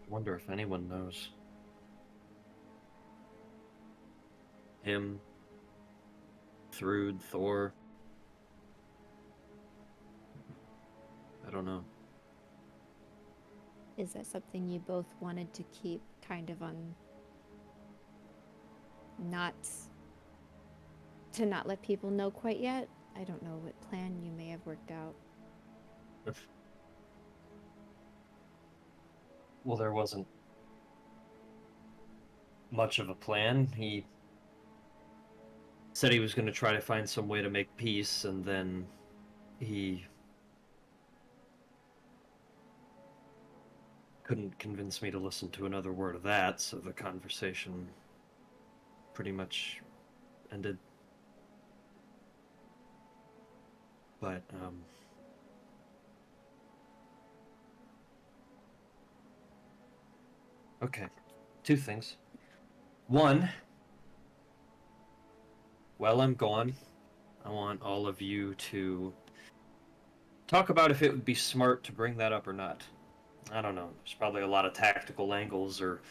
I wonder if anyone knows. Him, Thrud, Thor. I don't know. Is that something you both wanted to keep kind of on, not to not let people know quite yet? I don't know what plan you may have worked out. Well, there wasn't much of a plan. He said he was going to try to find some way to make peace, and then he couldn't convince me to listen to another word of that, so the conversation pretty much ended. But, okay, two things. One, while I'm gone, I want all of you to talk about if it would be smart to bring that up or not. I don't know. There's probably a lot of tactical angles or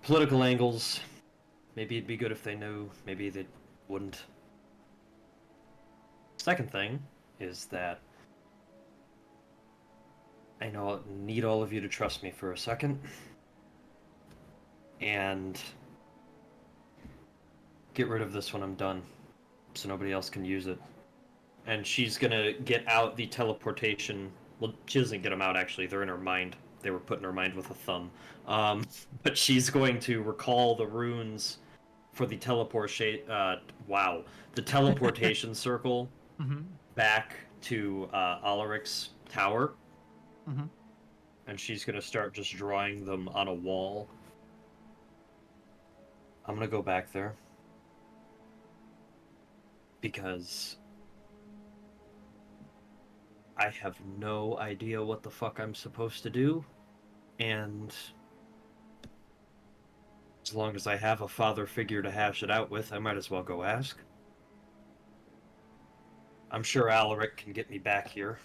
political angles. Maybe it'd be good if they knew. Maybe they wouldn't. Second thing is that I need all of you to trust me for a second. And get rid of this when I'm done, so nobody else can use it. And she's gonna get out the teleportation. Well, she doesn't get them out, actually. They're in her mind. They were put in her mind with a thumb. But she's going to recall the runes for the teleportation. The teleportation circle back to Alaric's tower. And she's gonna start just drawing them on a wall. I'm gonna go back there because I have no idea what the fuck I'm supposed to do, and as long as I have a father figure to hash it out with, I might as well go ask. I'm sure Alaric can get me back here.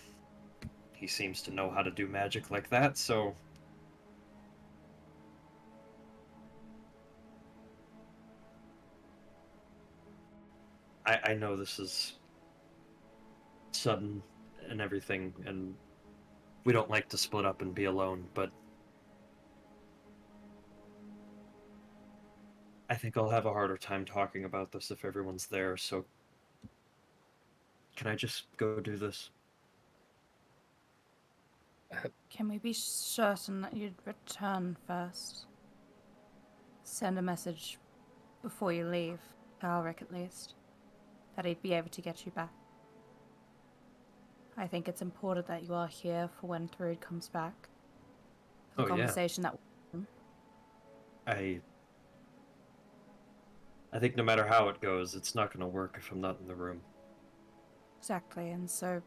He seems to know how to do magic like that, so I know this is sudden and everything, and we don't like to split up and be alone, but I think I'll have a harder time talking about this if everyone's there, so can I just go do this? Can we be certain that you'd return first? Send a message before you leave, to Alric at least, that he'd be able to get you back. I think it's important that you are here for when Thrud comes back. The conversation that I think no matter how it goes, it's not going to work if I'm not in the room. Exactly, and so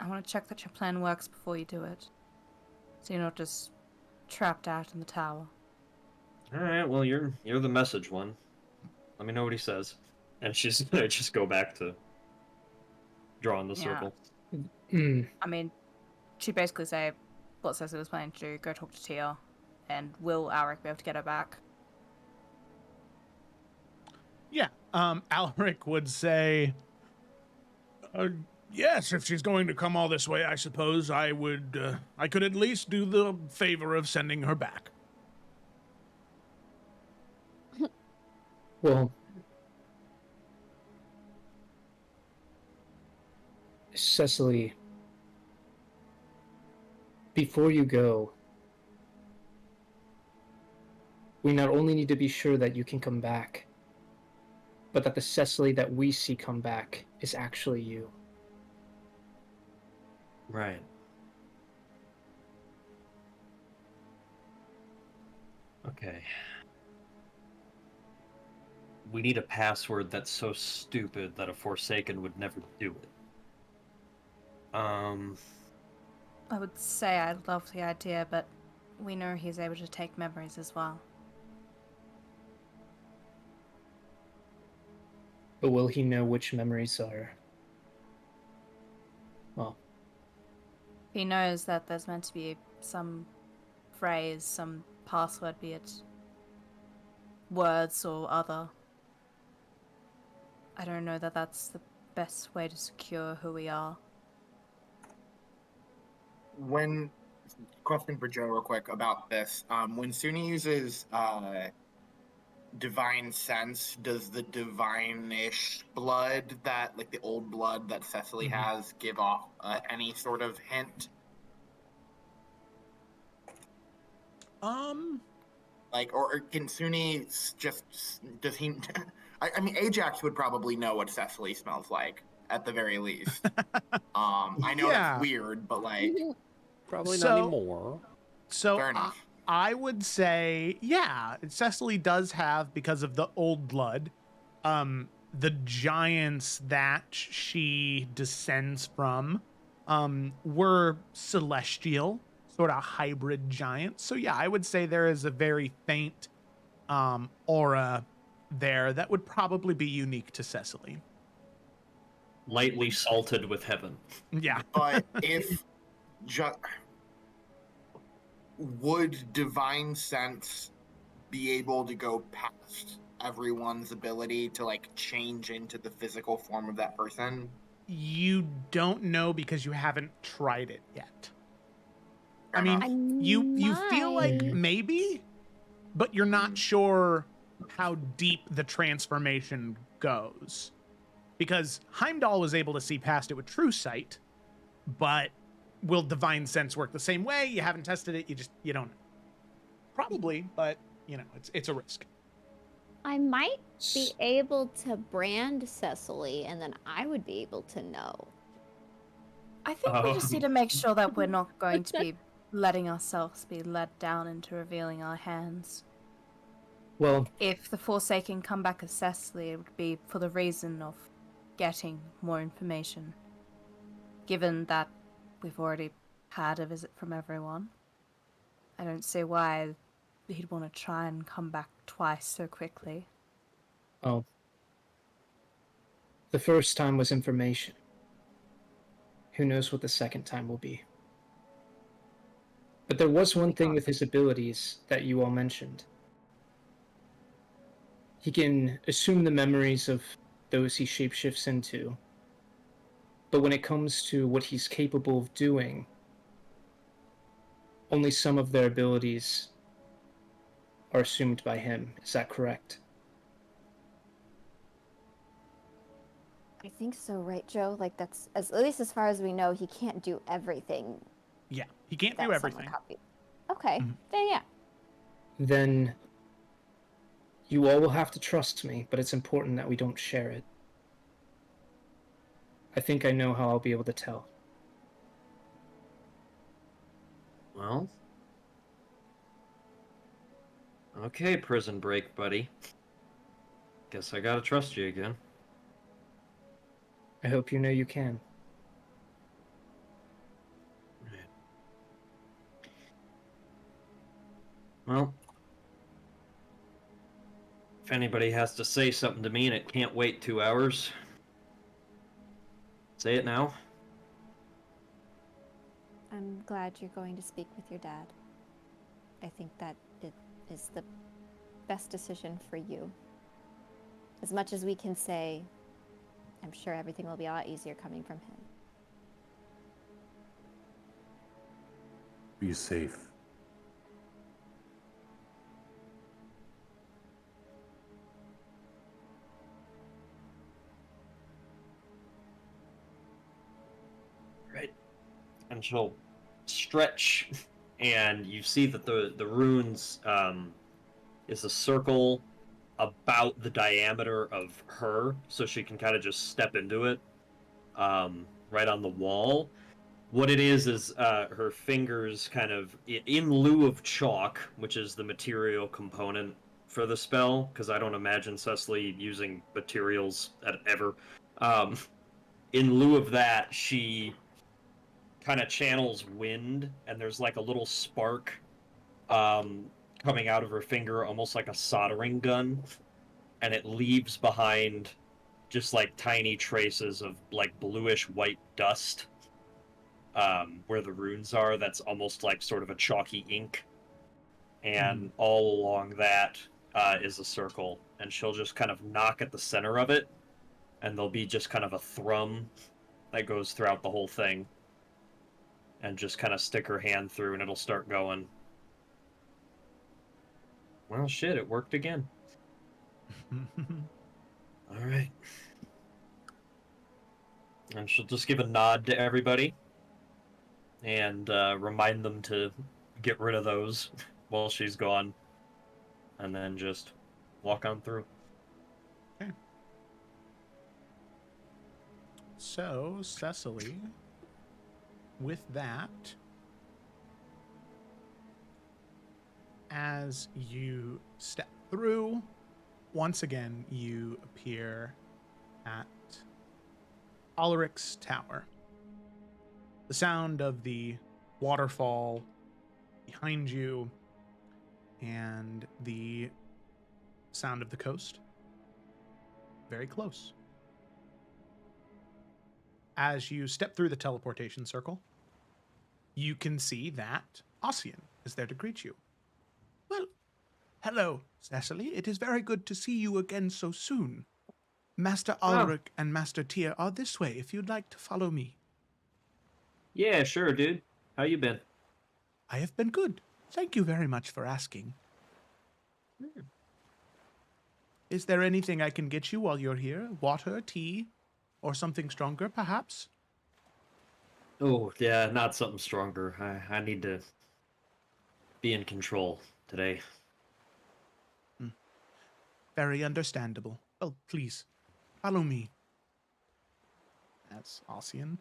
I want to check that your plan works before you do it. So you're not just trapped out in the tower. All right, well, you're the message one. Let me know what he says. And she's gonna just go back to drawing the Yeah. circle. I mean, she basically say what Cecily was planning to do, go talk to Tia, and will Alric be able to get her back? Yeah. Alaric would say, Yes, if she's going to come all this way, I suppose I would. I could at least do the favor of sending her back. Well, Cecily, before you go, we not only need to be sure that you can come back, but that the Cecily that we see come back is actually you. Right. Okay. We need a password that's so stupid that a Forsaken would never do it. I would say I love the idea, but we know he's able to take memories as well. But will he know which memories are? Well, He knows that there's meant to be some phrase, some password, be it words or other. I don't know that that's the best way to secure who we are. Question for Joe real quick about this. When Suni uses divine sense, does the divine-ish blood that, like the old blood that Cecily has, give off any sort of hint? Like, or can Suni does he? I mean, Ajax would probably know what Cecily smells like at the very least. I know Yeah. that's weird, but like, Probably So- not anymore. so fair enough. I would say, yeah, Cecily does have, because of the old blood, the giants that she descends from, were celestial, sort of hybrid giants. So yeah, I would say there is a very faint, aura there that would probably be unique to Cecily. Lightly salted with heaven. Yeah. But if would divine sense be able to go past everyone's ability to like change into the physical form of that person? You don't know because you haven't tried it yet. I Fair mean, enough. you feel like might. maybe, but you're not sure how deep the transformation goes. Because Heimdall was able to see past it with true sight, but will divine sense work the same way? You haven't tested it, you don't know. Probably, but it's a risk. I might be able to brand Cecily, and then I would be able to know. I think we just need to make sure that we're not going to be letting ourselves be led down into revealing our hands. well, If the Forsaken come back as Cecily, it would be for the reason of getting more information. Given that we've already had a visit from everyone, I don't see why he'd want to try and come back twice so quickly. oh, the first time was information. Who knows what the second time will be? But there was one thing with his abilities that you all mentioned. He can assume the memories of those he shapeshifts into. But when it comes to what he's capable of doing, only some of their abilities are assumed by him. Is that correct? I think so, right, Joe? Like that's at least as far as we know, he can't do everything. Yeah, he can't that do someone everything. copied. Okay, Mhm. then yeah. Then you all will have to trust me, but it's important that we don't share it. I think I know how I'll be able to tell. Well. Okay, Prison Break, buddy. Guess I gotta trust you again. I hope you know you can. Well, if anybody has to say something to me and it can't wait 2 hours, say it now. I'm glad you're going to speak with your dad. I think that it is the best decision for you. As much as we can say, I'm sure everything will be a lot easier coming from him. Be safe. Right. And she'll stretch, and you see that the runes is a circle about the diameter of her, so she can kind of just step into it, right on the wall. What it is her fingers kind of, in lieu of chalk, which is the material component for the spell, because I don't imagine Cecily using materials ever. In lieu of that, she kind of channels wind, and there's like a little spark coming out of her finger, almost like a soldering gun, and it leaves behind just like tiny traces of like bluish white dust where the runes are. That's almost like sort of a chalky ink, and all along that is a circle, and she'll just kind of knock at the center of it, and there'll be just kind of a thrum that goes throughout the whole thing, and just kind of stick her hand through, and it'll start going. Well, shit, it worked again. All right. And she'll just give a nod to everybody and remind them to get rid of those while she's gone, and then just walk on through. Okay. So, Cecily, with that, as you step through, once again, you appear at Ulrich's tower. The sound of the waterfall behind you and the sound of the coast very close. As you step through the teleportation circle, you can see that Ossian is there to greet you. Well, hello, Cecily. It is very good to see you again so soon. Master Ulrich and Master Tyr are this way if you'd like to follow me. Yeah, sure, dude. How you been? I have been good. Thank you very much for asking. Is there anything I can get you while you're here? Water, tea, or something stronger, perhaps? Oh, yeah, not something stronger. I need to be in control today. Very understandable. Well, please, follow me. As Ossian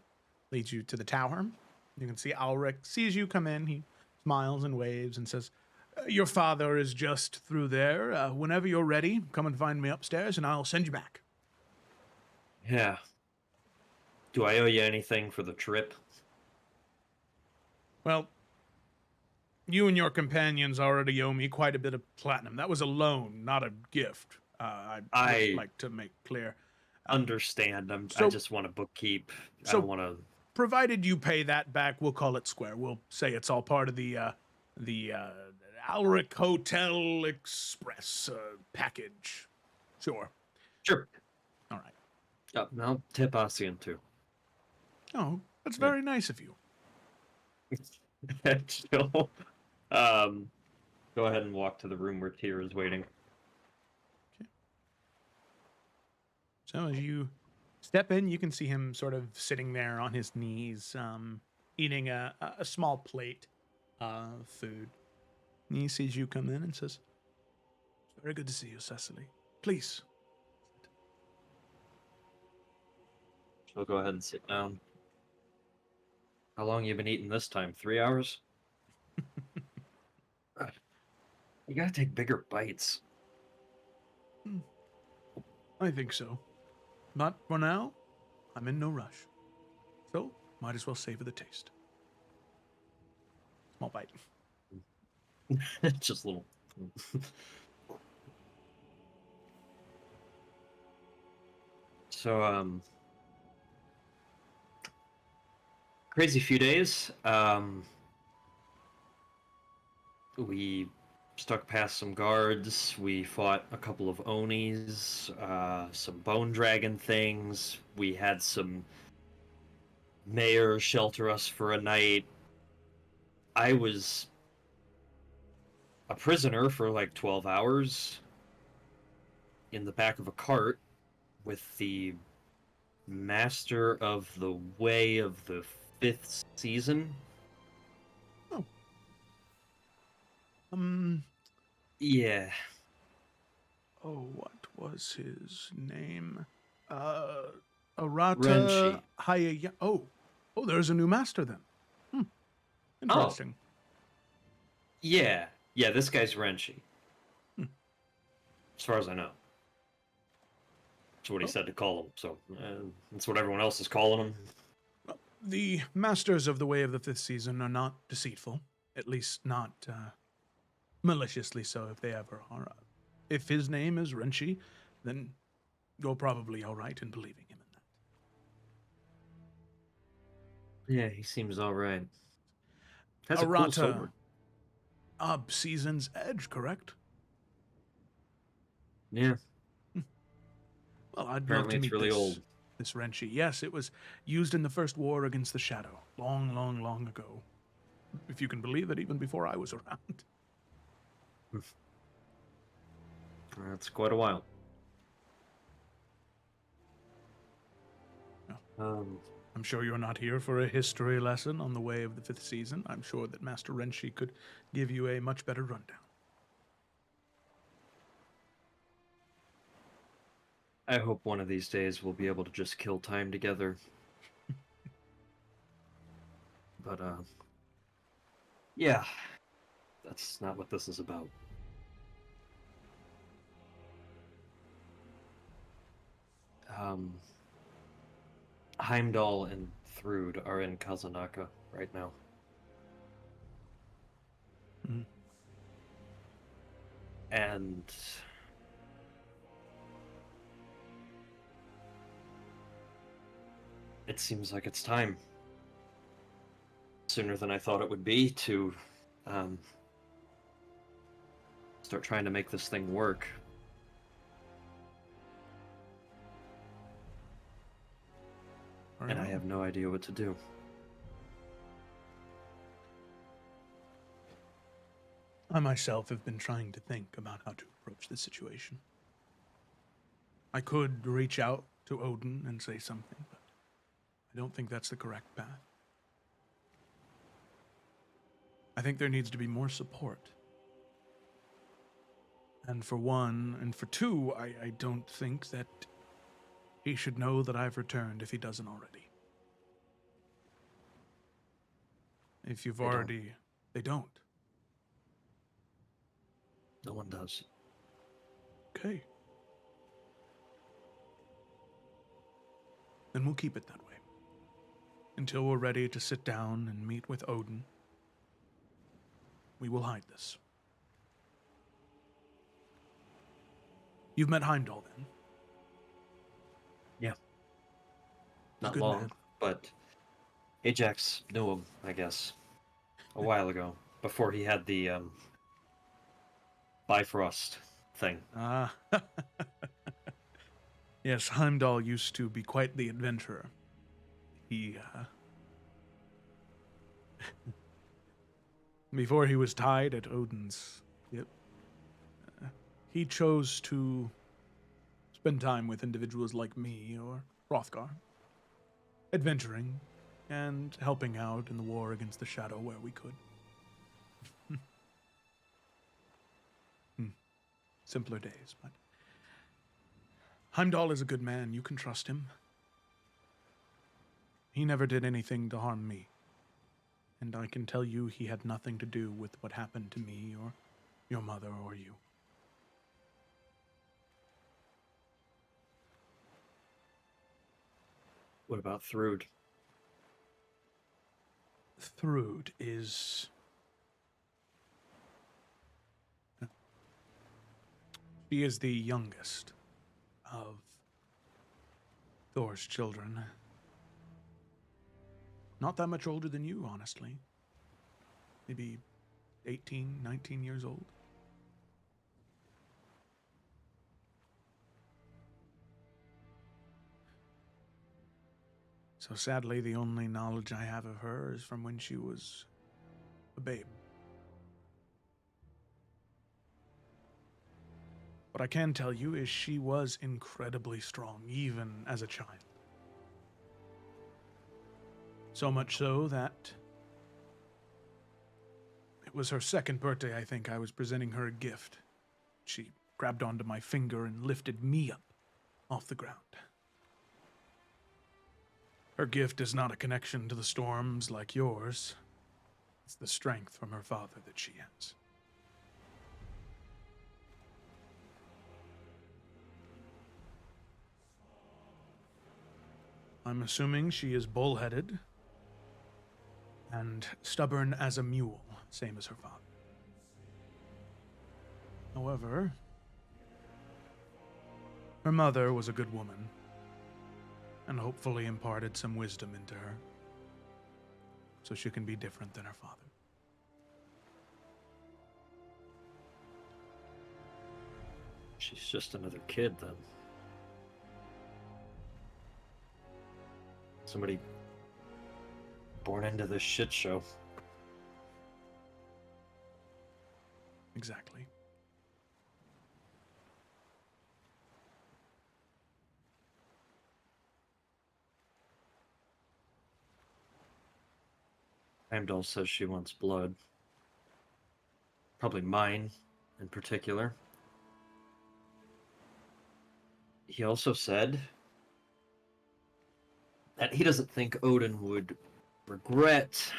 leads you to the tower, you can see Ulrich sees you come in. He smiles and waves and says, your father is just through there. Whenever you're ready, come and find me upstairs and I'll send you back. Yeah. Do I owe you anything for the trip? Well, you and your companions already owe me quite a bit of platinum. That was a loan, not a gift. I'd like to make clear. Understand. I just want to bookkeep. I don't want to. Provided you pay that back, we'll call it square. We'll say it's all part of the Ulrich Hotel Express package. Sure. Sure. All right. I'll tip Ossian too. Oh, that's very nice of you. She'll, go ahead and walk to the room where Tyr is waiting. Okay. So as you step in, you can see him sort of sitting there on his knees, eating a small plate of food. And he sees you come in and says, "It's very good to see you, Cecily. Please." She'll go ahead and sit down. How long you been eating this time? 3 hours? You gotta take bigger bites. I think so. But for now, I'm in no rush. So, might as well savor the taste. Small bite. Just little. So, crazy few days. We stuck past some guards. We fought a couple of Onis, some bone dragon things. We had some mayor shelter us for a night. I was a prisoner for like 12 hours in the back of a cart with the master of the way of the 5th season. Oh. Yeah. Oh, what was his name? Arata Renshi. Hayaya. Oh, there's a new master then. Interesting. Yeah. Yeah, this guy's Renshi. Hmm. As far as I know. That's what he said to call him, so that's what everyone else is calling him. Well, the masters of the way of the 5th season are not deceitful. At least not maliciously so, if they ever are. If his name is Renshi, then you're probably all right in believing him in that. Yeah, he seems all right. Has a cool Arata, sword. Season's Edge, correct? Yeah. Well, I'd Apparently love to it's meet really old. this Renshi. Yes, it was used in the first war against the Shadow, long, long, long ago. If you can believe it, even before I was around. That's quite a while. I'm sure you're not here for a history lesson on the way of the 5th season. I'm sure that Master Renshi could give you a much better rundown. I hope one of these days we'll be able to just kill time together. But, yeah. That's not what this is about. Heimdall and Thrud are in Kazanaka right now. Mhm. And it seems like it's time. Sooner than I thought it would be to start trying to make this thing work. And I have no idea what to do. I myself have been trying to think about how to approach this situation. I could reach out to Odin and say something, but I don't think that's the correct path. I think there needs to be more support. And for one, and for two, I don't think that he should know that I've returned if he doesn't already. If you've already... They don't. No one does. Okay. Then we'll keep it that way. Until we're ready to sit down and meet with Odin, we will hide this. You've met Heimdall, then? Yeah. Not Good long, man. but Ajax knew him, I guess, a while ago, before he had the Bifrost thing. Ah. Yes, Heimdall used to be quite the adventurer. He, before he was tied at Odin's hip, he chose to spend time with individuals like me or Hrothgar, adventuring and helping out in the war against the Shadow where we could. Simpler days, but Heimdall is a good man. You can trust him. He never did anything to harm me. And I can tell you he had nothing to do with what happened to me or your mother or you. What about Thrud? Thrud is She is the youngest of Thor's children. Not that much older than you, honestly. Maybe 18, 19 years old. So sadly, the only knowledge I have of her is from when she was a babe. What I can tell you is she was incredibly strong, even as a child. So much so that it was her second birthday, I think. I was presenting her a gift. She grabbed onto my finger and lifted me up off the ground. Her gift is not a connection to the storms like yours. It's the strength from her father that she has. I'm assuming she is bullheaded and stubborn as a mule, same as her father. However, her mother was a good woman and hopefully imparted some wisdom into her so she can be different than her father. She's just another kid, then. Somebody born into this shit show. Exactly. Heimdall says she wants blood. Probably mine, in particular. He also said that he doesn't think Odin would regret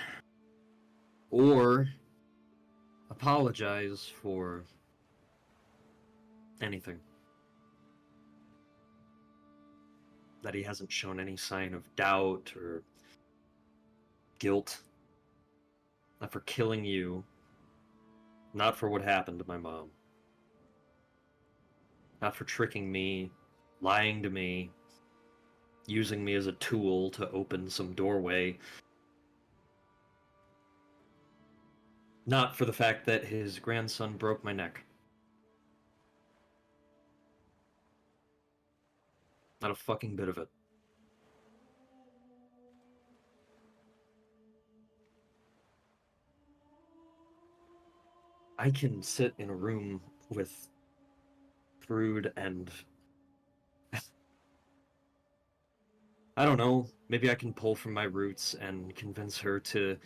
or apologize for anything. That he hasn't shown any sign of doubt or guilt. Not for killing you. Not for what happened to my mom. Not for tricking me, lying to me, using me as a tool to open some doorway. Not for the fact that his grandson broke my neck. Not a fucking bit of it. I can sit in a room with Brood and I don't know, maybe I can pull from my roots and convince her to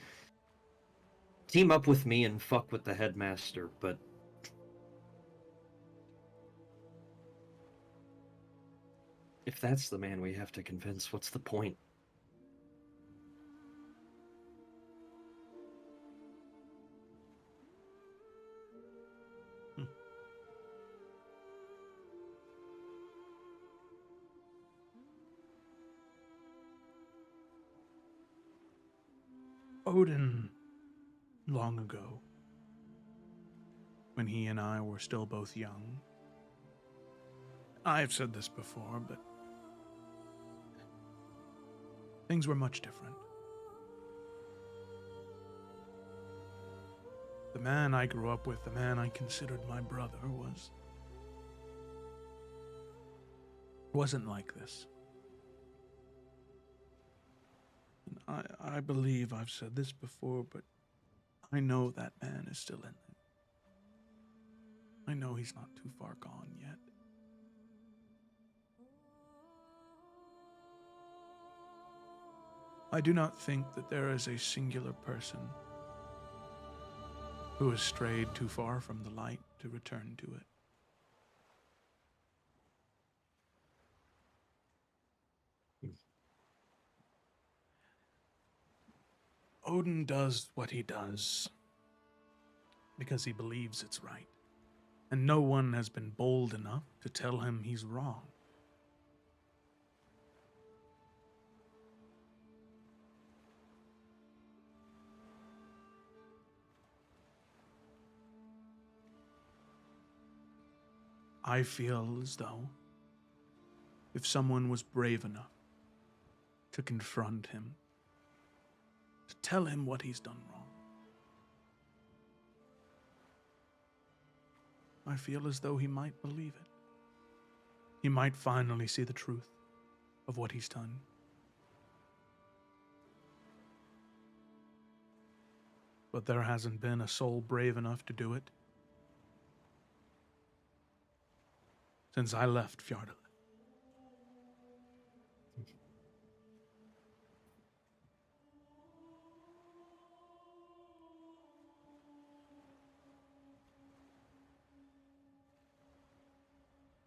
team up with me and fuck with the headmaster, but if that's the man we have to convince, what's the point? Odin, long ago, when he and I were still both young, I've said this before, but things were much different. The man I grew up with, the man I considered my brother, wasn't like this. And I believe I've said this before, but I know that man is still in there. I know he's not too far gone yet. I do not think that there is a singular person who has strayed too far from the light to return to it. Odin does what he does because he believes it's right, and no one has been bold enough to tell him he's wrong. I feel as though if someone was brave enough to confront him, to tell him what he's done wrong, I feel as though he might believe it. He might finally see the truth of what he's done. But there hasn't been a soul brave enough to do it since I left Fjardalit.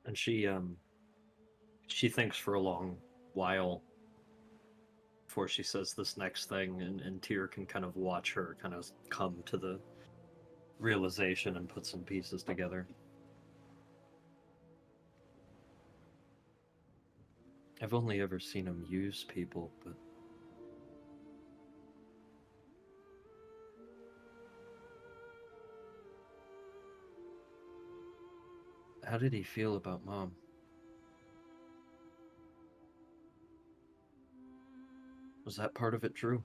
And she thinks for a long while before she says this next thing, and Tyr can kind of watch her kind of come to the realization and put some pieces together. I've only ever seen him use people, but how did he feel about Mom? Was that part of it true?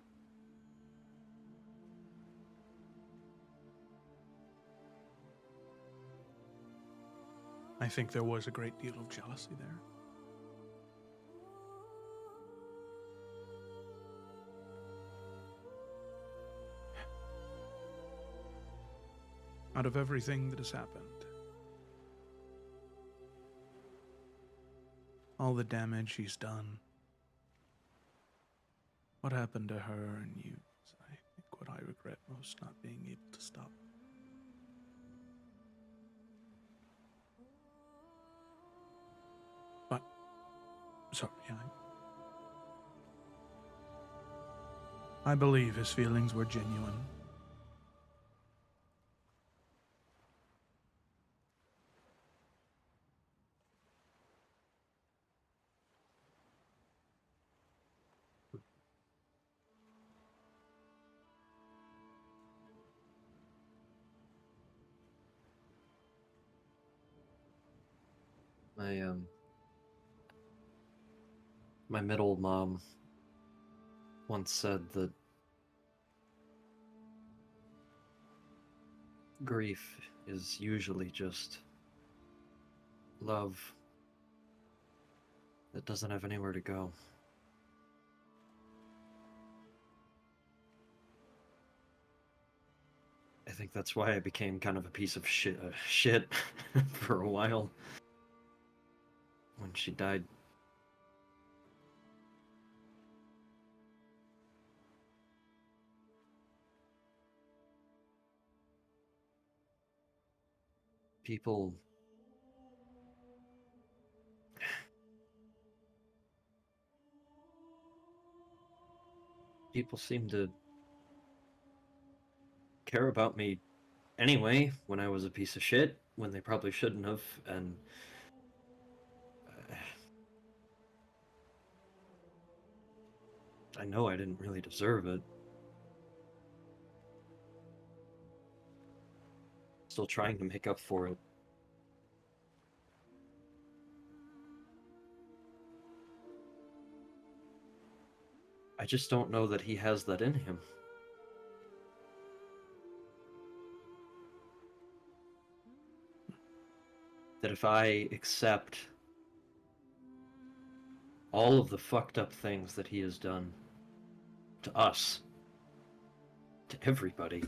I think there was a great deal of jealousy there. Out of everything that has happened, all the damage she's done, what happened to her and you is, I think, what I regret most, not being able to stop. But, sorry, I believe his feelings were genuine. My middle mom once said that grief is usually just love that doesn't have anywhere to go. I think that's why I became kind of a piece of shit for a while when she died. People seem to care about me anyway when I was a piece of shit, when they probably shouldn't have, and I know I didn't really deserve it. Still trying to make up for it. I just don't know that he has that in him. That if I accept all of the fucked up things that he has done to us, to everybody,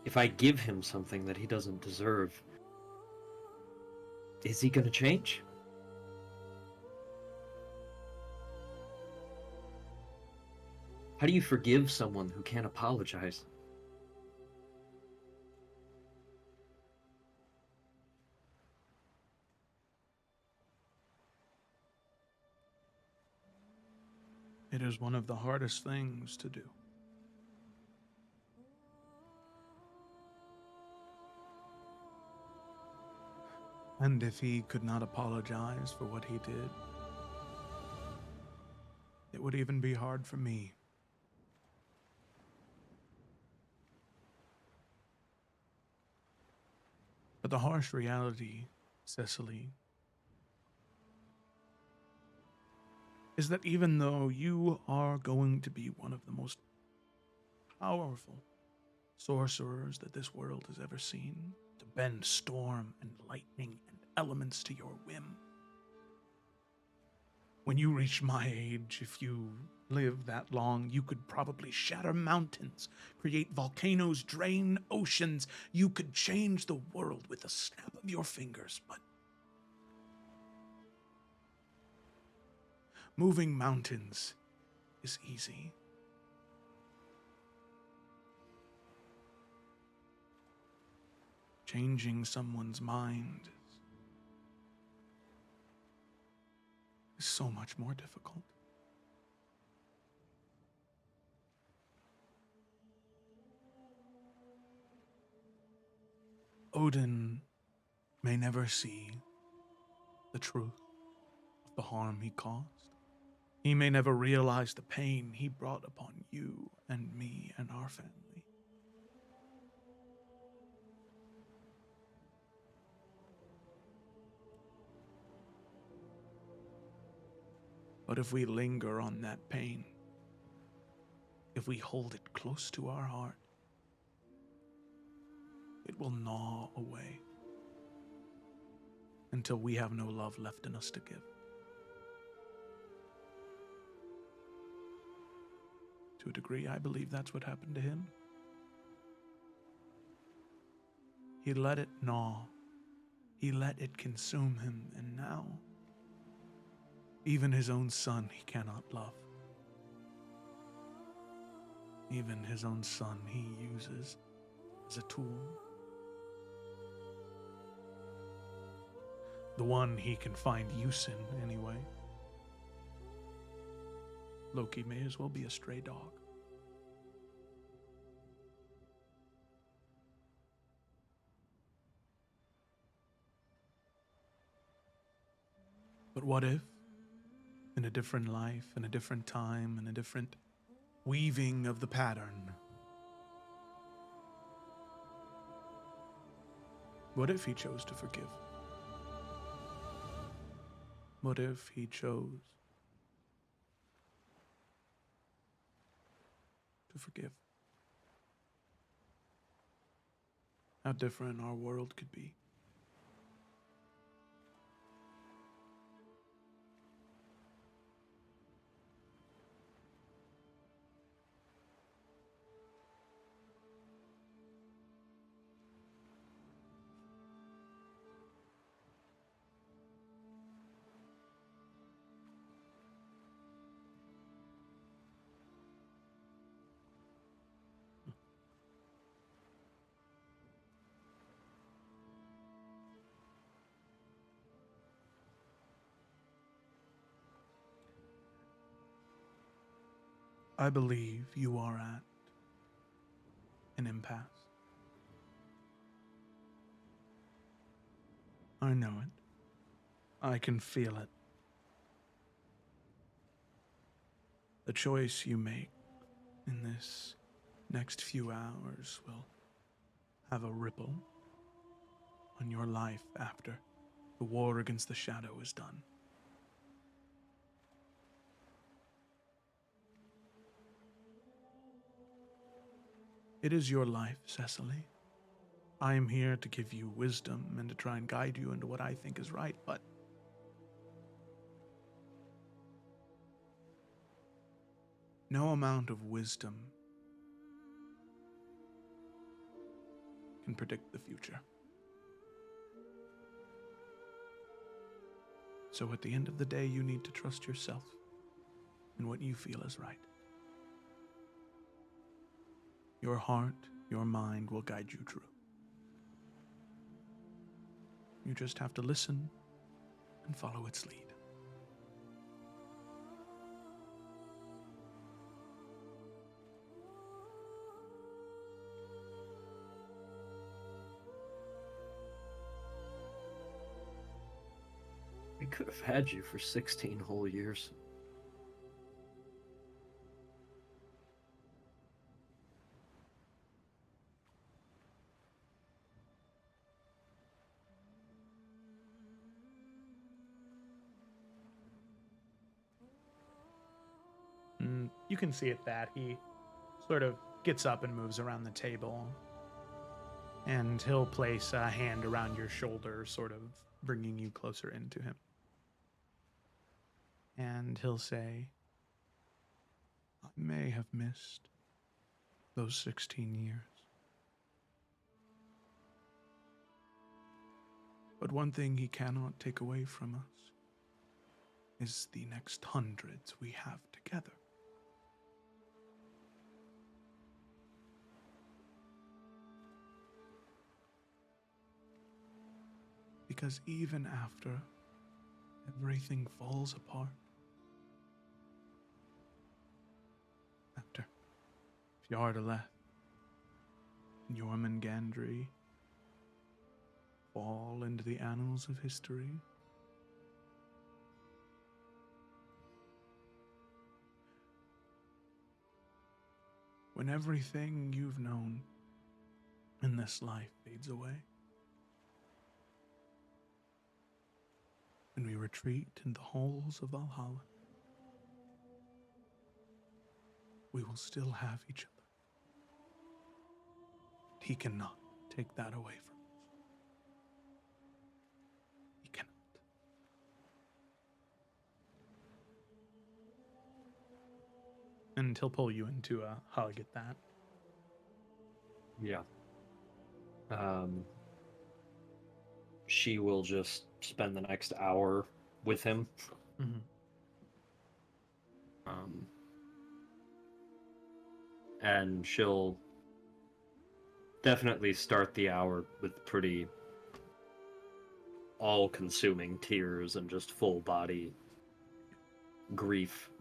if I give him something that he doesn't deserve, is he gonna change? How do you forgive someone who can't apologize? It is one of the hardest things to do. And if he could not apologize for what he did, it would even be hard for me. But the harsh reality, Cecily, is that even though you are going to be one of the most powerful sorcerers that this world has ever seen, to bend storm and lightning and elements to your whim, when you reach my age, if you live that long, you could probably shatter mountains, create volcanoes, drain oceans. You could change the world with a snap of your fingers, but moving mountains is easy. Changing someone's mind is so much more difficult. Odin may never see the truth of the harm he caused. He may never realize the pain he brought upon you and me and our family. But if we linger on that pain, if we hold it close to our heart, it will gnaw away until we have no love left in us to give. To a degree, I believe that's what happened to him. He let it gnaw. He let it consume him, and now, even his own son he cannot love. Even his own son he uses as a tool. The one he can find use in, anyway. Loki may as well be a stray dog. But what if, in a different life, in a different time, in a different weaving of the pattern, what if he chose to forgive? What if he chose to forgive? How different our world could be. I believe you are at an impasse. I know it. I can feel it. The choice you make in this next few hours will have a ripple on your life after the war against the shadow is done. It is your life, Cecily. I am here to give you wisdom and to try and guide you into what I think is right, but no amount of wisdom can predict the future. So at the end of the day, you need to trust yourself and what you feel is right. Your heart, your mind will guide you true. You just have to listen and follow its lead. We could have had you for 16 whole years. And you can see at that he sort of gets up and moves around the table. And he'll place a hand around your shoulder, sort of bringing you closer into him. And he'll say, I may have missed those 16 years. But one thing he cannot take away from us is the next hundreds we have together. Because even after everything falls apart, after Fjardalet and Jormungandr fall into the annals of history, when everything you've known in this life fades away, and we retreat in the halls of Valhalla, we will still have each other. He cannot take that away from us. He cannot. And he'll pull you into a hug at that. Yeah. She will just spend the next hour with him. Mm-hmm. And she'll definitely start the hour with pretty all-consuming tears and just full-body grief.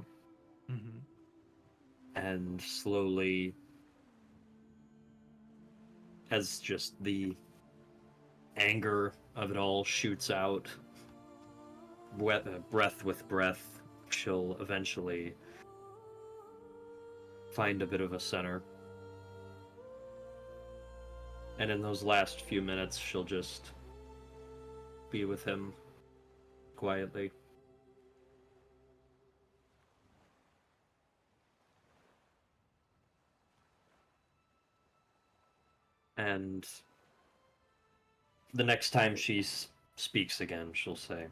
Mm-hmm. And slowly, as just the anger of it all shoots out, breath with breath, she'll eventually find a bit of a center. And in those last few minutes, she'll just be with him quietly. And the next time she speaks again, she'll say,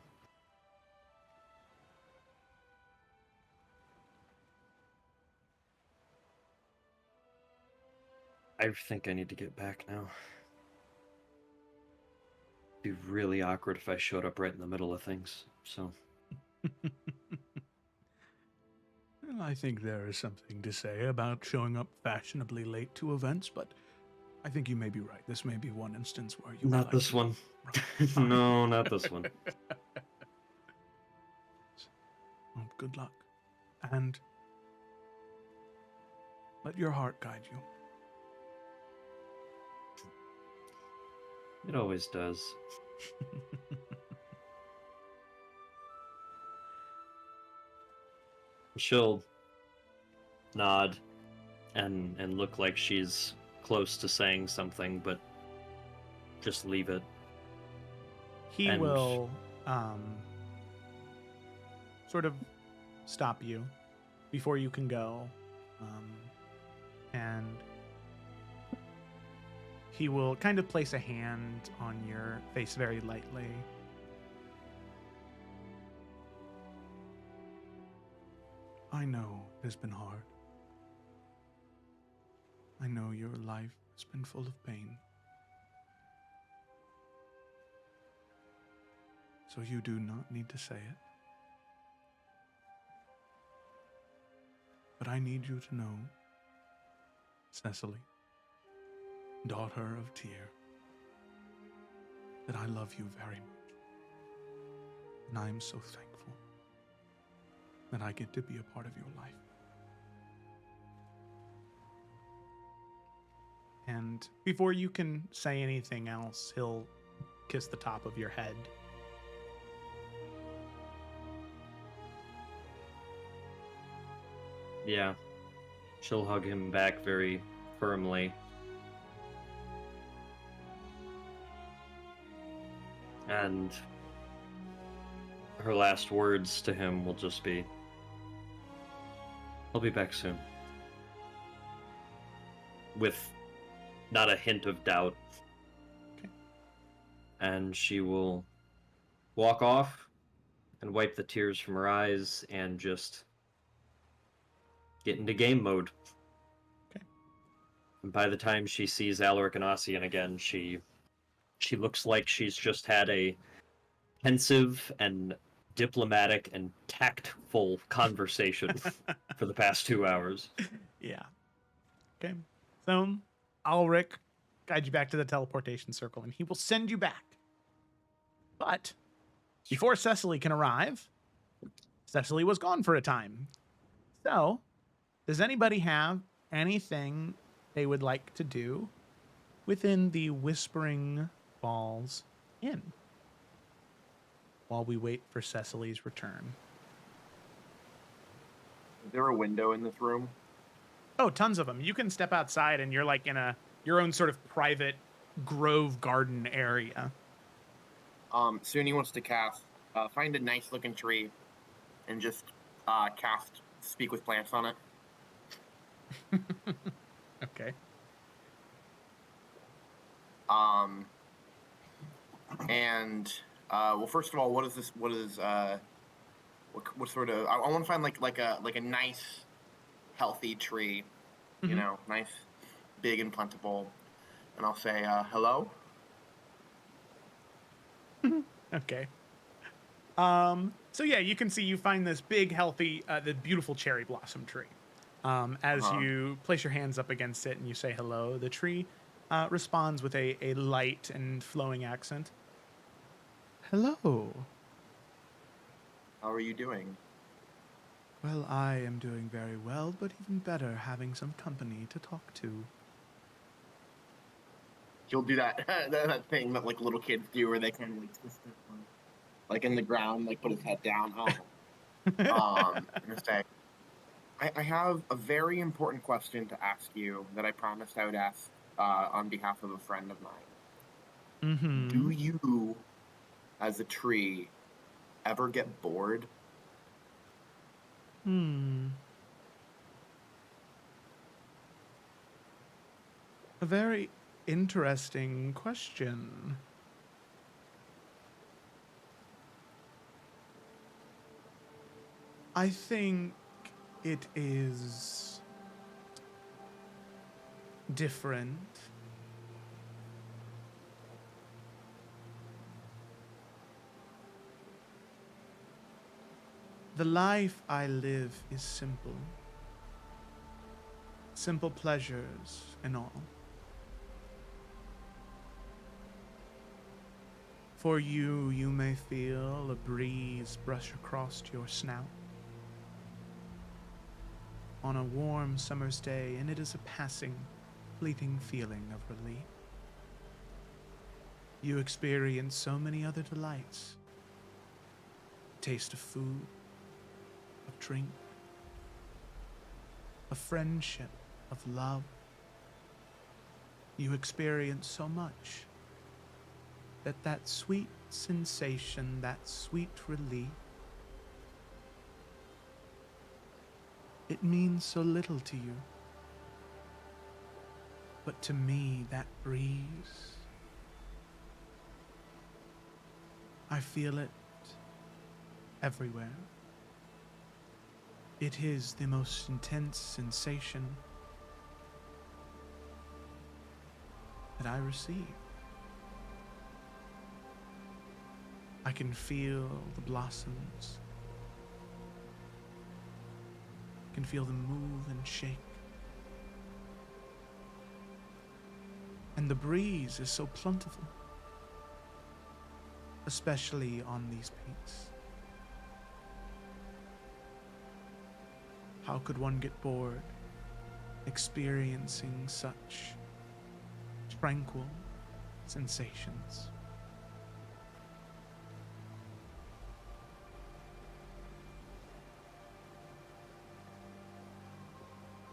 I think I need to get back now. It'd be really awkward if I showed up right in the middle of things, so... Well, I think there is something to say about showing up fashionably late to events, but I think you may be right. This may be one instance where you... Not this one. No, not this one. Well, good luck. And let your heart guide you. It always does. She'll nod and look like she's close to saying something, but just leave it. He will sort of stop you before you can go, and he will kind of place a hand on your face very lightly. I know it has been hard. I know your life has been full of pain. So you do not need to say it. But I need you to know, Cecily, daughter of Tyr, that I love you very much. And I am so thankful that I get to be a part of your life. And before you can say anything else, he'll kiss the top of your head. Yeah. She'll hug him back very firmly. And her last words to him will just be, I'll be back soon. With not a hint of doubt. Okay. And she will walk off and wipe the tears from her eyes and just get into game mode. Okay. And by the time she sees Alaric and Ossian again, she looks like she's just had a pensive and diplomatic and tactful conversation for the past 2 hours. Yeah. Okay. So Ulrich guide you back to the teleportation circle, and he will send you back. But before Cecily can arrive, Cecily was gone for a time. So, does anybody have anything they would like to do within the Whispering Falls Inn while we wait for Cecily's return? Is there a window in this room? Oh, tons of them. You can step outside and you're like in your own sort of private grove garden area. Suni wants to cast, find a nice looking tree and just cast Speak with Plants on it. Okay. Well, first of all, what sort of, I want to find like a nice, healthy tree, you know, nice, big and plentiful, and I'll say, hello. Okay. So yeah, you can see you find this big, healthy, the beautiful cherry blossom tree. As you place your hands up against it and you say hello, the tree responds with a light and flowing accent. Hello. How are you doing? Well, I am doing very well, but even better having some company to talk to. He'll do that that thing that like little kids do, where they kind of like twist it, like in the ground, like put his head down. I'm gonna say, I have a very important question to ask you that I promised I would ask on behalf of a friend of mine. Mm-hmm. Do you, as a tree, ever get bored? A very interesting question. I think it is different. The life I live is simple. Simple pleasures and all. For you, you may feel a breeze brush across your snout on a warm summer's day, and it is a passing, fleeting feeling of relief. You experience so many other delights. Taste of food, of drink, of friendship, of love. You experience so much that sweet sensation, that sweet relief, it means so little to you. But to me, that breeze, I feel it everywhere. It is the most intense sensation that I receive. I can feel the blossoms. I can feel them move and shake. And the breeze is so plentiful, especially on these peaks. How could one get bored experiencing such tranquil sensations?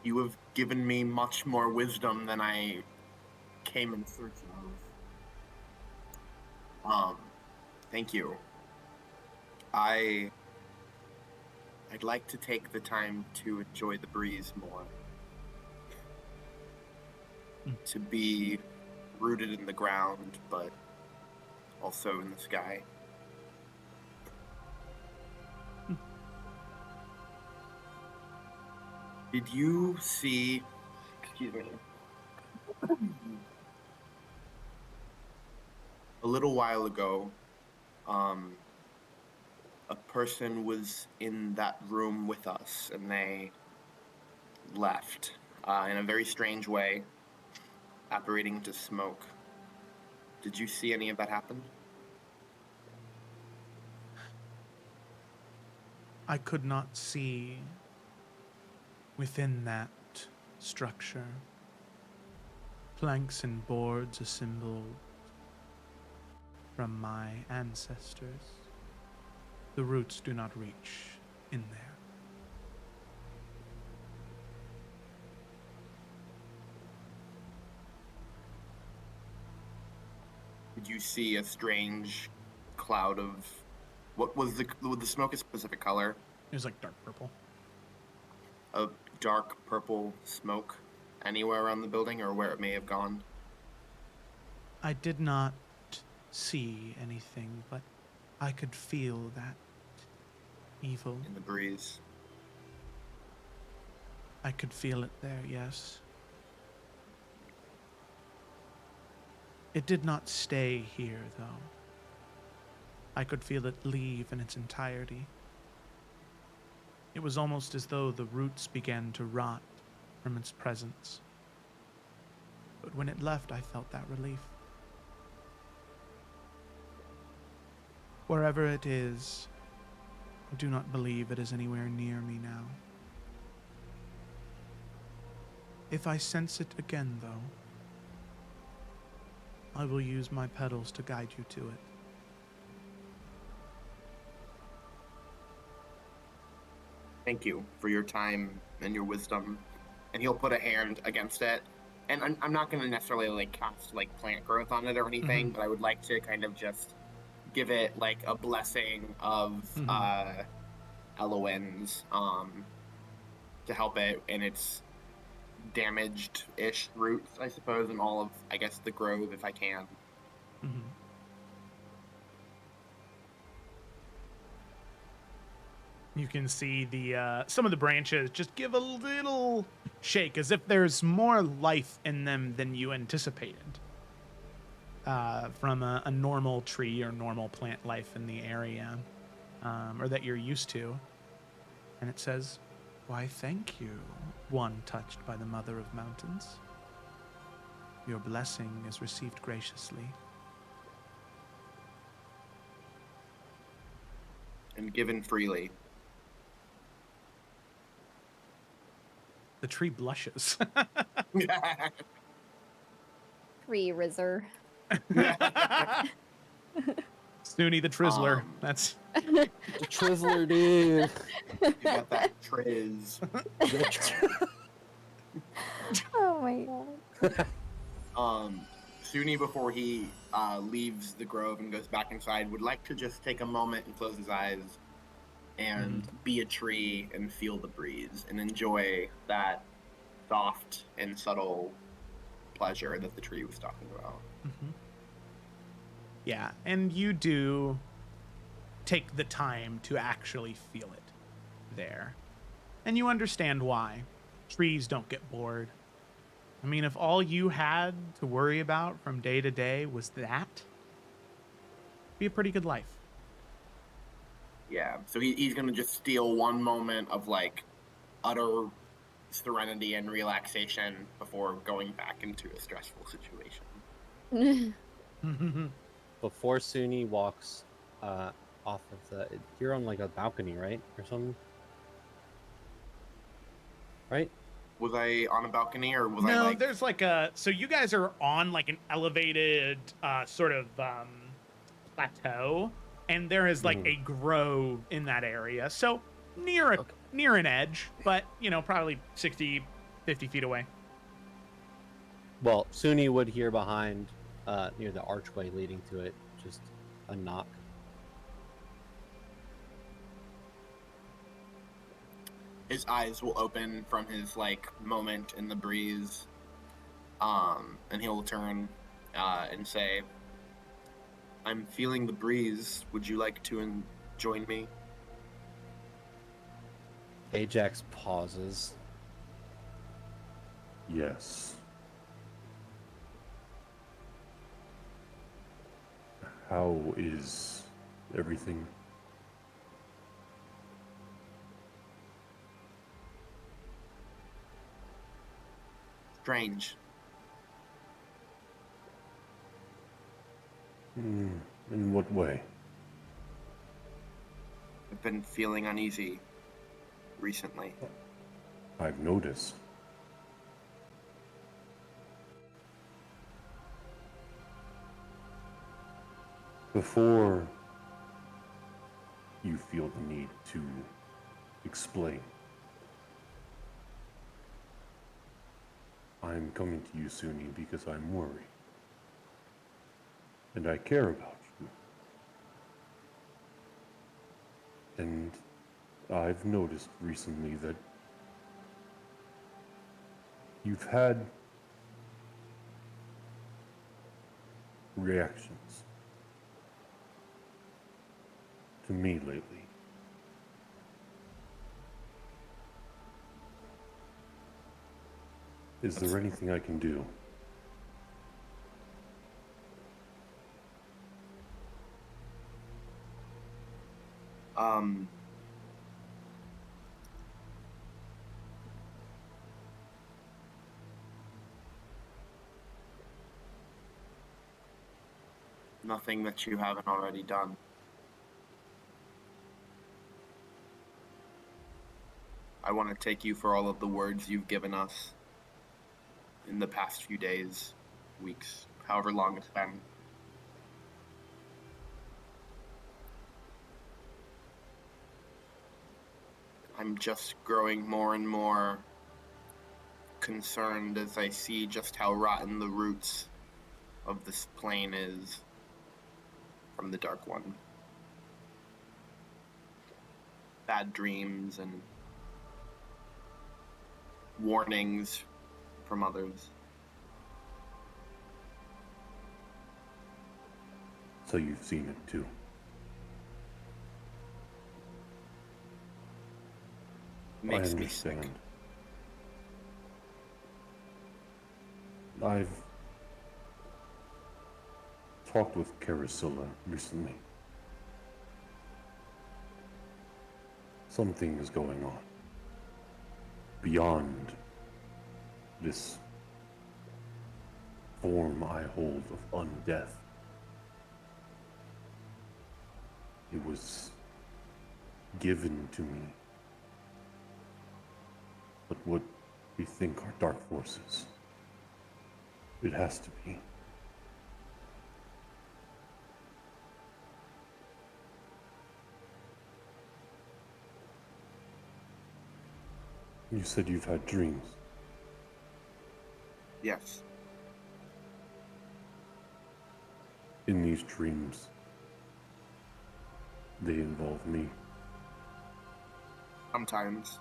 You have given me much more wisdom than I came in search of. Thank you. I'd like to take the time to enjoy the breeze more. To be rooted in the ground, but also in the sky. Did you see... Excuse me. A little while ago, a person was in that room with us, and they left in a very strange way, apparating into smoke. Did you see any of that happen? I could not see within that structure planks and boards assembled from my ancestors. The roots do not reach in there. Did you see a strange cloud of... What was the smoke a specific color? It was like dark purple. A dark purple smoke anywhere around the building or where it may have gone? I did not see anything, but I could feel that evil. In the breeze. I could feel it there, yes. It did not stay here, though. I could feel it leave in its entirety. It was almost as though the roots began to rot from its presence. But when it left, I felt that relief. Wherever it is, I do not believe it is anywhere near me now. If I sense it again, though, I will use my petals to guide you to it. Thank you for your time and your wisdom. And he'll put a hand against it. And I'm not going to necessarily like cast like plant growth on it or anything, but I would like to kind of just give it like a blessing of Elowen's to help it in its damaged-ish roots, I suppose, and all of, I guess, the grove if I can. You can see the some of the branches just give a little shake, as if there's more life in them than you anticipated from a normal tree or normal plant life in the area, or that you're used to. And it says, "Why, thank you, one touched by the Mother of Mountains. Your blessing is received graciously." And given freely. The tree blushes. Free Rizzer. Snooty the Trizzler. That's The Trizzler, dude. You got that Triz. Oh my god. Suni, before he leaves the grove and goes back inside, would like to just take a moment and close his eyes and be a tree and feel the breeze and enjoy that soft and subtle pleasure that the tree was talking about. Yeah, and you do take the time to actually feel it there. And you understand why. Trees don't get bored. I mean, if all you had to worry about from day to day was that, it'd be a pretty good life. Yeah, so he's going to just steal one moment of, like, utter serenity and relaxation before going back into a stressful situation. Before Suni walks off of the... You're on, like, a balcony, right? Or something? Right? Was I on a balcony, or was I, No, like... there's like a... So you guys are on, like, an elevated sort of plateau. And there is like a grove in that area. So near an edge, but you know, probably 60, 50 feet away. Well, Suni would hear behind, near the archway leading to it, just a knock. his eyes will open from his like moment in the breeze, and he'll turn and say, "I'm feeling the breeze. Would you like to join me?" Ajax pauses. Yes. How is everything? Strange. In what way? I've been feeling uneasy recently. I've noticed. Before you feel the need to explain, I'm coming to you, Suni, because I'm worried. And I care about you. And I've noticed recently that you've had reactions to me lately. Is there anything I can do? Nothing that you haven't already done. I want to take you for all of the words you've given us in the past few days, weeks, however long it's been. I'm just growing more and more concerned as I see just how rotten the roots of this plane is from the Dark One. Bad dreams and warnings from others. So you've seen it too. Makes I me sick. understand. I've talked with Carasilla recently. Something is going on. Beyond this form I hold of undeath. It was given to me. But what we think are dark forces, it has to be. You said you've had dreams. Yes. In these dreams, they involve me. Sometimes.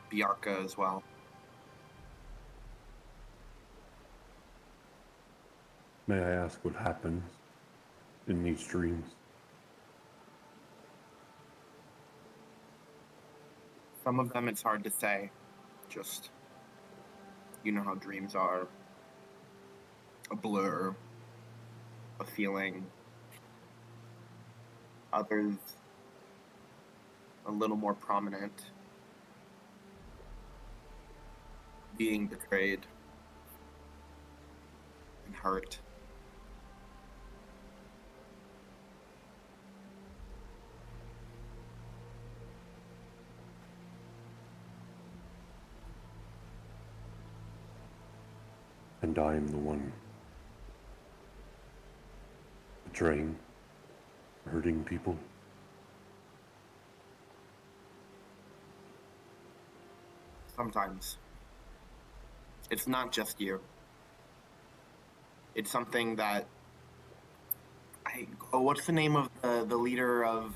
Bianca as well. May I ask what happens in these dreams? Some of them it's hard to say. Just, you know how dreams are. A blur, a feeling. Others, a little more prominent. Being betrayed and hurt. And I am the one betraying, hurting people. Sometimes. It's not just you. It's something that what's the name of the leader of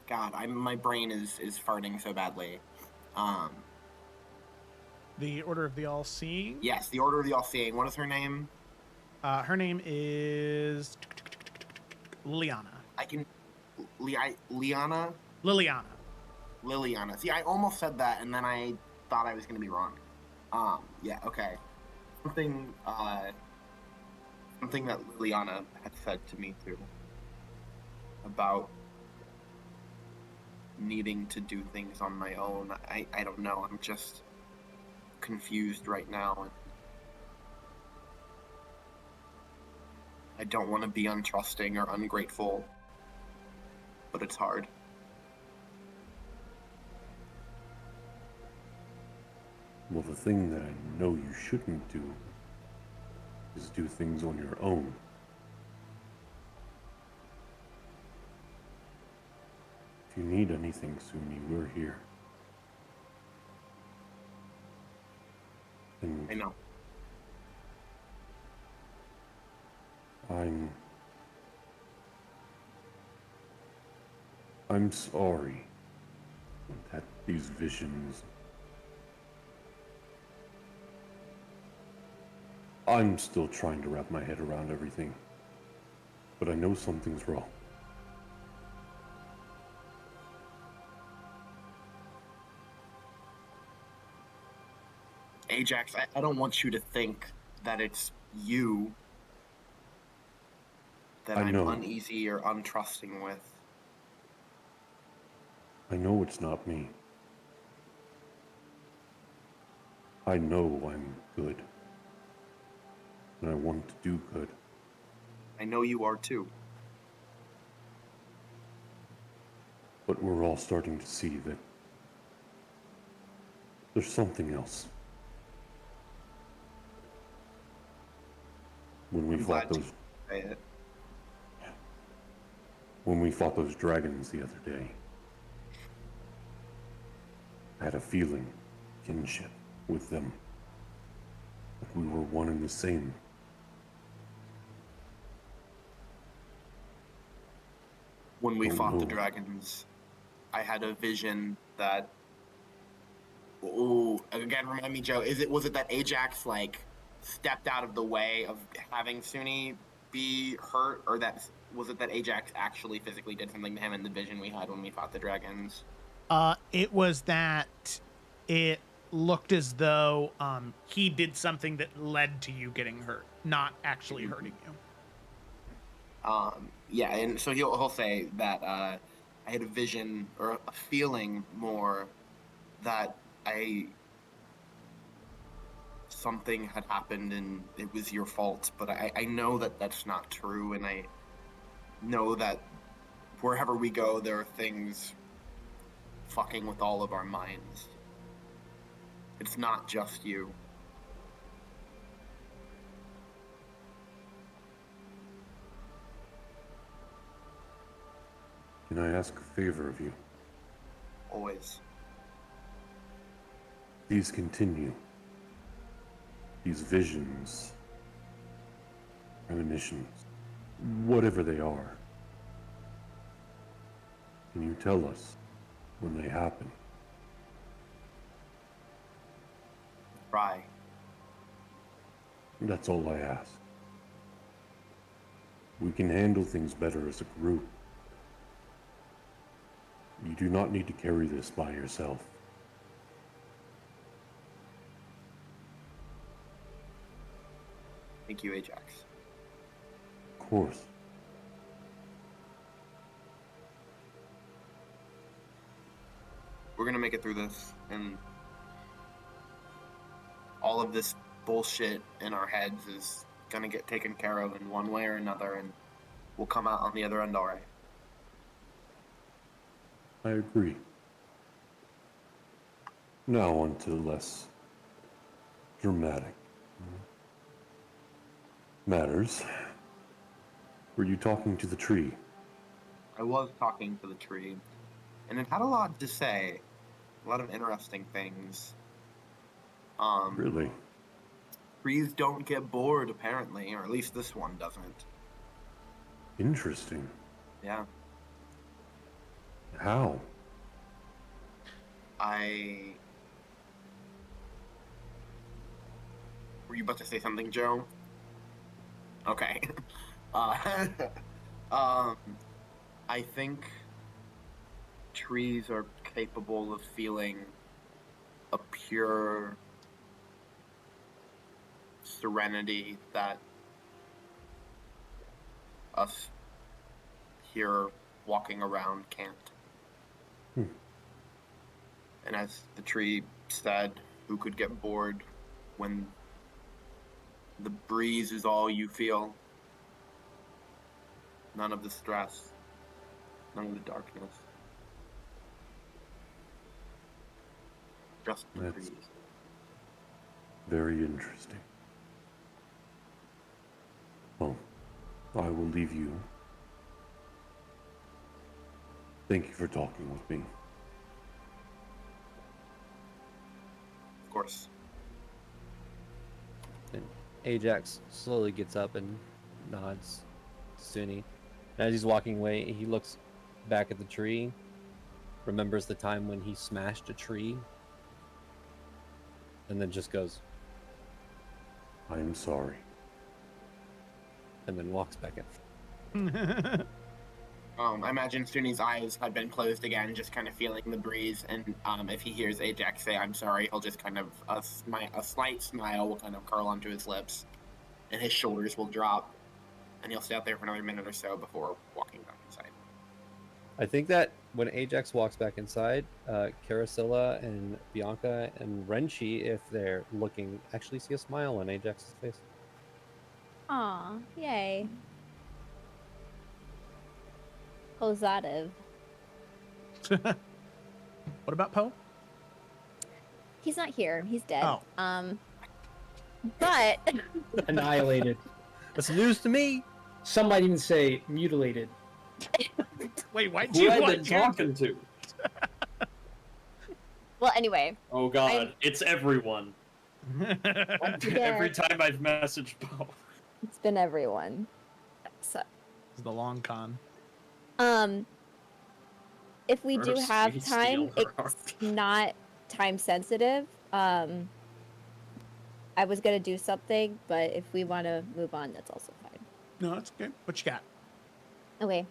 God, my brain is farting so badly. The Order of the All-Seeing? Yes, the Order of the All-Seeing. What is her name? Her name is Liana. Liana? Liliana. See, I almost said that, and then I thought I was going to be wrong. Yeah, okay. Something that Liliana had said to me, too. About needing to do things on my own. I don't know. I'm just confused right now. And I don't want to be untrusting or ungrateful, but it's hard. Well, the thing that I know you shouldn't do is do things on your own. If you need anything, Sumi, we're here. And I know. I'm sorry that these visions. I'm still trying to wrap my head around everything, but I know something's wrong. Ajax, I don't want you to think that it's you that I I'm know. uneasy or untrusting with. I know it's not me. I know I'm good. And I want to do good. I know you are too. But we're all starting to see that there's something else. When we fought those dragons the other day, I had a feeling, kinship with them. Like we were one and the same. When we fought the dragons, I had a vision that. Ooh, again, remind me, Joe. Was it that Ajax stepped out of the way of having Suni be hurt, or was it that Ajax actually physically did something to him in the vision we had when we fought the dragons? It was that it looked as though he did something that led to you getting hurt, not actually hurting you. Yeah, and so he'll say that I had a vision or a feeling more that something had happened and it was your fault, but I know that that's not true, and I know that wherever we go, there are things fucking with all of our minds. It's not just you. Can I ask a favor of you? Always. These continue. These visions, premonitions, whatever they are. Can you tell us when they happen? Try. That's all I ask. We can handle things better as a group. You do not need to carry this by yourself. Thank you, Ajax. Of course. We're gonna make it through this, and all of this bullshit in our heads is gonna get taken care of in one way or another, and we'll come out on the other end all right. I agree. Now on to less dramatic matters. Were you talking to the tree? I was talking to the tree, and it had a lot to say, a lot of interesting things. Really? Trees don't get bored, apparently, or at least this one doesn't. Interesting. Yeah. How? Were you about to say something, Joe? Okay. Uh, I think trees are capable of feeling a pure serenity that us here walking around can't. And as the tree said, who could get bored when the breeze is all you feel? None of the stress, none of the darkness. Just the That's breeze. very interesting. Well, I will leave you. Thank you for talking with me. Of course. And Ajax slowly gets up and nods to Sunny. And as he's walking away, he looks back at the tree, remembers the time when he smashed a tree, and then just goes, I am sorry. and then walks back in. I imagine Sunny's eyes had been closed again, just kind of feeling the breeze. And if he hears Ajax say, I'm sorry, he'll just kind of, a slight smile will kind of curl onto his lips, and his shoulders will drop, and he'll stay out there for another minute or so before walking back inside. I think that when Ajax walks back inside, Carasilla and Bianca and Renchi, if they're looking, actually see a smile on Ajax's face. Aw, yay. Positive. What about Poe? He's not here. He's dead. Oh. But Annihilated. That's news to me. Some might even say mutilated. Wait, why do Who you I've want been to? talking to? well, anyway. Oh God, it's everyone. Every time I've messaged Poe. It's been everyone. So, It's the long con. if we do First have we time, steal her it's not time sensitive. I was gonna do something, but if we want to move on, that's also fine. No, that's okay. What you got? Okay.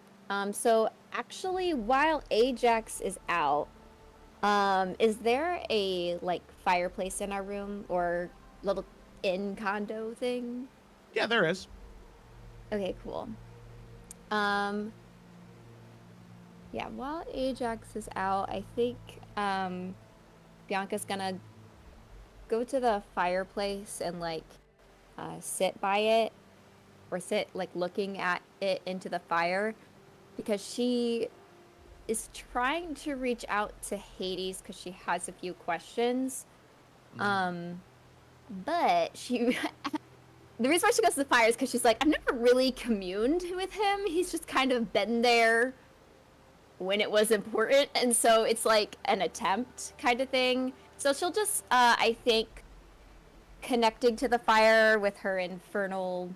So actually, while Ajax is out, is there a like fireplace in our room or little inn condo thing? Yeah, there is. Okay, cool. Yeah, while Ajax is out, I think Bianca's gonna go to the fireplace and like sit by it, or sit like looking at it into the fire, because she is trying to reach out to Hades because she has a few questions. But she the reason why she goes to the fire is because she's like, I've never really communed with him. He's just kind of been there when it was important, and so it's like an attempt kind of thing. So she'll just I think connecting to the fire with her infernal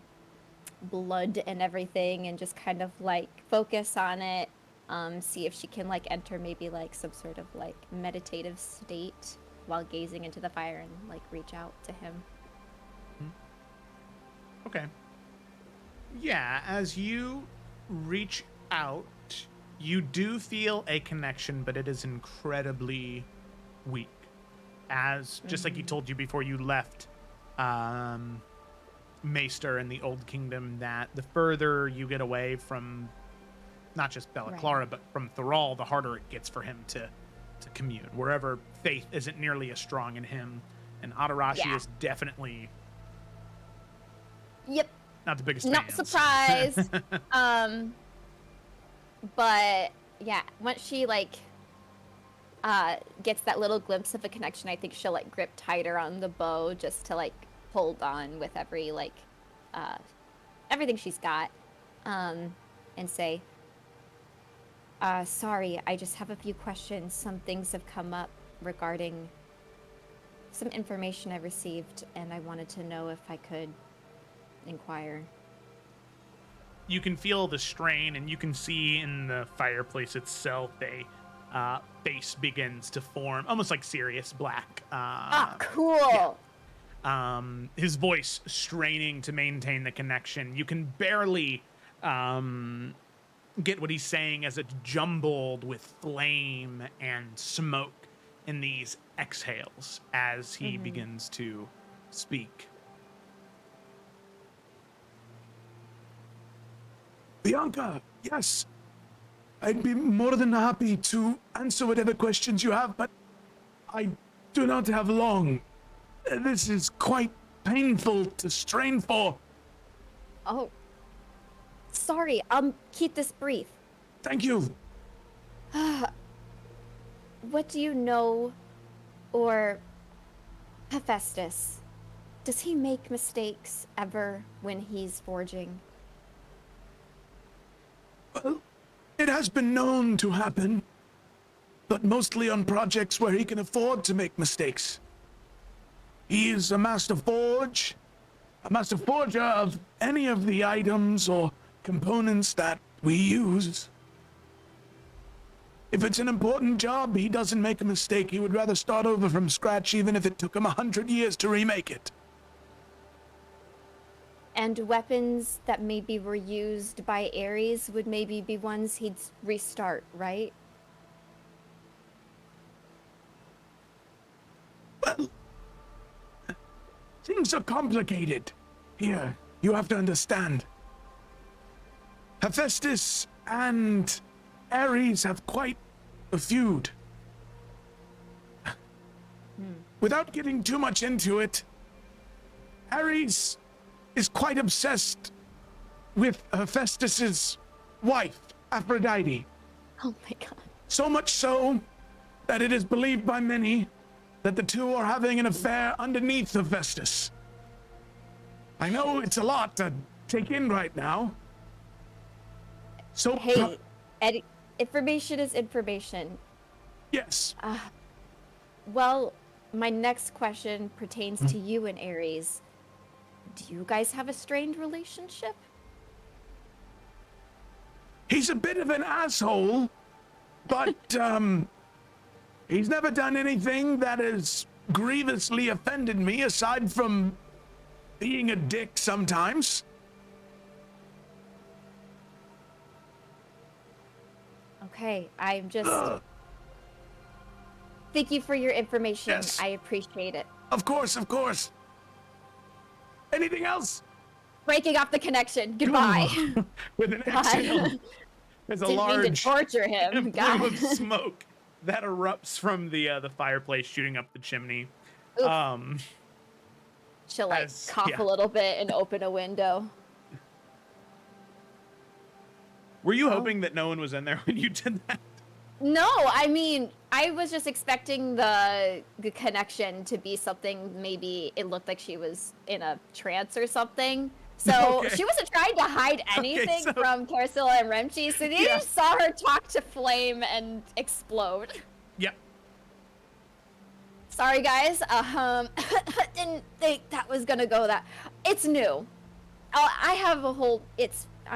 blood and everything, and just kind of like focus on it, see if she can like enter maybe like some sort of like meditative state while gazing into the fire and like reach out to him. Okay. Yeah, as you reach out, you do feel a connection, but it is incredibly weak. As, just like he told you before you left Maester in the Old Kingdom, that the further you get away from not just Balaclara, but from Thrall, the harder it gets for him to commune. Wherever faith isn't nearly as strong in him, and Adarashi is definitely not the biggest Not fans. surprised. But yeah, once she like gets that little glimpse of a connection, I think she'll like grip tighter on the bow just to like hold on with every like everything she's got, and say, sorry, I just have a few questions. Some things have come up regarding some information I received, and I wanted to know if I could inquire. You can feel the strain, and you can see in the fireplace itself face begins to form, almost like Sirius Black. Cool. Yeah. His voice straining to maintain the connection. You can barely get what he's saying as it's jumbled with flame and smoke in these exhales as he begins to speak. Bianca, yes. I'd be more than happy to answer whatever questions you have, but I do not have long. This is quite painful to strain for. Oh. Sorry, keep this brief. Thank you. What do you know, or Hephaestus? Does he make mistakes ever when he's forging? Well, it has been known to happen, but mostly on projects where he can afford to make mistakes. He is a master forger of any of the items or components that we use. If it's an important job, he doesn't make a mistake. He would rather start over from scratch, even if it took him 100 years to remake it. And weapons that maybe were used by Ares would maybe be ones he'd restart, right? Well, things are complicated. Here, you have to understand. Hephaestus and Ares have quite a feud. Without getting too much into it, Ares is quite obsessed with Hephaestus's wife, Aphrodite. Oh my god. So much so that it is believed by many that the two are having an affair underneath Hephaestus. I know it's a lot to take in right now. So hey, Eddie, information is information. Yes. Well, my next question pertains to you and Ares. Do you guys have a strained relationship? He's a bit of an asshole, but he's never done anything that has grievously offended me aside from being a dick sometimes. Okay, I'm just... Thank you for your information. Yes. I appreciate it. Of course, of course. Anything else? Breaking off the connection. Goodbye. With an exhale, there's a Didn't mean large to torture him. plume God. of smoke that erupts from the fireplace, shooting up the chimney. Oof. She'll like as- cough yeah. a little bit and open a window. Were you hoping that no one was in there when you did that? No, I mean, I was just expecting the connection to be something. Maybe it looked like she was in a trance or something. So Okay. she wasn't trying to hide anything so- from Carcilla and Remchi. So they Yeah. just saw her talk to Flame and explode. Yep. Sorry, guys. Didn't think that was gonna go that. It's new. I have a whole. I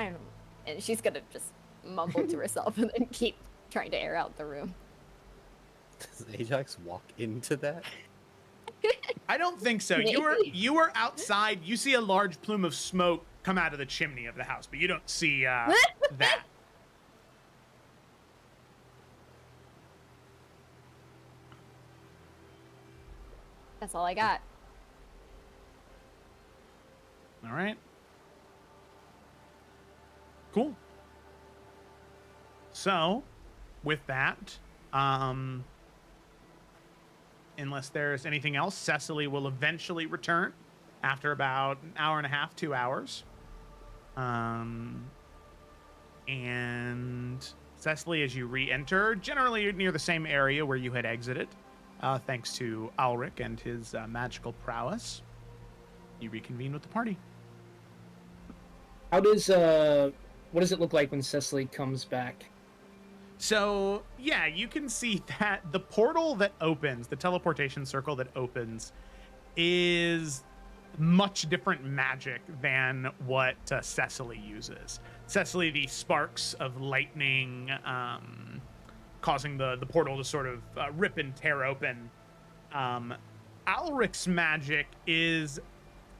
don't know. And she's gonna just mumble to herself and then keep trying to air out the room. Does Ajax walk into that? I don't think so. Maybe. You were outside. You see a large plume of smoke come out of the chimney of the house, but you don't see that. That's all I got. All right. Cool. So, with that, unless there's anything else, Cecily will eventually return after about an hour and a half, 2 hours. And Cecily, as you re-enter, generally near the same area where you had exited, thanks to Ulrich and his magical prowess, you reconvene with the party. How does what does it look like when Cecily comes back? So, yeah, you can see that the portal that opens, the teleportation circle that opens, is much different magic than what Cecily uses. Cecily, the sparks of lightning causing the portal to sort of rip and tear open. Alric's magic is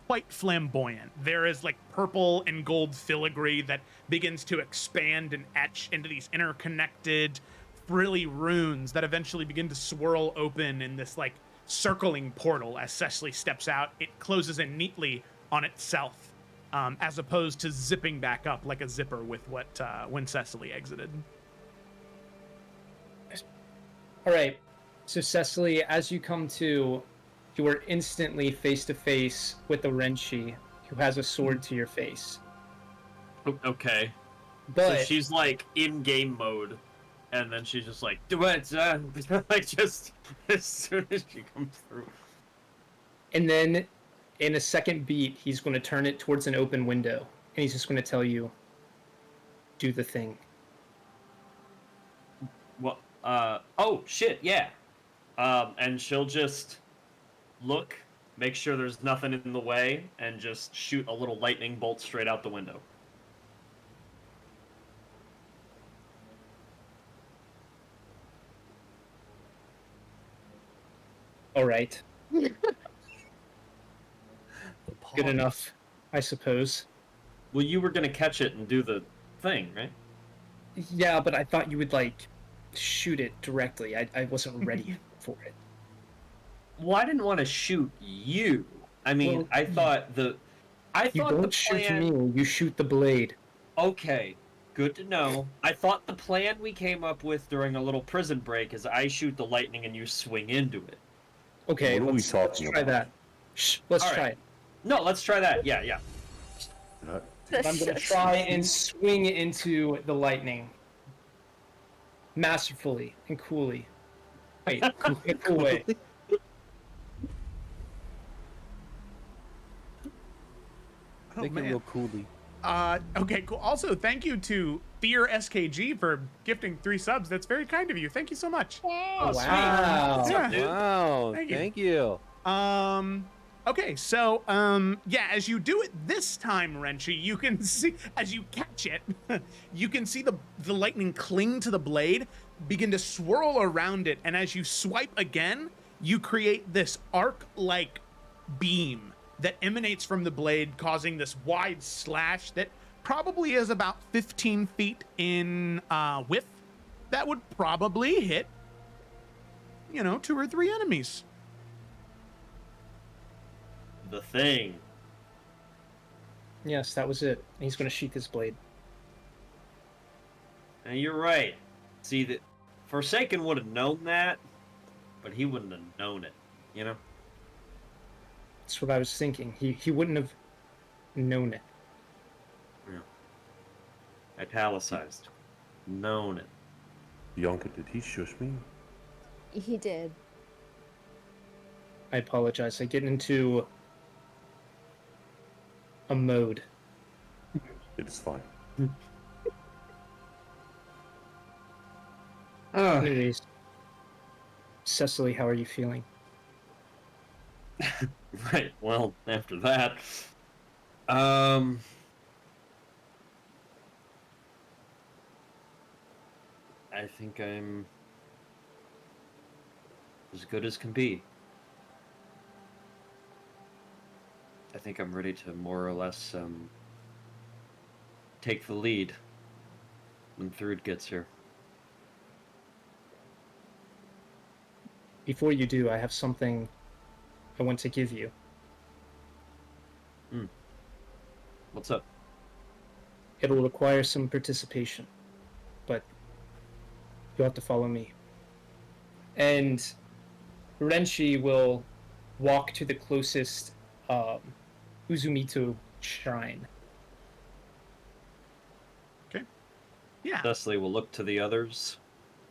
quite flamboyant. There is like purple and gold filigree that begins to expand and etch into these interconnected, frilly runes that eventually begin to swirl open in this like circling portal as Cecily steps out. It closes in neatly on itself, as opposed to zipping back up like a zipper with what when Cecily exited. All right. So Cecily, as you come to, you are instantly face to face with the Renshi, who has a sword to your face. Okay. But so she's like in game mode, and then she's just like, do it, like just as soon as she comes through. And then in a second beat, he's going to turn it towards an open window, and he's just going to tell you, do the thing. Well, oh shit, yeah. And she'll just look, make sure there's nothing in the way, and just shoot a little lightning bolt straight out the window. All right. Good enough, I suppose. Well, you were gonna catch it and do the thing, right? Yeah, but I thought you would, like, shoot it directly. I wasn't ready for it. Well, I didn't want to shoot you. I mean, Well, I thought You don't the shoot plan... me, you shoot the blade. Okay, good to know. I thought the plan we came up with during a little prison break is I shoot the lightning and you swing into it. Okay, What are we let's talking try about? that. Shh, let's All right. try it. No, let's try that. Yeah, yeah. I'm gonna try and swing into the lightning. Masterfully and coolly. Wait, in a cool way. Oh, Make it man. real coolly. Okay, cool. Also, thank you to Fear SKG for gifting 3 subs. That's very kind of you. Thank you so much. Oh, sweet. Wow. What's up, dude? Wow, Thank you. thank you. Okay, so, yeah, as you do it this time, Renshi, you can see, as you catch it, you can see the lightning cling to the blade, begin to swirl around it, and as you swipe again, you create this arc-like beam that emanates from the blade, causing this wide slash that probably is about 15 feet in width. That would probably hit, 2 or 3 enemies. The thing. Yes, that was it. He's gonna sheath his blade. And you're right. See, that Forsaken would have known that, but he wouldn't have known it, you know? That's what I was thinking. He wouldn't have known it. Yeah. Italicized. Known it. Bianca, did he shush me? He did. I apologize. I get into a mode. It's fine. Anyways, Cecily, how are you feeling? Right, well, after that... I think I'm... as good as can be. I think I'm ready to more or less, take the lead when Thrud gets here. Before you do, I have something I want to give you. What's up? It'll require some participation, but you'll have to follow me. And Renshi will walk to the closest Uzumito shrine. Okay. Yeah. Cecily will look to the others,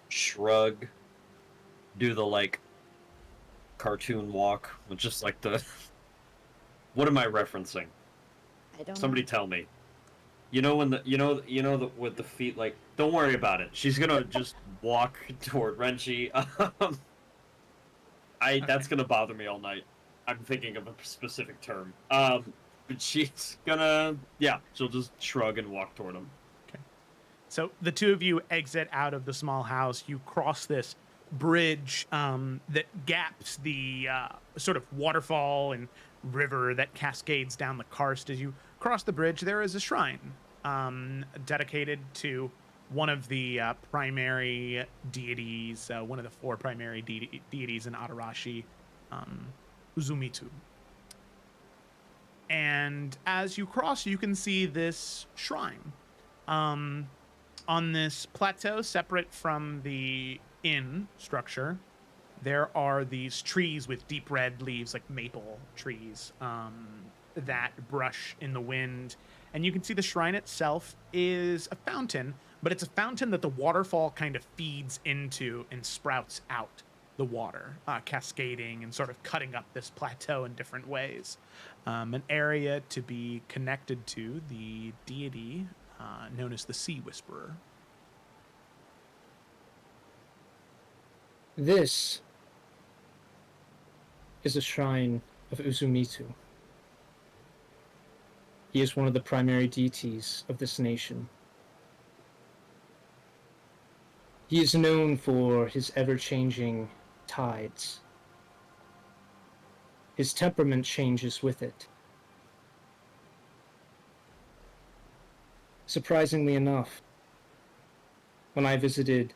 shrug, do the, like, cartoon walk with just, like, the... What am I referencing? I don't Somebody tell me. You know when the with the feet, like, don't worry about it. She's gonna just walk toward Renshi. That's gonna bother me all night. I'm thinking of a specific term. But she's gonna, yeah, she'll just shrug and walk toward him. So the two of you exit out of the small house. You cross this bridge that gaps the sort of waterfall and river that cascades down the karst. As you cross the bridge, there is a shrine dedicated to one of the primary deities, one of the four primary deities in Atarashi, Uzumitu. And as you cross, you can see this shrine. On this plateau, separate from the inn structure, there are these trees with deep red leaves, like maple trees, that brush in the wind. And you can see the shrine itself is a fountain, but it's a fountain that the waterfall kind of feeds into and sprouts out the water, cascading and sort of cutting up this plateau in different ways. An area to be connected to the deity known as the Sea Whisperer. This is a shrine of Uzumitu. He is one of the primary deities of this nation. He is known for his ever-changing tides. His temperament changes with it. Surprisingly enough, when I visited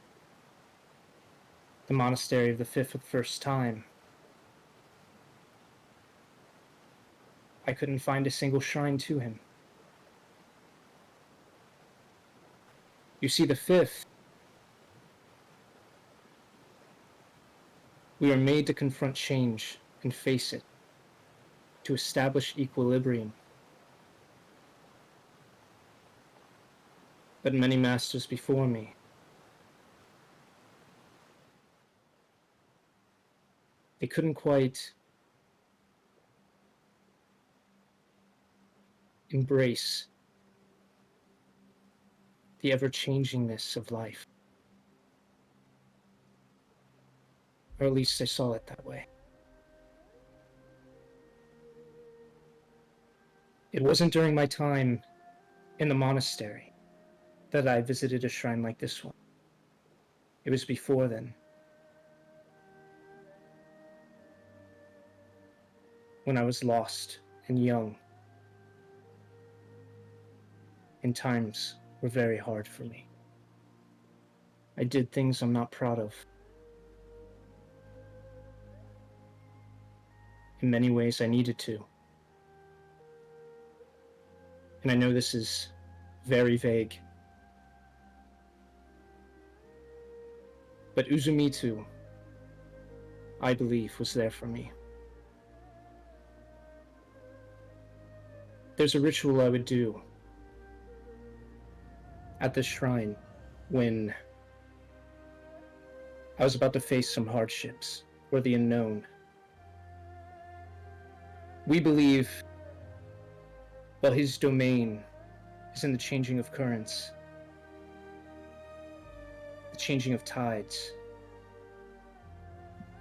the monastery of the Fifth for the first time, I couldn't find a single shrine to him. You see, the Fifth, we are made to confront change and face it, to establish equilibrium. But many masters before me they couldn't quite embrace the ever-changingness of life. Or at least I saw it that way. It wasn't during my time in the monastery that I visited a shrine like this one. It was before then. When I was lost and young. And times were very hard for me. I did things I'm not proud of. In many ways I needed to. And I know this is very vague. But Uzumitu, I believe, was there for me. There's a ritual I would do at this shrine when I was about to face some hardships or the unknown. We believe, while his domain is in the changing of currents, the changing of tides,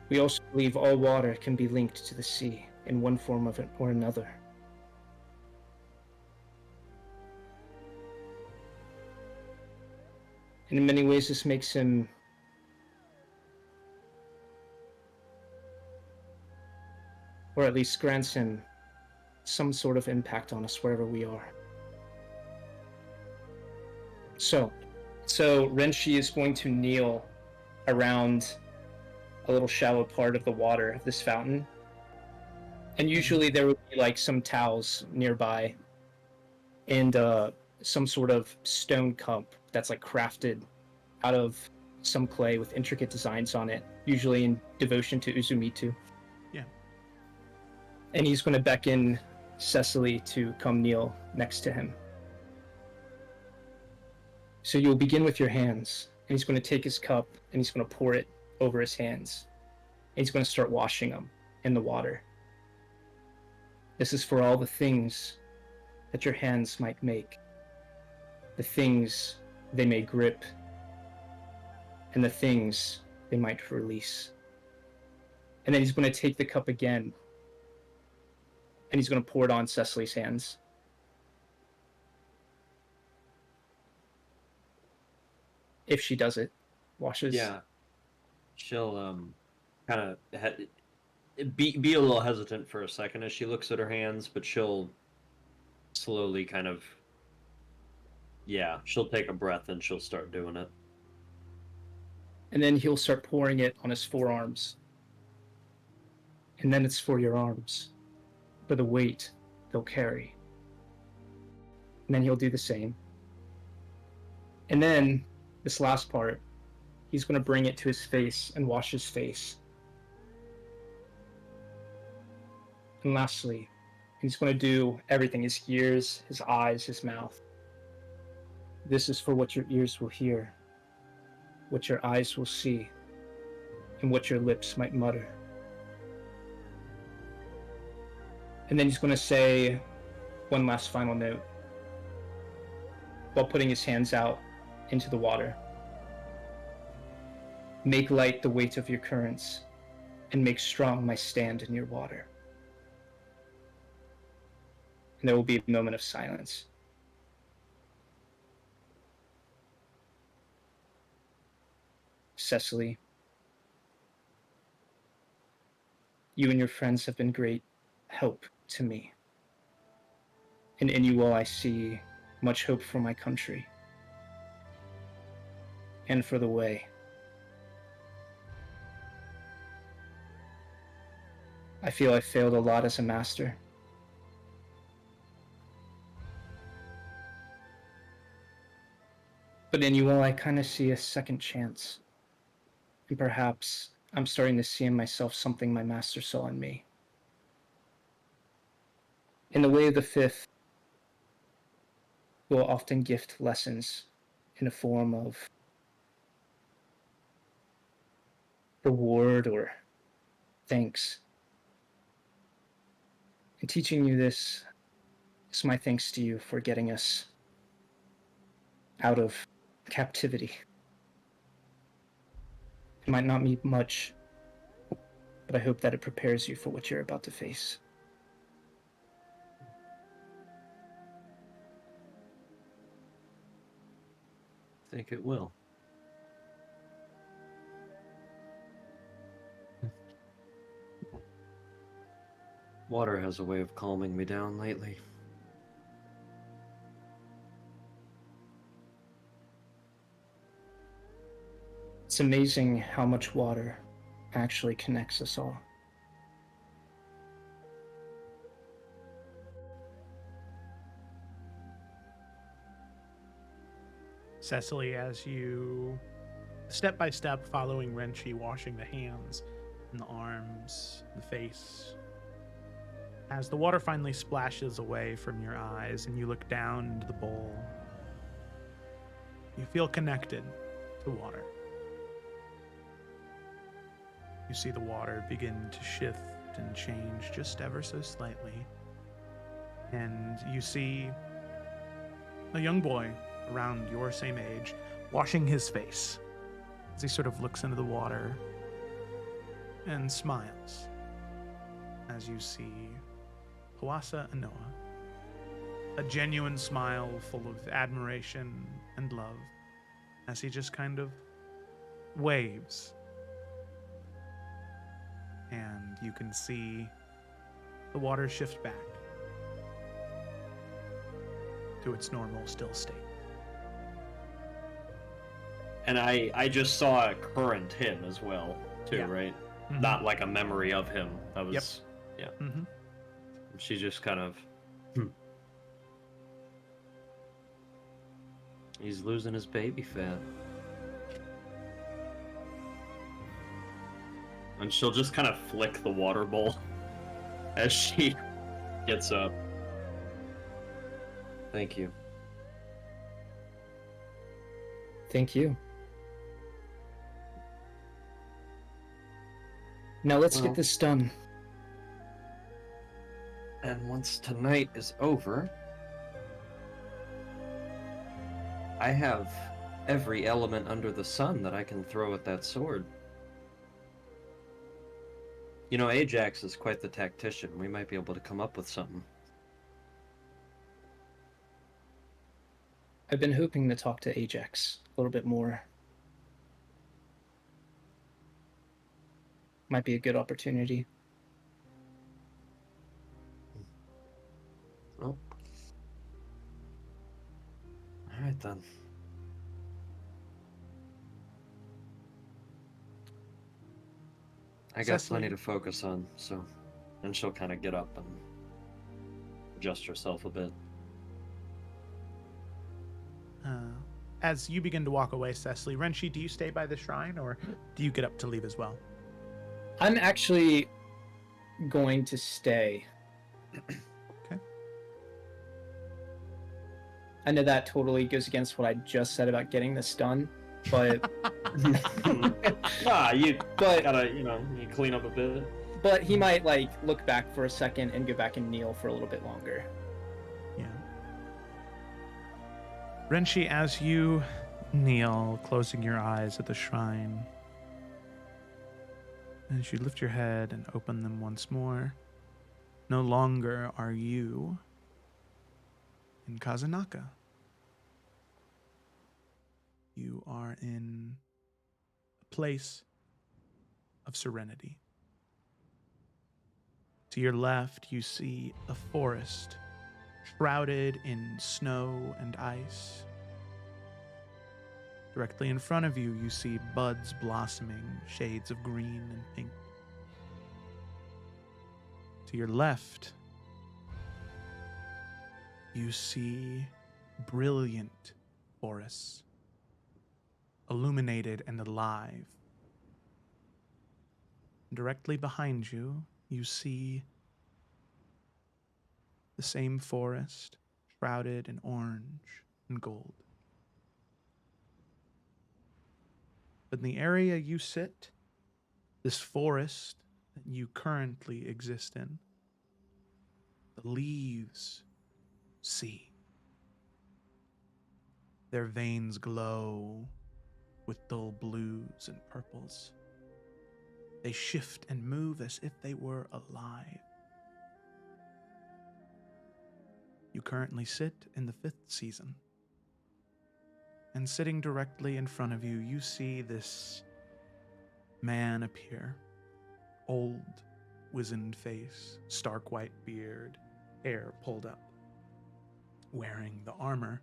we also believe all water can be linked to the sea in one form of it or another. And in many ways this makes him or at least grants him some sort of impact on us wherever we are. So Renshi is going to kneel around a little shallow part of the water of this fountain. And usually there would be like some towels nearby and some sort of stone cup that's like crafted out of some clay with intricate designs on it, usually in devotion to Uzumitu. Yeah. And he's going to beckon Cecily to come kneel next to him. So you'll begin with your hands, and he's going to take his cup and he's going to pour it over his hands. And he's going to start washing them in the water. This is for all the things that your hands might make, the things they may grip, and the things they might release. And then he's going to take the cup again, and he's going to pour it on Cecily's hands. if she does it, washes. Yeah. She'll kind of be a little hesitant for a second as she looks at her hands, but she'll slowly kind of, yeah, she'll take a breath and she'll start doing it. And then he'll start pouring it on his forearms. And then it's for your arms, for the weight they'll carry. And then he'll do the same. And then, this last part, he's going to bring it to his face and wash his face. And lastly, he's going to do everything, his ears, his eyes, his mouth. This is for what your ears will hear, what your eyes will see, and what your lips might mutter. And then he's going to say one last final note while putting his hands out into the water. Make light the weight of your currents, and make strong my stand in your water. And there will be a moment of silence. Cecily, you and your friends have been great help to me. And in you all I see much hope for my country and for the way. I feel I failed a lot as a master. But in you all I kind of see a second chance. And perhaps I'm starting to see in myself something my master saw in me. In the way of the fifth, will often gift lessons in a form of reward or thanks. And teaching you this is my thanks to you for getting us out of captivity. It might not mean much, but I hope that it prepares you for what you're about to face. I think it will. Water has a way of calming me down lately. It's amazing how much water actually connects us all. Cecily, as you step by step following Renchi, washing the hands and the arms, the face, as the water finally splashes away from your eyes and you look down into the bowl, you feel connected to water. You see the water begin to shift and change just ever so slightly. And you see a young boy around your same age washing his face as he sort of looks into the water and smiles as you see Hawassa and Noah. A genuine smile full of admiration and love as he just kind of waves. And you can see the water shift back to its normal still state. And I just saw a current him as well, too, Yeah. right? Mhm. Not like a memory of him. That was, yeah. Mm-hmm. She just kind of, He's losing his baby fat. And she'll just kind of flick the water bowl as she gets up. Thank you. Thank you. Now let's Well- get this done. And once tonight is over, I have every element under the sun that I can throw at that sword. You know, Ajax is quite the tactician. We might be able to come up with something. I've been hoping to talk to Ajax a little bit more might be a good opportunity. Well, all right then. I got Cecily. plenty to focus on, so. And she'll kind of get up and adjust herself a bit. As you begin to walk away, Cecily, Renshi, do you stay by the shrine or do you get up to leave as well? I'm actually going to stay. Okay. I know that totally goes against what I just said about getting this done, but You but gotta, you clean up a bit. but he might like look back for a second and go back and kneel for a little bit longer. Yeah. Renshi, as you kneel, closing your eyes at the shrine, as you lift your head and open them once more, no longer are you in Kazanaka. You are in a place of serenity. To your left, you see a forest shrouded in snow and ice. Directly in front of you, you see buds blossoming, shades of green and pink. To your left, you see brilliant forests, illuminated and alive. Directly behind you, you see the same forest, shrouded in orange and gold. But in the area you sit, this forest that you currently exist in, the leaves see. Their veins glow with dull blues and purples. They shift and move as if they were alive. You currently sit in the 5th season. And sitting directly in front of you, you see this man appear. Old, wizened face, stark white beard, hair pulled up, wearing the armor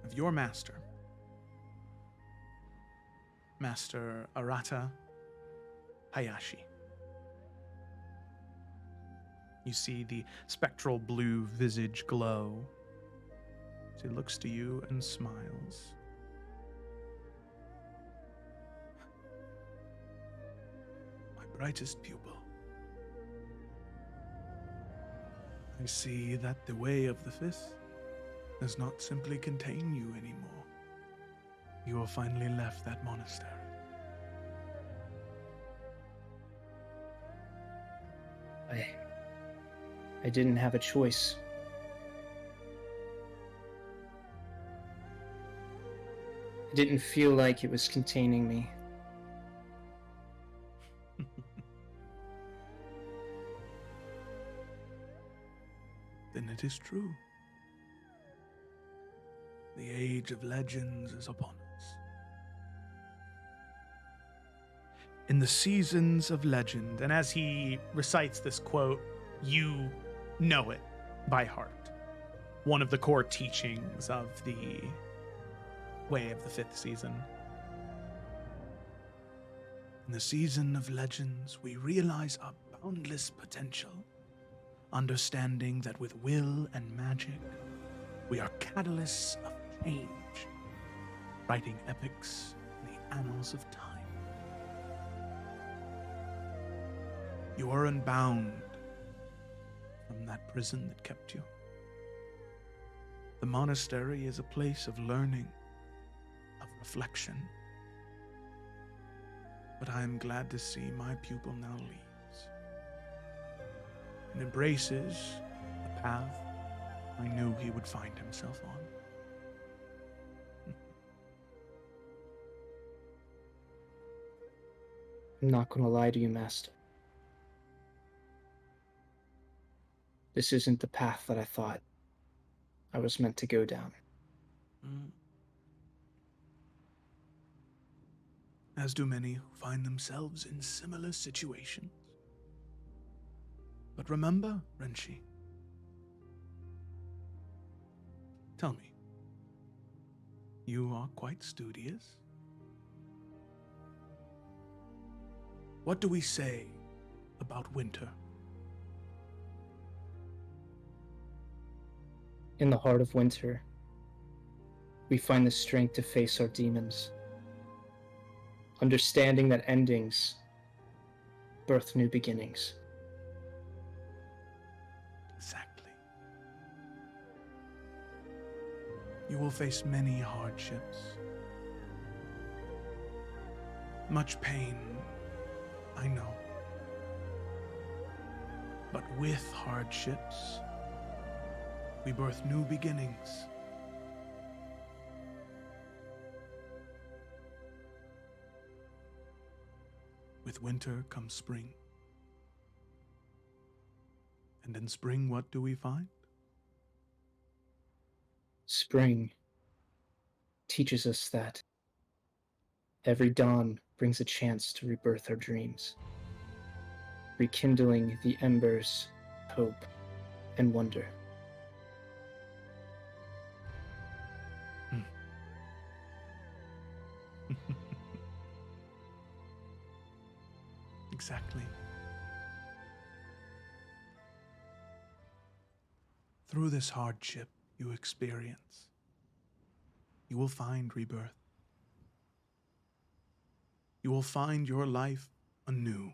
of your master, Master Arata Hayashi. You see the spectral blue visage glow. He looks to you and smiles. My brightest pupil. I see that the way of the 5th does not simply contain you anymore. You have finally left that monastery. I didn't have a choice. It didn't feel like it was containing me. Then it is true. The age of legends is upon us. In the seasons of legend, And as he recites this quote, you know it by heart. One of the core teachings of the way of the 5th season. in the season of legends, we realize our boundless potential, understanding that with will and magic, we are catalysts of change, writing epics in the annals of time. You are unbound from that prison that kept you. The monastery is a place of learning, of reflection. But I am glad to see my pupil now leaves and embraces the path I knew he would find himself on. I'm not going to lie to you, Master. This isn't the path that I thought I was meant to go down. as do many who find themselves in similar situations. But remember, Renshi, tell me, you are quite studious. What do we say about winter? In the heart of winter, we find the strength to face our demons, understanding that endings birth new beginnings. Exactly. You will face many hardships, much pain, I know. But with hardships, we birth new beginnings. With winter comes spring. And in spring, what do we find? Spring teaches us that every dawn brings a chance to rebirth our dreams, rekindling the embers, hope, and wonder. Exactly. Through this hardship you experience, you will find rebirth. You will find your life anew.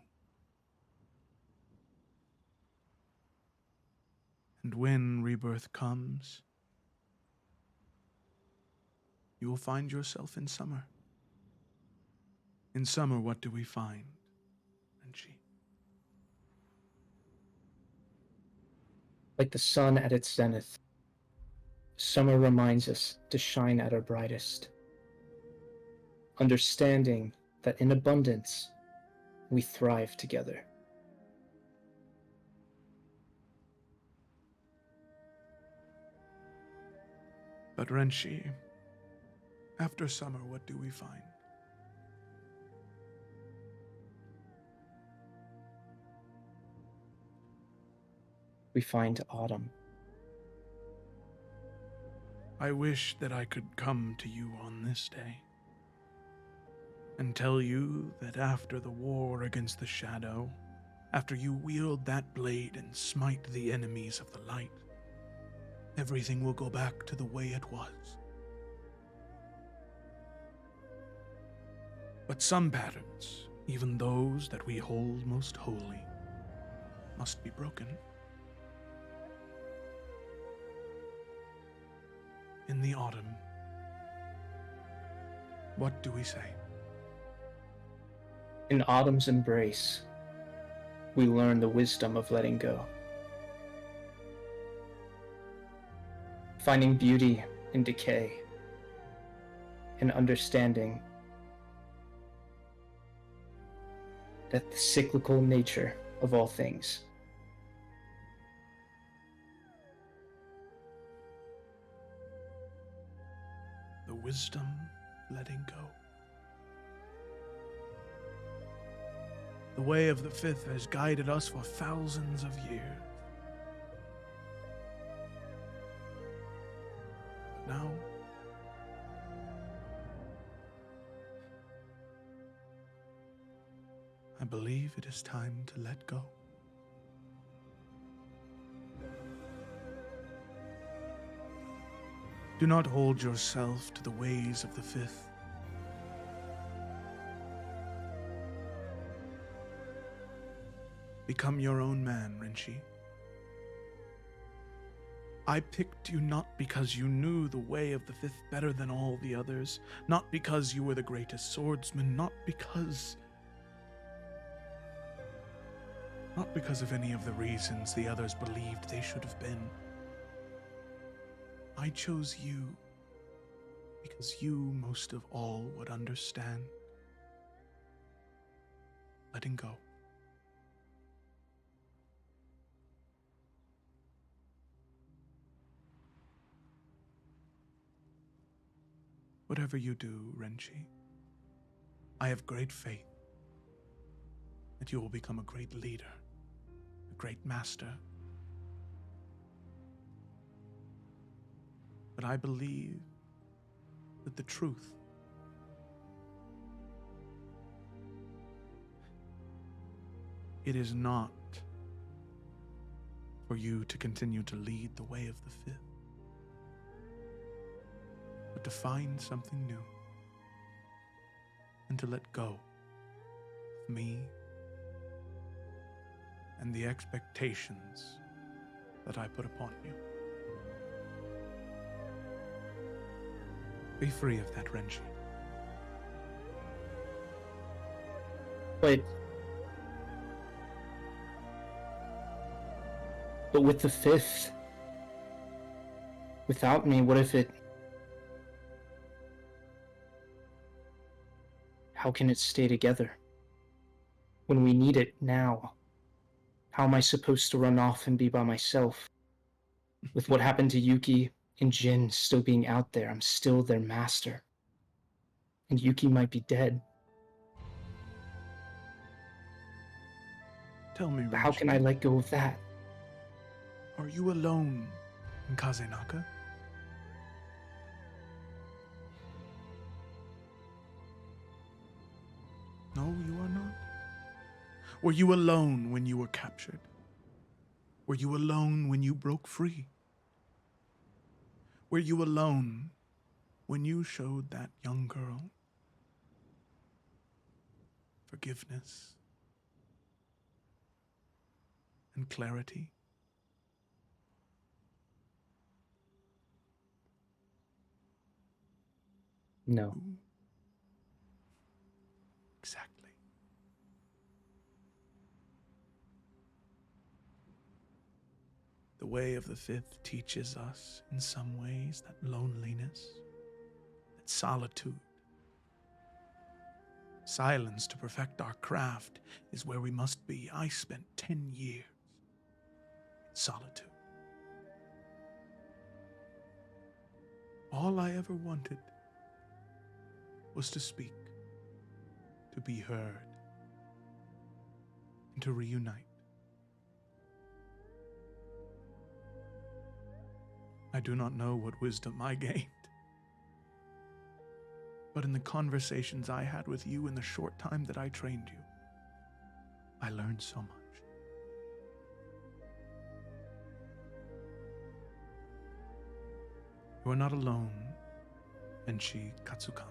And when rebirth comes, you will find yourself in summer. In summer, what do we find, Renshi? Like the sun at its zenith, summer reminds us to shine at our brightest, understanding that in abundance, we thrive together. But Renshi, after summer, what do we find? We find autumn. I wish that I could come to you on this day and tell you that after the war against the shadow, after you wield that blade and smite the enemies of the light, everything will go back to the way it was. But some patterns, even those that we hold most holy, must be broken. In the autumn, what do we say? In autumn's embrace, we learn the wisdom of letting go. Finding beauty in decay and understanding that the cyclical nature of all things. The wisdom letting go. The way of the fifth has guided us for thousands of years. But now, I believe it is time to let go. Do not hold yourself to the ways of the fifth. Become your own man, Renshi. I picked you not because you knew the way of the fifth better than all the others, not because you were the greatest swordsman, not because of any of the reasons the others believed they should have been. I chose you because you most of all would understand letting go. Whatever you do, Renshi, I have great faith that you will become a great leader, a great master. But I believe that the truth it is not for you to continue to lead the way of the fifth, but to find something new and to let go of me and the expectations that I put upon you. Be free of that, Renshi. But with the fifth, without me, what if it... How can it stay together? When we need it now, how am I supposed to run off and be by myself? With what happened to Yuki and Jin still being out there, I'm still their master. And Yuki might be dead. Tell me, But how can I let go of that? Are you alone in Kazenaka? No, you are not. Were you alone when you were captured? Were you alone when you broke free? Were you alone when you showed that young girl forgiveness and clarity? No. Exactly. The way of the fifth teaches us, in some ways, that loneliness, that solitude, silence to perfect our craft is where we must be. I spent 10 years in solitude. All I ever wanted was to speak, to be heard, and to reunite. I do not know what wisdom I gained, but in the conversations I had with you in the short time that I trained you, I learned so much. You are not alone, Enshi Katsukami.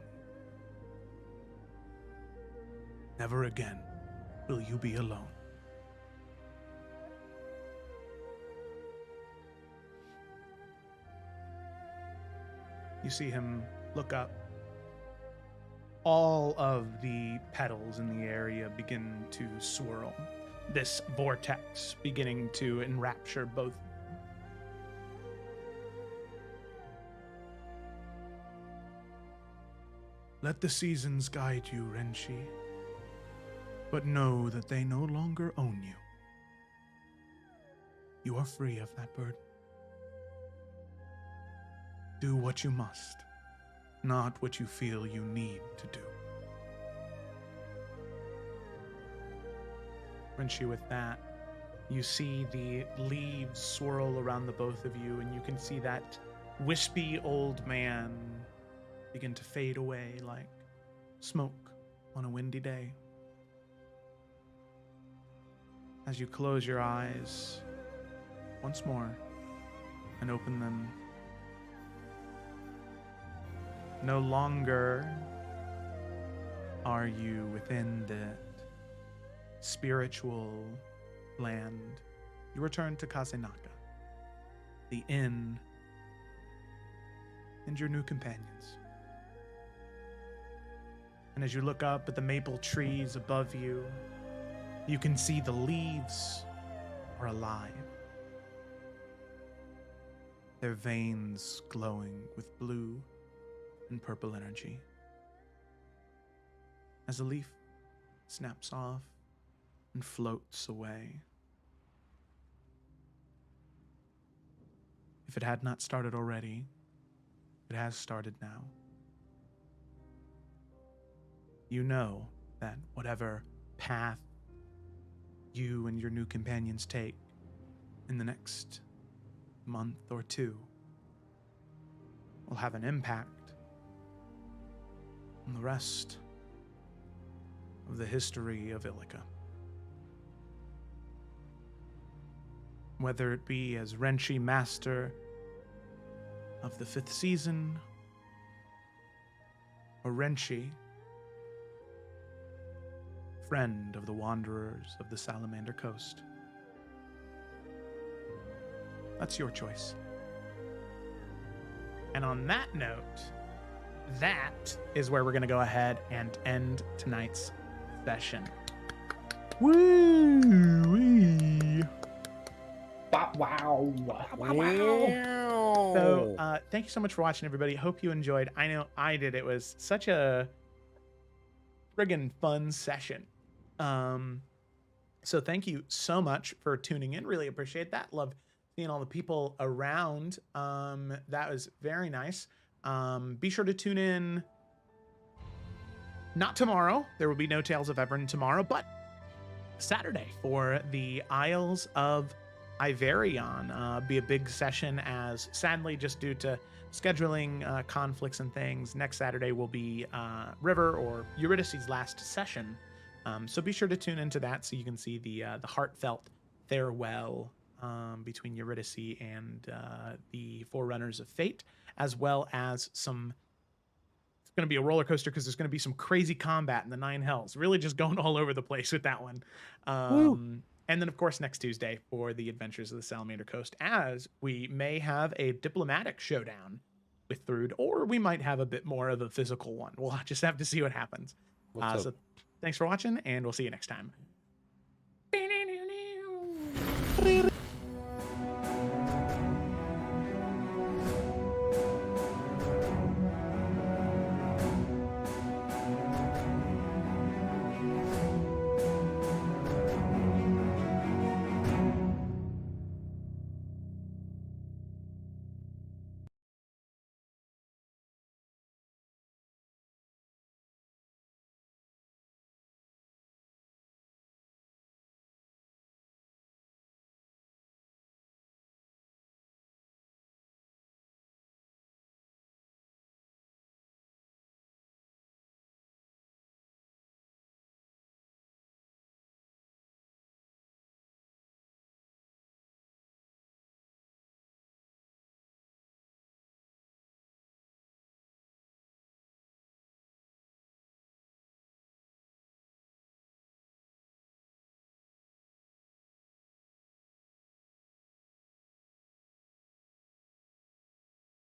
Never again will you be alone. You see him look up. All of the petals in the area begin to swirl. This vortex beginning to enrapture both. Let the seasons guide you, Renshi, but know that they no longer own you. You are free of that burden. Do what you must, not what you feel you need to do. Renshi, with that, you see the leaves swirl around the both of you, and you can see that wispy old man begin to fade away like smoke on a windy day. As you close your eyes once more and open them, no longer are you within the spiritual land. You return to Kazenaka, the inn, and your new companions. And as you look up at the maple trees above you, you can see the leaves are alive. Their veins glowing with blue and purple energy. As a leaf snaps off and floats away. If it had not started already, it has started now. you know that whatever path you and your new companions take in the next month or two will have an impact on the rest of the history of Illica. Whether it be as Renshi, master of the 5th season, or Renshi, friend of the wanderers of the Salamander coast. That's your choice. And on that note, that is where we're going to go ahead and end tonight's session. Woo-wee. Wow. So, thank you so much for watching, everybody. Hope you enjoyed. I know I did. It was such a friggin' fun session. So thank you so much for tuning in. Really appreciate that. Love seeing all the people around. That was very nice. Be sure to tune in. Not tomorrow. There will be no Tales of Everin tomorrow, but Saturday for the Isles of Iverion. Be a big session, as sadly, just due to scheduling conflicts and things, next Saturday will be River or Eurydice's last session. So be sure to tune into that so you can see the heartfelt farewell between Eurydice and the Forerunners of Fate, as well as some. It's going to be a roller coaster because there's going to be some crazy combat in the Nine Hells. Really just going all over the place with that one. And then, of course, next Tuesday for the Adventures of the Salamander Coast, as we may have a diplomatic showdown with Thrud, or we might have a bit more of a physical one. We'll just have to see what happens. So thanks for watching, and we'll see you next time.